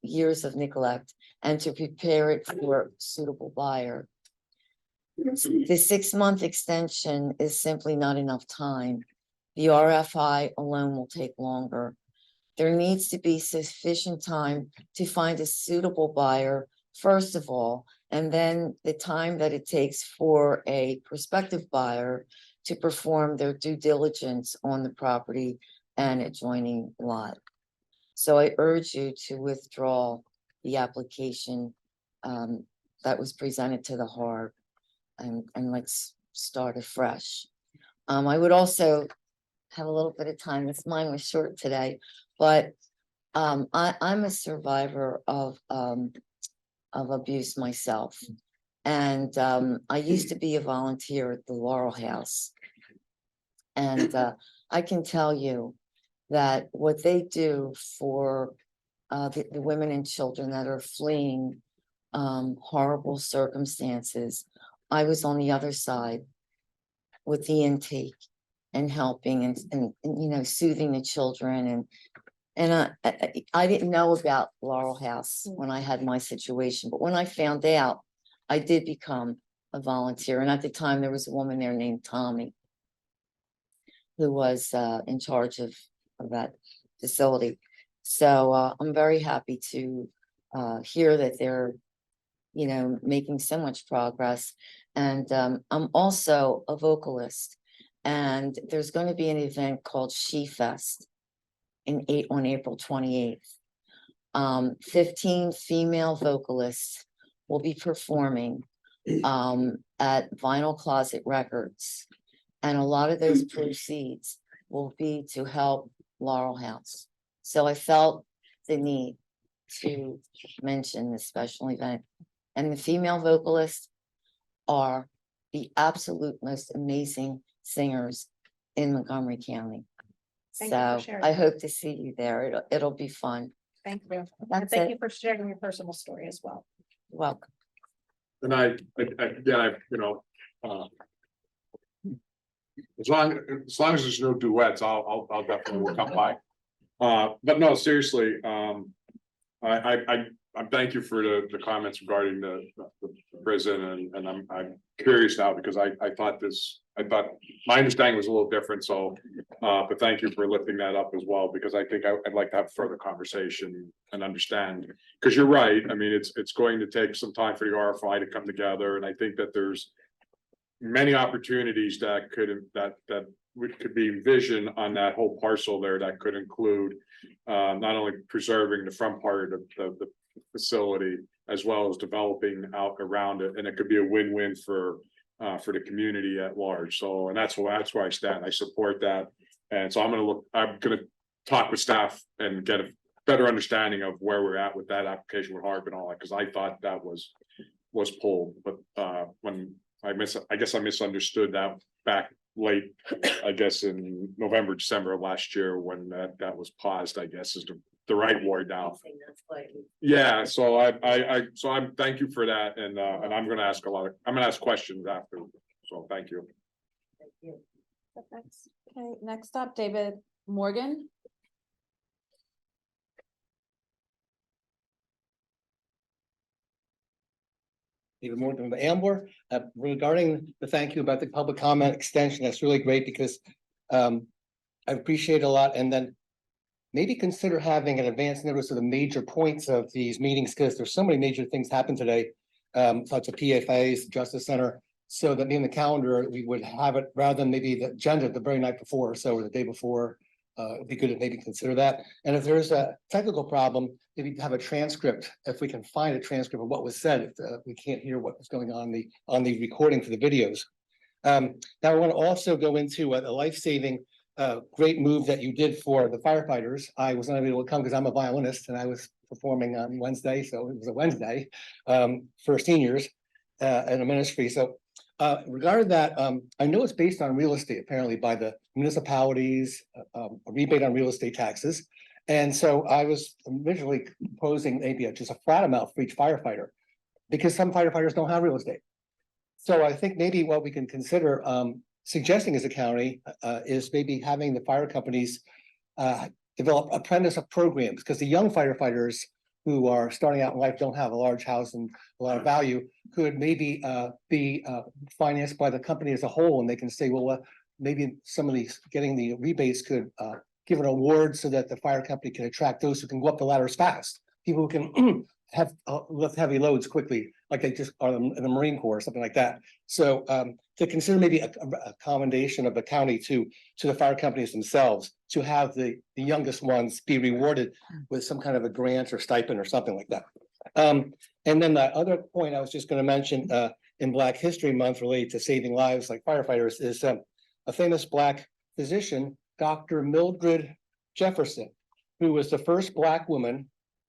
years of neglect, and to prepare it for a suitable buyer. The 6-month extension is simply not enough time. The RFI alone will take longer. There needs to be sufficient time to find a suitable buyer, first of all, and then the time that it takes for a prospective buyer to perform their due diligence on the property and adjoining lot. So I urge you to withdraw the application that was presented to the HARB, and let's start afresh. I would also have a little bit of time. Mine was short today, but I'm a survivor of abuse myself. And I used to be a volunteer at the Laurel House. And I can tell you that what they do for the women and children that are fleeing horrible circumstances, I was on the other side with the intake and helping and soothing the children. And I didn't know about Laurel House when I had my situation, but when I found out, I did become a volunteer. And at the time, there was a woman there named Tommy who was in charge of that facility. So I'm very happy to hear that they're, making so much progress. And I'm also a vocalist, and there's going to be an event called She Fest on April 28th. 15 female vocalists will be performing at Vinyl Closet Records. And a lot of those proceeds will be to help Laurel House. So I felt the need to mention this special event. And the female vocalists are the absolute most amazing singers in Montgomery County. Thank you for So sharing I that. hope to see you there. It'll be fun. Thank you. And That's thank it. you for sharing your personal story as well. Welcome. And as long as there's no duets, I'll definitely come by. But no, seriously, I thank you for the comments regarding the prison and I'm curious now because I thought my understanding was a little different, so. But thank you for lifting that up as well, because I think I'd like to have further conversation and understand, because you're right. I mean, it's going to take some time for the RFI to come together, and I think that there's many opportunities that could be envisioned on that whole parcel there that could include not only preserving the front part of the facility as well as developing out around it, and it could be a win-win for the community at large. So, and that's where I stand. I support that, and so I'm gonna talk with staff and get a better understanding of where we're at with that application with Harp and all that, because I thought that was pulled, but when I guess I misunderstood that back late, I guess in November, December of last year when that was paused, I guess is the right word now. Yeah, so I'm thank you for that, and I'm gonna ask questions after, so thank you. Okay, next up, David Morgan. Even more than the Ambler, regarding the thank you about the public comment extension, that's really great because I appreciate it a lot, and then maybe consider having an advance notice of the major points of these meetings, because there's so many major things happen today, such as PFAs, Justice Center, so that in the calendar, we would have it rather than maybe the agenda the very night before, or the day before. It'd be good to maybe consider that. And if there's a technical problem, maybe have a transcript, if we can find a transcript of what was said, if we can't hear what was going on the recording for the videos. Now I want to also go into a life-saving great move that you did for the firefighters. I was not able to come because I'm a violinist and I was performing on Wednesday, so it was a Wednesday for seniors in a ministry. So regarding that, I know it's based on real estate, apparently by the municipalities, a rebate on real estate taxes. And so I was originally proposing maybe just a flat amount for each firefighter, because some firefighters don't have real estate. So I think maybe what we can consider suggesting as a county is maybe having the fire companies develop apprentice programs, because the young firefighters who are starting out in life don't have a large house and a lot of value, could maybe be financed by the company as a whole, and they can say, well, maybe some of these getting the rebates could give an award so that the fire company can attract those who can go up the ladders fast, people who can have lift heavy loads quickly, like they just are in the Marine Corps or something like that. So to consider maybe a commendation of the county to the fire companies themselves to have the youngest ones be rewarded with some kind of a grant or stipend or something like that. And then the other point I was just going to mention in Black History Month related to saving lives like firefighters is a famous Black physician, Dr. Mildred Jefferson, who was the first Black woman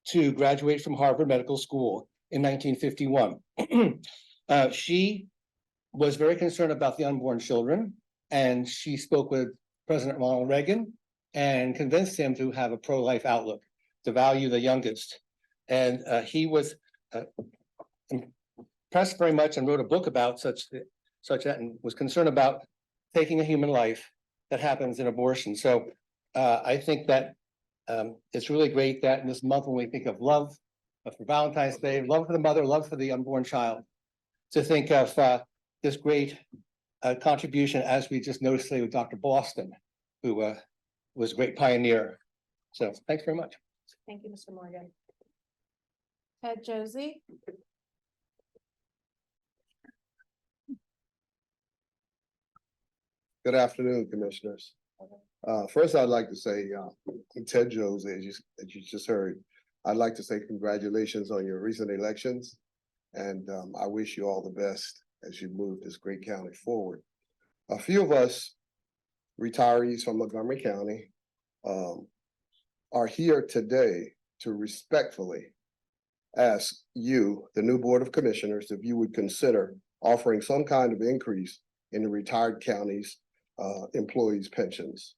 to graduate from Harvard Medical School in 1951. She was very concerned about the unborn children, and she spoke with President Ronald Reagan and convinced him to have a pro-life outlook, to value the youngest. And he was impressed very much and wrote a book about such that, and was concerned about taking a human life that happens in abortion. So I think that it's really great that in this month, when we think of love for Valentine's Day, love for the mother, love for the unborn child, to think of this great contribution, as we just noticed today with Dr. Boston, who was a great pioneer. So thanks very much. Thank you, Mr. Morgan. Ted Josie. Good afternoon, Commissioners. First, I'd like to say, Ted Josie, as you just heard, I'd like to say congratulations on your recent elections, and I wish you all the best as you move this great county forward. A few of us retirees from Montgomery County are here today to respectfully ask you, the new Board of Commissioners, if you would consider offering some kind of increase in the retired county's employees' pensions.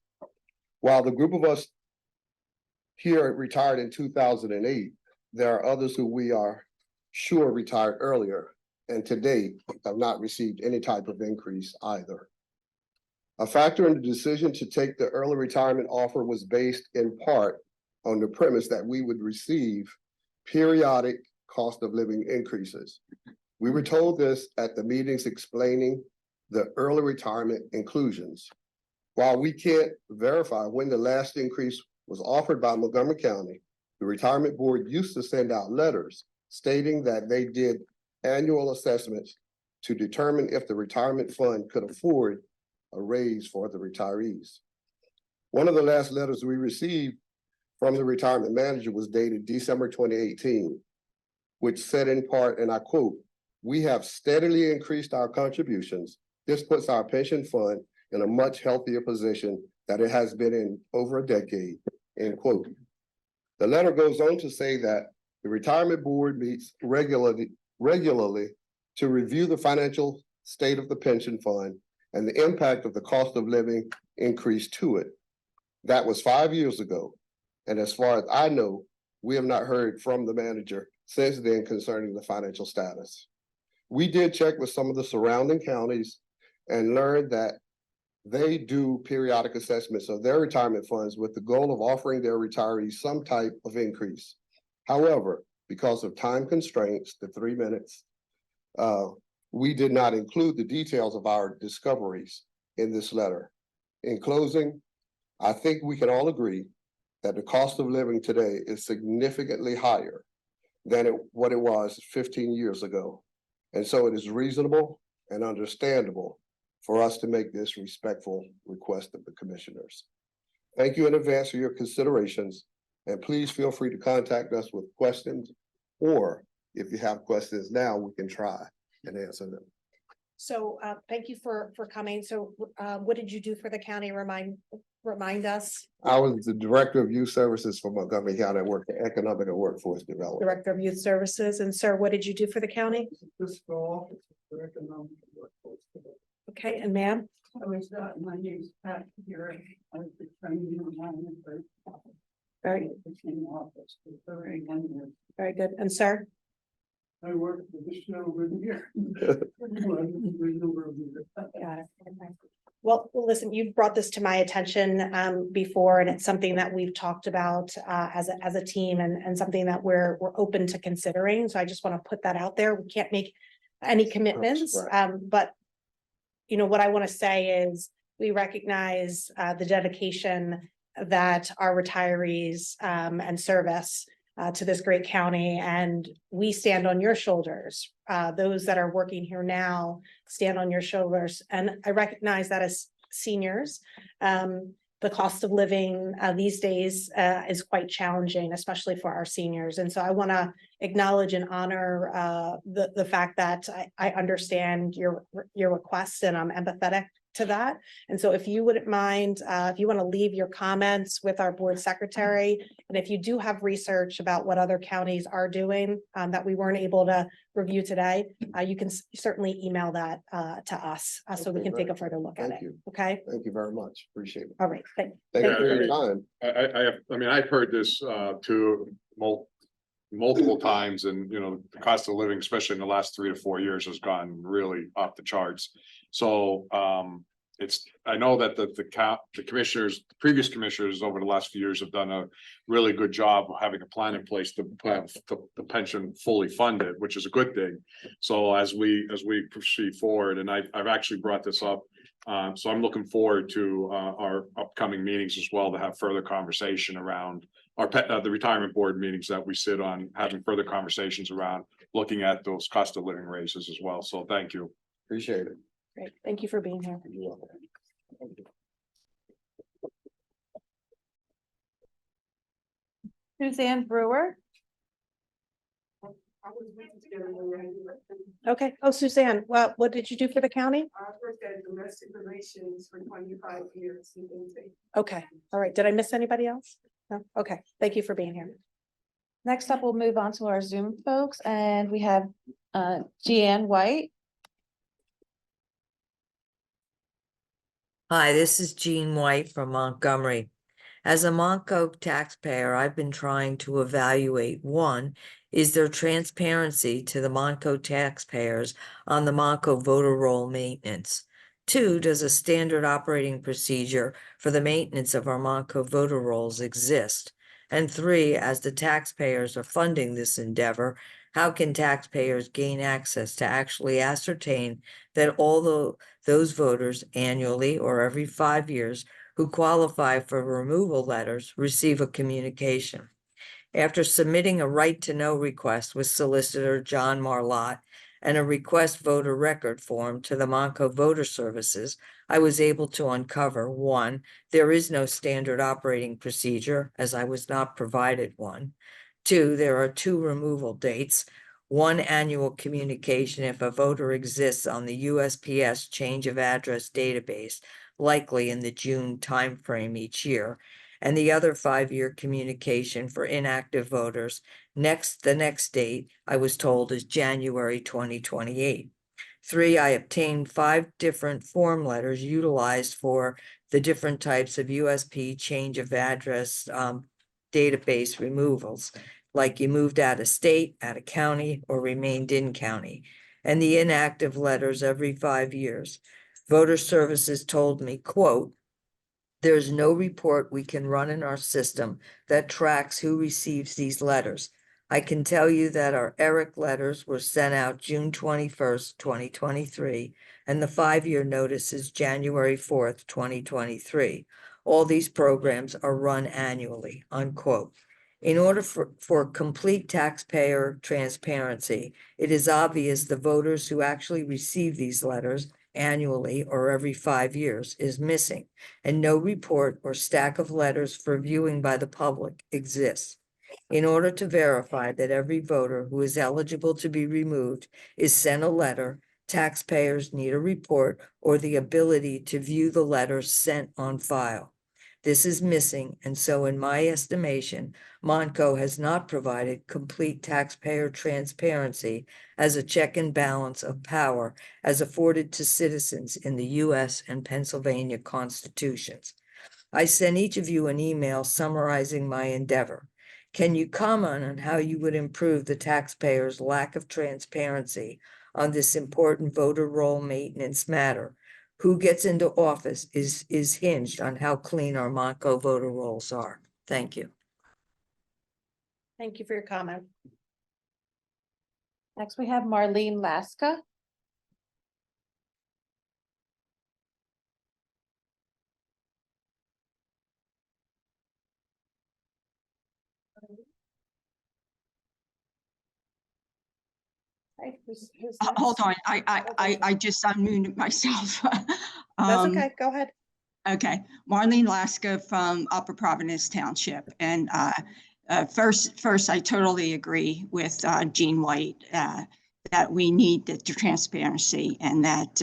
While the group of us here retired in 2008, there are others who we are sure retired earlier, and to date have not received any type of increase either. A factor in the decision to take the early retirement offer was based in part on the premise that we would receive periodic cost of living increases. We were told this at the meetings explaining the early retirement inclusions. While we can't verify when the last increase was offered by Montgomery County, the retirement board used to send out letters stating that they did annual assessments to determine if the retirement fund could afford a raise for the retirees. One of the last letters we received from the retirement manager was dated December 2018, which said in part, and I quote, "We have steadily increased our contributions. This puts our pension fund in a much healthier position than it has been in over a decade," end quote. The letter goes on to say that the retirement board meets regularly to review the financial state of the pension fund and the impact of the cost of living increase to it. That was 5 years ago. And as far as I know, we have not heard from the manager since then concerning the financial status. We did check with some of the surrounding counties and learned that they do periodic assessments of their retirement funds with the goal of offering their retirees some type of increase. However, because of time constraints, the 3 minutes, we did not include the details of our discoveries in this letter. In closing, I think we can all agree that the cost of living today is significantly higher than what it was 15 years ago. And so it is reasonable and understandable for us to make this respectful request of the commissioners. Thank you in advance for your considerations, and please feel free to contact us with questions, or if you have questions now, we can try and answer them. So thank you for coming. So what did you do for the county? Remind us. I was the Director of Youth Services for Montgomery County. I worked in Economic and Workforce Development. Director of Youth Services. And sir, what did you do for the county? Fiscal for Economic and Workforce Development. Okay, and ma'am? My name's Pat here. I was the training manager. Very, very good. And sir? I worked for this show over here. Got it. Well, listen, you've brought this to my attention before, and it's something that we've talked about as a team, and something that we're open to considering. So I just want to put that out there. We can't make any commitments, but you know what I want to say is we recognize the dedication that our retirees and service to this great county, and we stand on your shoulders. Those that are working here now stand on your shoulders, and I recognize that as seniors, the cost of living these days is quite challenging, especially for our seniors. And so I want to acknowledge and honor the fact that I understand your requests, and I'm empathetic to that. And so if you wouldn't mind, if you want to leave your comments with our board secretary, and if you do have research about what other counties are doing that we weren't able to review today, you can certainly email that to us so we can take a further look at it. Okay. Thank you very much. Appreciate it. All right. Thank Thank you for your time. I mean, I've heard this to multiple times, and you know, the cost of living, especially in the last 3 to 4 years, has gone really off the charts. So I know that the commissioners, the previous commissioners over the last few years have done a really good job of having a plan in place to have the pension fully funded, which is a good thing. So as we proceed forward, and I've actually brought this up, so I'm looking forward to our upcoming meetings as well, to have further conversation around the retirement board meetings that we sit on, having further conversations around looking at those cost of living raises as well. So thank you. Appreciate it. Great. Thank you for being here. Suzanne Brewer. Okay. Oh, Suzanne, well, what did you do for the county? I worked at domestic relations for 25 years. Okay. All right. Did I miss anybody else? No. Okay. Thank you for being here. Next up, we'll move on to our Zoom folks, and we have Jeanne White. Hi, this is Jean White from Montgomery. As a Montco taxpayer, I've been trying to evaluate, one, is there transparency to the Montco taxpayers on the Montco voter roll maintenance? Two, does a standard operating procedure for the maintenance of our Montco voter rolls exist? And 3, as the taxpayers are funding this endeavor, how can taxpayers gain access to actually ascertain that all those voters annually or every 5 years who qualify for removal letters receive a communication? After submitting a right-to-know request with Solicitor John Marlott and a request voter record form to the Monco Voter Services, I was able to uncover, 1, there is no standard operating procedure, as I was not provided one. 2, there are 2 removal dates, 1 annual communication if a voter exists on the USPS change of address database, likely in the June timeframe each year, and the other 5-year communication for inactive voters. The next date, I was told, is January 2028. 3, I obtained 5 different form letters utilized for the different types of USP change of address database removals, like you moved out of state, out of county, or remained in county, and the inactive letters every 5 years. Voter Services told me, quote, "There's no report we can run in our system that tracks who receives these letters. I can tell you that our ERIC letters were sent out June 21st, 2023, and the 5-year notice is January 4th, 2023. All these programs are run annually," unquote. In order for complete taxpayer transparency, it is obvious the voters who actually receive these letters annually or every 5 years is missing, and no report or stack of letters for viewing by the public exists. In order to verify that every voter who is eligible to be removed is sent a letter, taxpayers need a report or the ability to view the letters sent on file. This is missing, and so in my estimation, Monco has not provided complete taxpayer transparency as a check and balance of power as afforded to citizens in the U.S. and Pennsylvania constitutions. I sent each of you an email summarizing my endeavor. Can you comment on how you would improve the taxpayers' lack of transparency on this important voter roll maintenance matter? Who gets into office is hinged on how clean our Monco voter rolls are. Thank you. Thank you for your comment. Next, we have Marlene Laska. Hold on, I just unmuted myself. That's okay, go ahead. Okay, Marlene Laska from Upper Providence Township. And first, I totally agree with Jean White that we need the transparency and that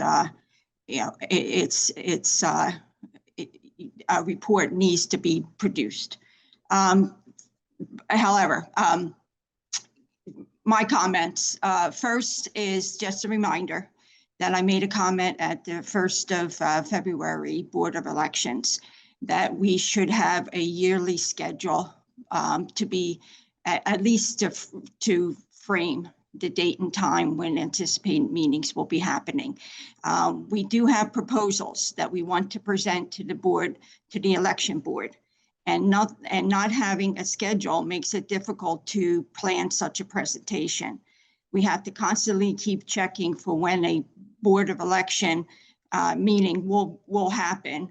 a report needs to be produced. However, my comments first is just a reminder that I made a comment at the 1st of February Board of Elections that we should have a yearly schedule to be at least to frame the date and time when anticipated meetings will be happening. We do have proposals that we want to present to the board, to the election board, and not having a schedule makes it difficult to plan such a presentation. We have to constantly keep checking for when a Board of Election meeting will happen,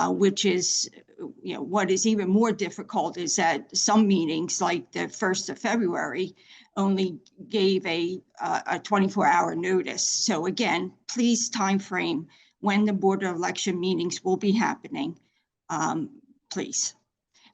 which is, what is even more difficult is that some meetings, like the 1st of February, only gave a 24-hour notice. So again, please timeframe when the Board of Election meetings will be happening, please.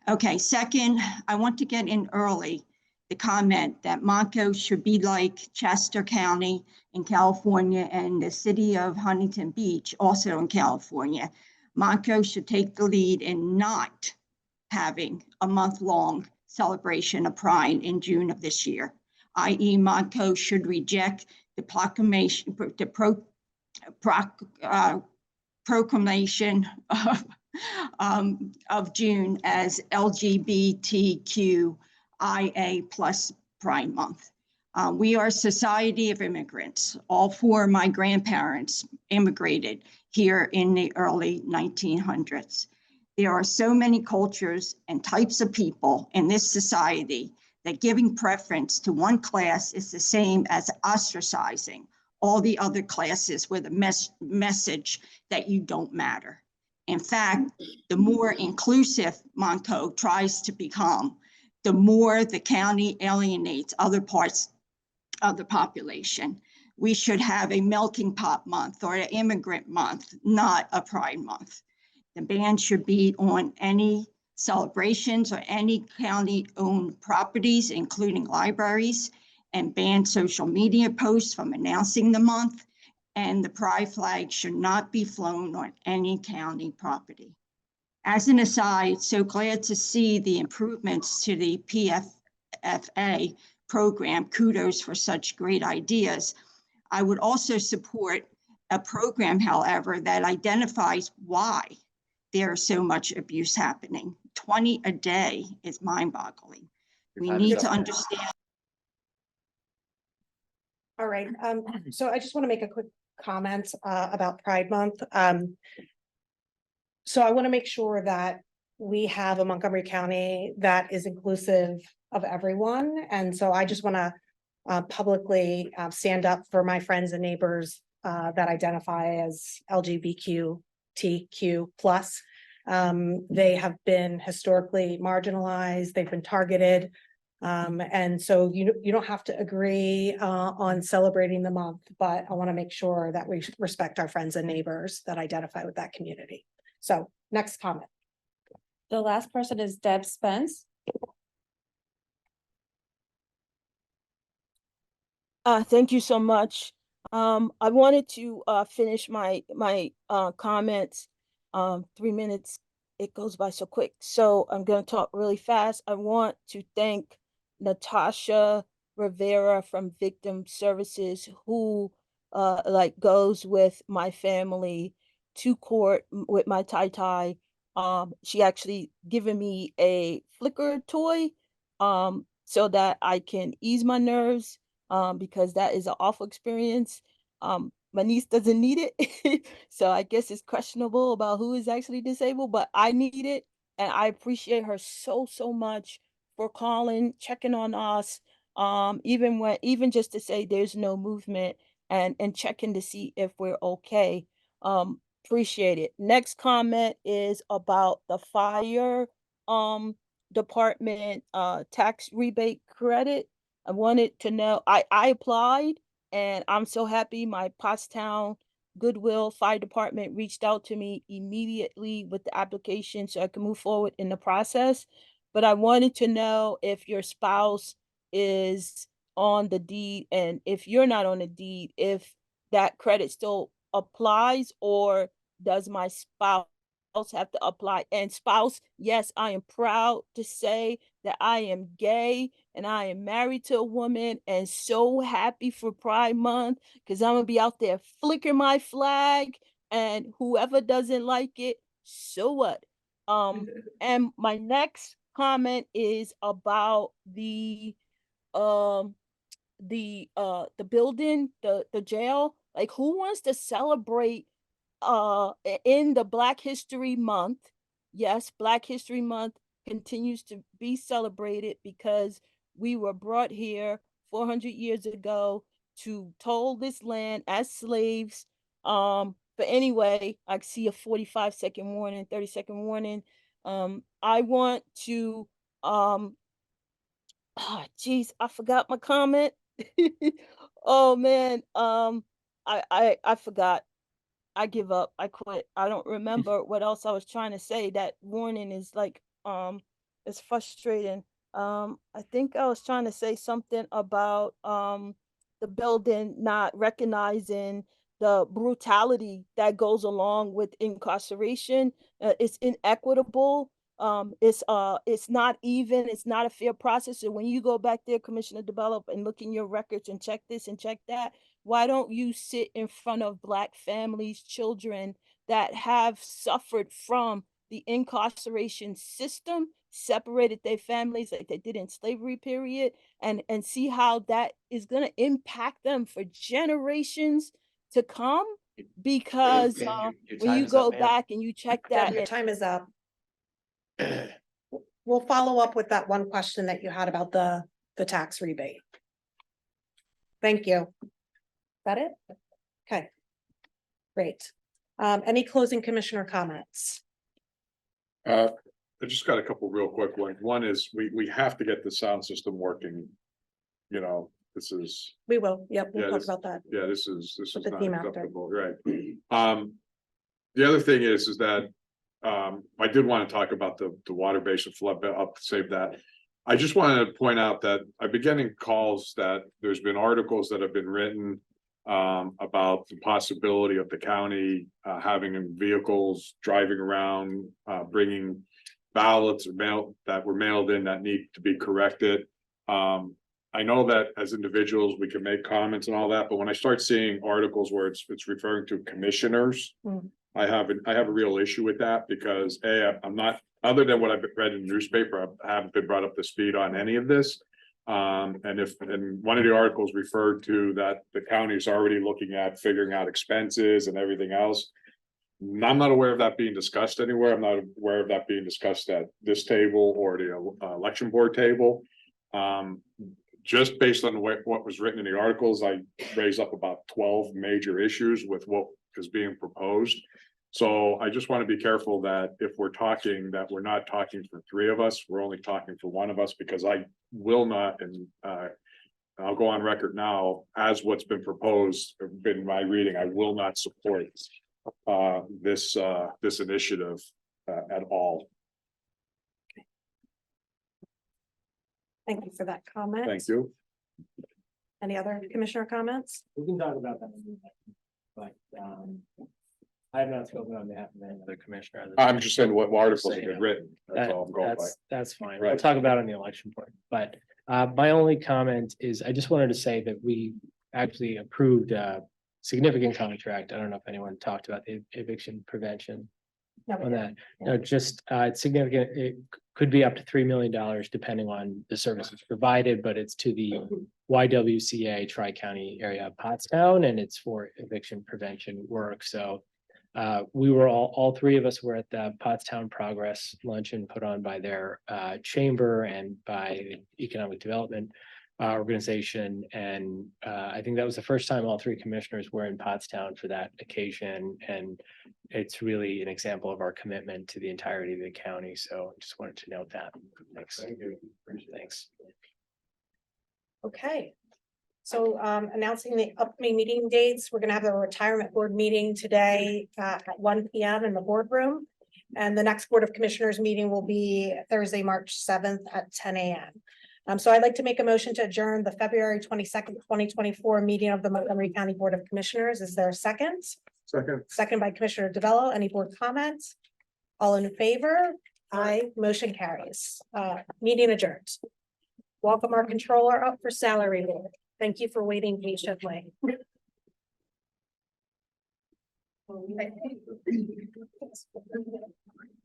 Okay, second, I want to get in early the comment that Monco should be like Chester County in California and the city of Huntington Beach, also in California. Monco should take the lead in not having a month-long celebration of Pride in June of this year, i.e. Monco should reject the proclamation, proclamation of June as LGBTQIA plus Pride Month. We are a society of immigrants. All 4 of my grandparents immigrated here in the early 1900s. There are so many cultures and types of people in this society that giving preference to one class is the same as ostracizing all the other classes with a message that you don't matter. In fact, the more inclusive Montauk tries to become, the more the county alienates other parts of the population. We should have a melting pot month or an immigrant month, not a pride month. The ban should be on any celebrations or any county-owned properties, including libraries, and ban social media posts from announcing the month. And the pride flag should not be flown on any county property. As an aside, so glad to see the improvements to the PFFA program. Kudos for such great ideas. I would also support a program, however, that identifies why there's so much abuse happening. 20 a day is mind-boggling. We need to understand. All right, so I just want to make a quick comment about Pride Month. So I want to make sure that we have a Montgomery County that is inclusive of everyone. And so I just want to publicly stand up for my friends and neighbors that identify as LGBTQ plus. They have been historically marginalized, they've been targeted. And so you don't have to agree on celebrating the month, but I want to make sure that we respect our friends and neighbors that identify with that community. So next comment. The last person is Deb Spence. Thank you so much. I wanted to finish my comments. 3 minutes, it goes by so quick. So I'm going to talk really fast. I want to thank Natasha Rivera from Victim Services, who goes with my family to court with my tie. She actually given me a flicker toy so that I can ease my nerves because that is an awful experience. My niece doesn't need it. So I guess it's questionable about who is actually disabled, but I need it. And I appreciate her so much for calling, checking on us. Even just to say there's no movement and checking to see if we're okay. Appreciate it. Next comment is about the fire department tax rebate credit. I wanted to know, I applied and I'm so happy my Pottstown Goodwill Fire Department reached out to me immediately with the application so I can move forward in the process. But I wanted to know if your spouse is on the deed, and if you're not on the deed, if that credit still applies, or does my spouse have to apply? And spouse, yes, I am proud to say that I am gay and I am married to a woman, and so happy for Pride Month because I'm gonna be out there flicking my flag, and whoever doesn't like it, so what? And my next comment is about the building, the jail. Like, who wants to celebrate in the Black History Month? Yes, Black History Month continues to be celebrated because we were brought here 400 years ago to toll this land as slaves. But anyway, I see a 45-second warning, 30-second warning. I want to geez, I forgot my comment. Oh man, I forgot. I give up. I quit. I don't remember what else I was trying to say. That warning is it's frustrating. I think I was trying to say something about the building not recognizing the brutality that goes along with incarceration. It's inequitable. It's not even, it's not a fair process. So when you go back there, Commissioner Develop, and look in your records and check this and check that, why don't you sit in front of Black families, children that have suffered from the incarceration system, separated their families like they did in slavery period, and see how that is going to impact them for generations to come? Because when you go back and you check that, Deb, your time is up. We'll follow up with that one question that you had about the tax rebate. Thank you. Is that it? Okay. Great. Any closing commissioner comments? I just got a couple real quick ones. One is we have to get the sound system working. You know, this is, We will. Yep, we'll Yeah, talk this- about that. yeah, this is With the not theme after. acceptable, right? The other thing is that, I did want to talk about the water basin flood, but I'll save that. I just wanted to point out that I've been getting calls that there's been articles that have been written about the possibility of the county having vehicles driving around, bringing ballots or mail that were mailed in that need to be corrected. I know that as individuals, we can make comments and all that, but when I start seeing articles where it's referring to commissioners, Mm. I have a real issue with that because I'm not, other than what I've read in the newspaper, I haven't been brought up to speed on any of this. And one of the articles referred to that the county is already looking at figuring out expenses and everything else. I'm not aware of that being discussed anywhere. I'm not aware of that being discussed at this table or the election board table. Just based on what was written in the articles, I raised up about 12 major issues with what is being proposed. So I just want to be careful that if we're talking, that we're not talking for three of us, we're only talking for one of us, because I will not, and I'll go on record now, as what's been proposed, been my reading, I will not support this initiative at all. Thank you for that comment. Thank you. Any other commissioner comments? We can talk about that. But, I have not spoken on behalf of any other commissioner. I'm just saying what articles have been written. That's all I'm going by. That's fine. Right. We'll talk about it on the election board, but my only comment is I just wanted to say that we actually approved a significant contract. I don't know if anyone talked about the eviction prevention No, we on didn't. that. No, just it's significant. It could be up to $3 million depending on the services provided, but it's to the YWCA Tri-County area of Pottstown, and it's for eviction prevention work. So we were all three of us were at the Pottstown Progress Luncheon put on by their chamber and by the Economic Development organization. And I think that was the first time all three commissioners were in Pottstown for that occasion. And it's really an example of our commitment to the entirety of the county. So I just wanted to note that. Thanks. Thanks. Okay. So announcing the upcoming meeting dates, we're gonna have a retirement board meeting today at 1 p.m. in the boardroom. And the next Board of Commissioners meeting will be Thursday, March 7th at 10 a.m. So I'd like to make a motion to adjourn the February 22nd, 2024 meeting of the Montgomery County Board of Commissioners. Is there a second? Second. Second by Commissioner DeVello. Any board comments? All in favor? Aye, motion carries. Meeting adjourned. Welcome our controller up for salary board. Thank you for waiting patiently.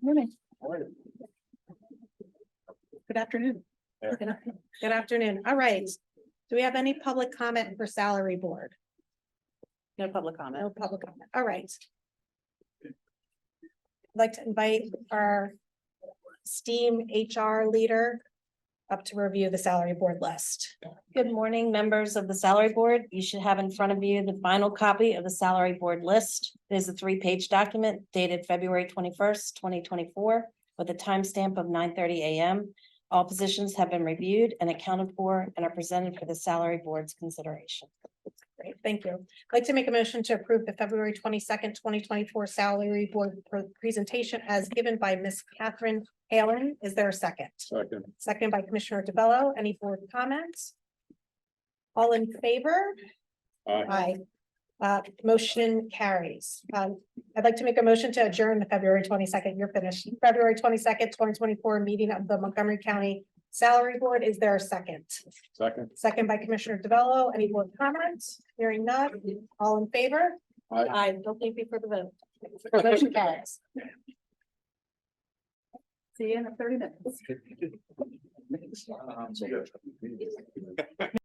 Morning. Good afternoon. Good afternoon. All right. Do we have any public comment for salary board? No public comment. No public comment. All right. I'd like to invite our esteemed HR leader up to review the salary board list. Good morning, members of the salary board. You should have in front of you the final copy of the salary board list. It is a 3-page document dated February 21st, 2024, with a timestamp of 9:30 a.m. All positions have been reviewed and accounted for and are presented for the salary board's consideration. Great, thank you. I'd like to make a motion to approve the February 22nd, 2024 salary board presentation as given by Ms. Catherine Halen. Is there a second? Second. Second by Commissioner DeBello. Any board comments? All in favor? Aye. Motion carries. I'd like to make a motion to adjourn the February 22nd, you're finished, February 22nd, 2024 meeting of the Montgomery County Salary Board. Is there a second? Second. Second by Commissioner DeVello. Any board comments? Hearing none. All in favor? Aye. Don't thank you for the vote. Motion carries. See you in 30 minutes.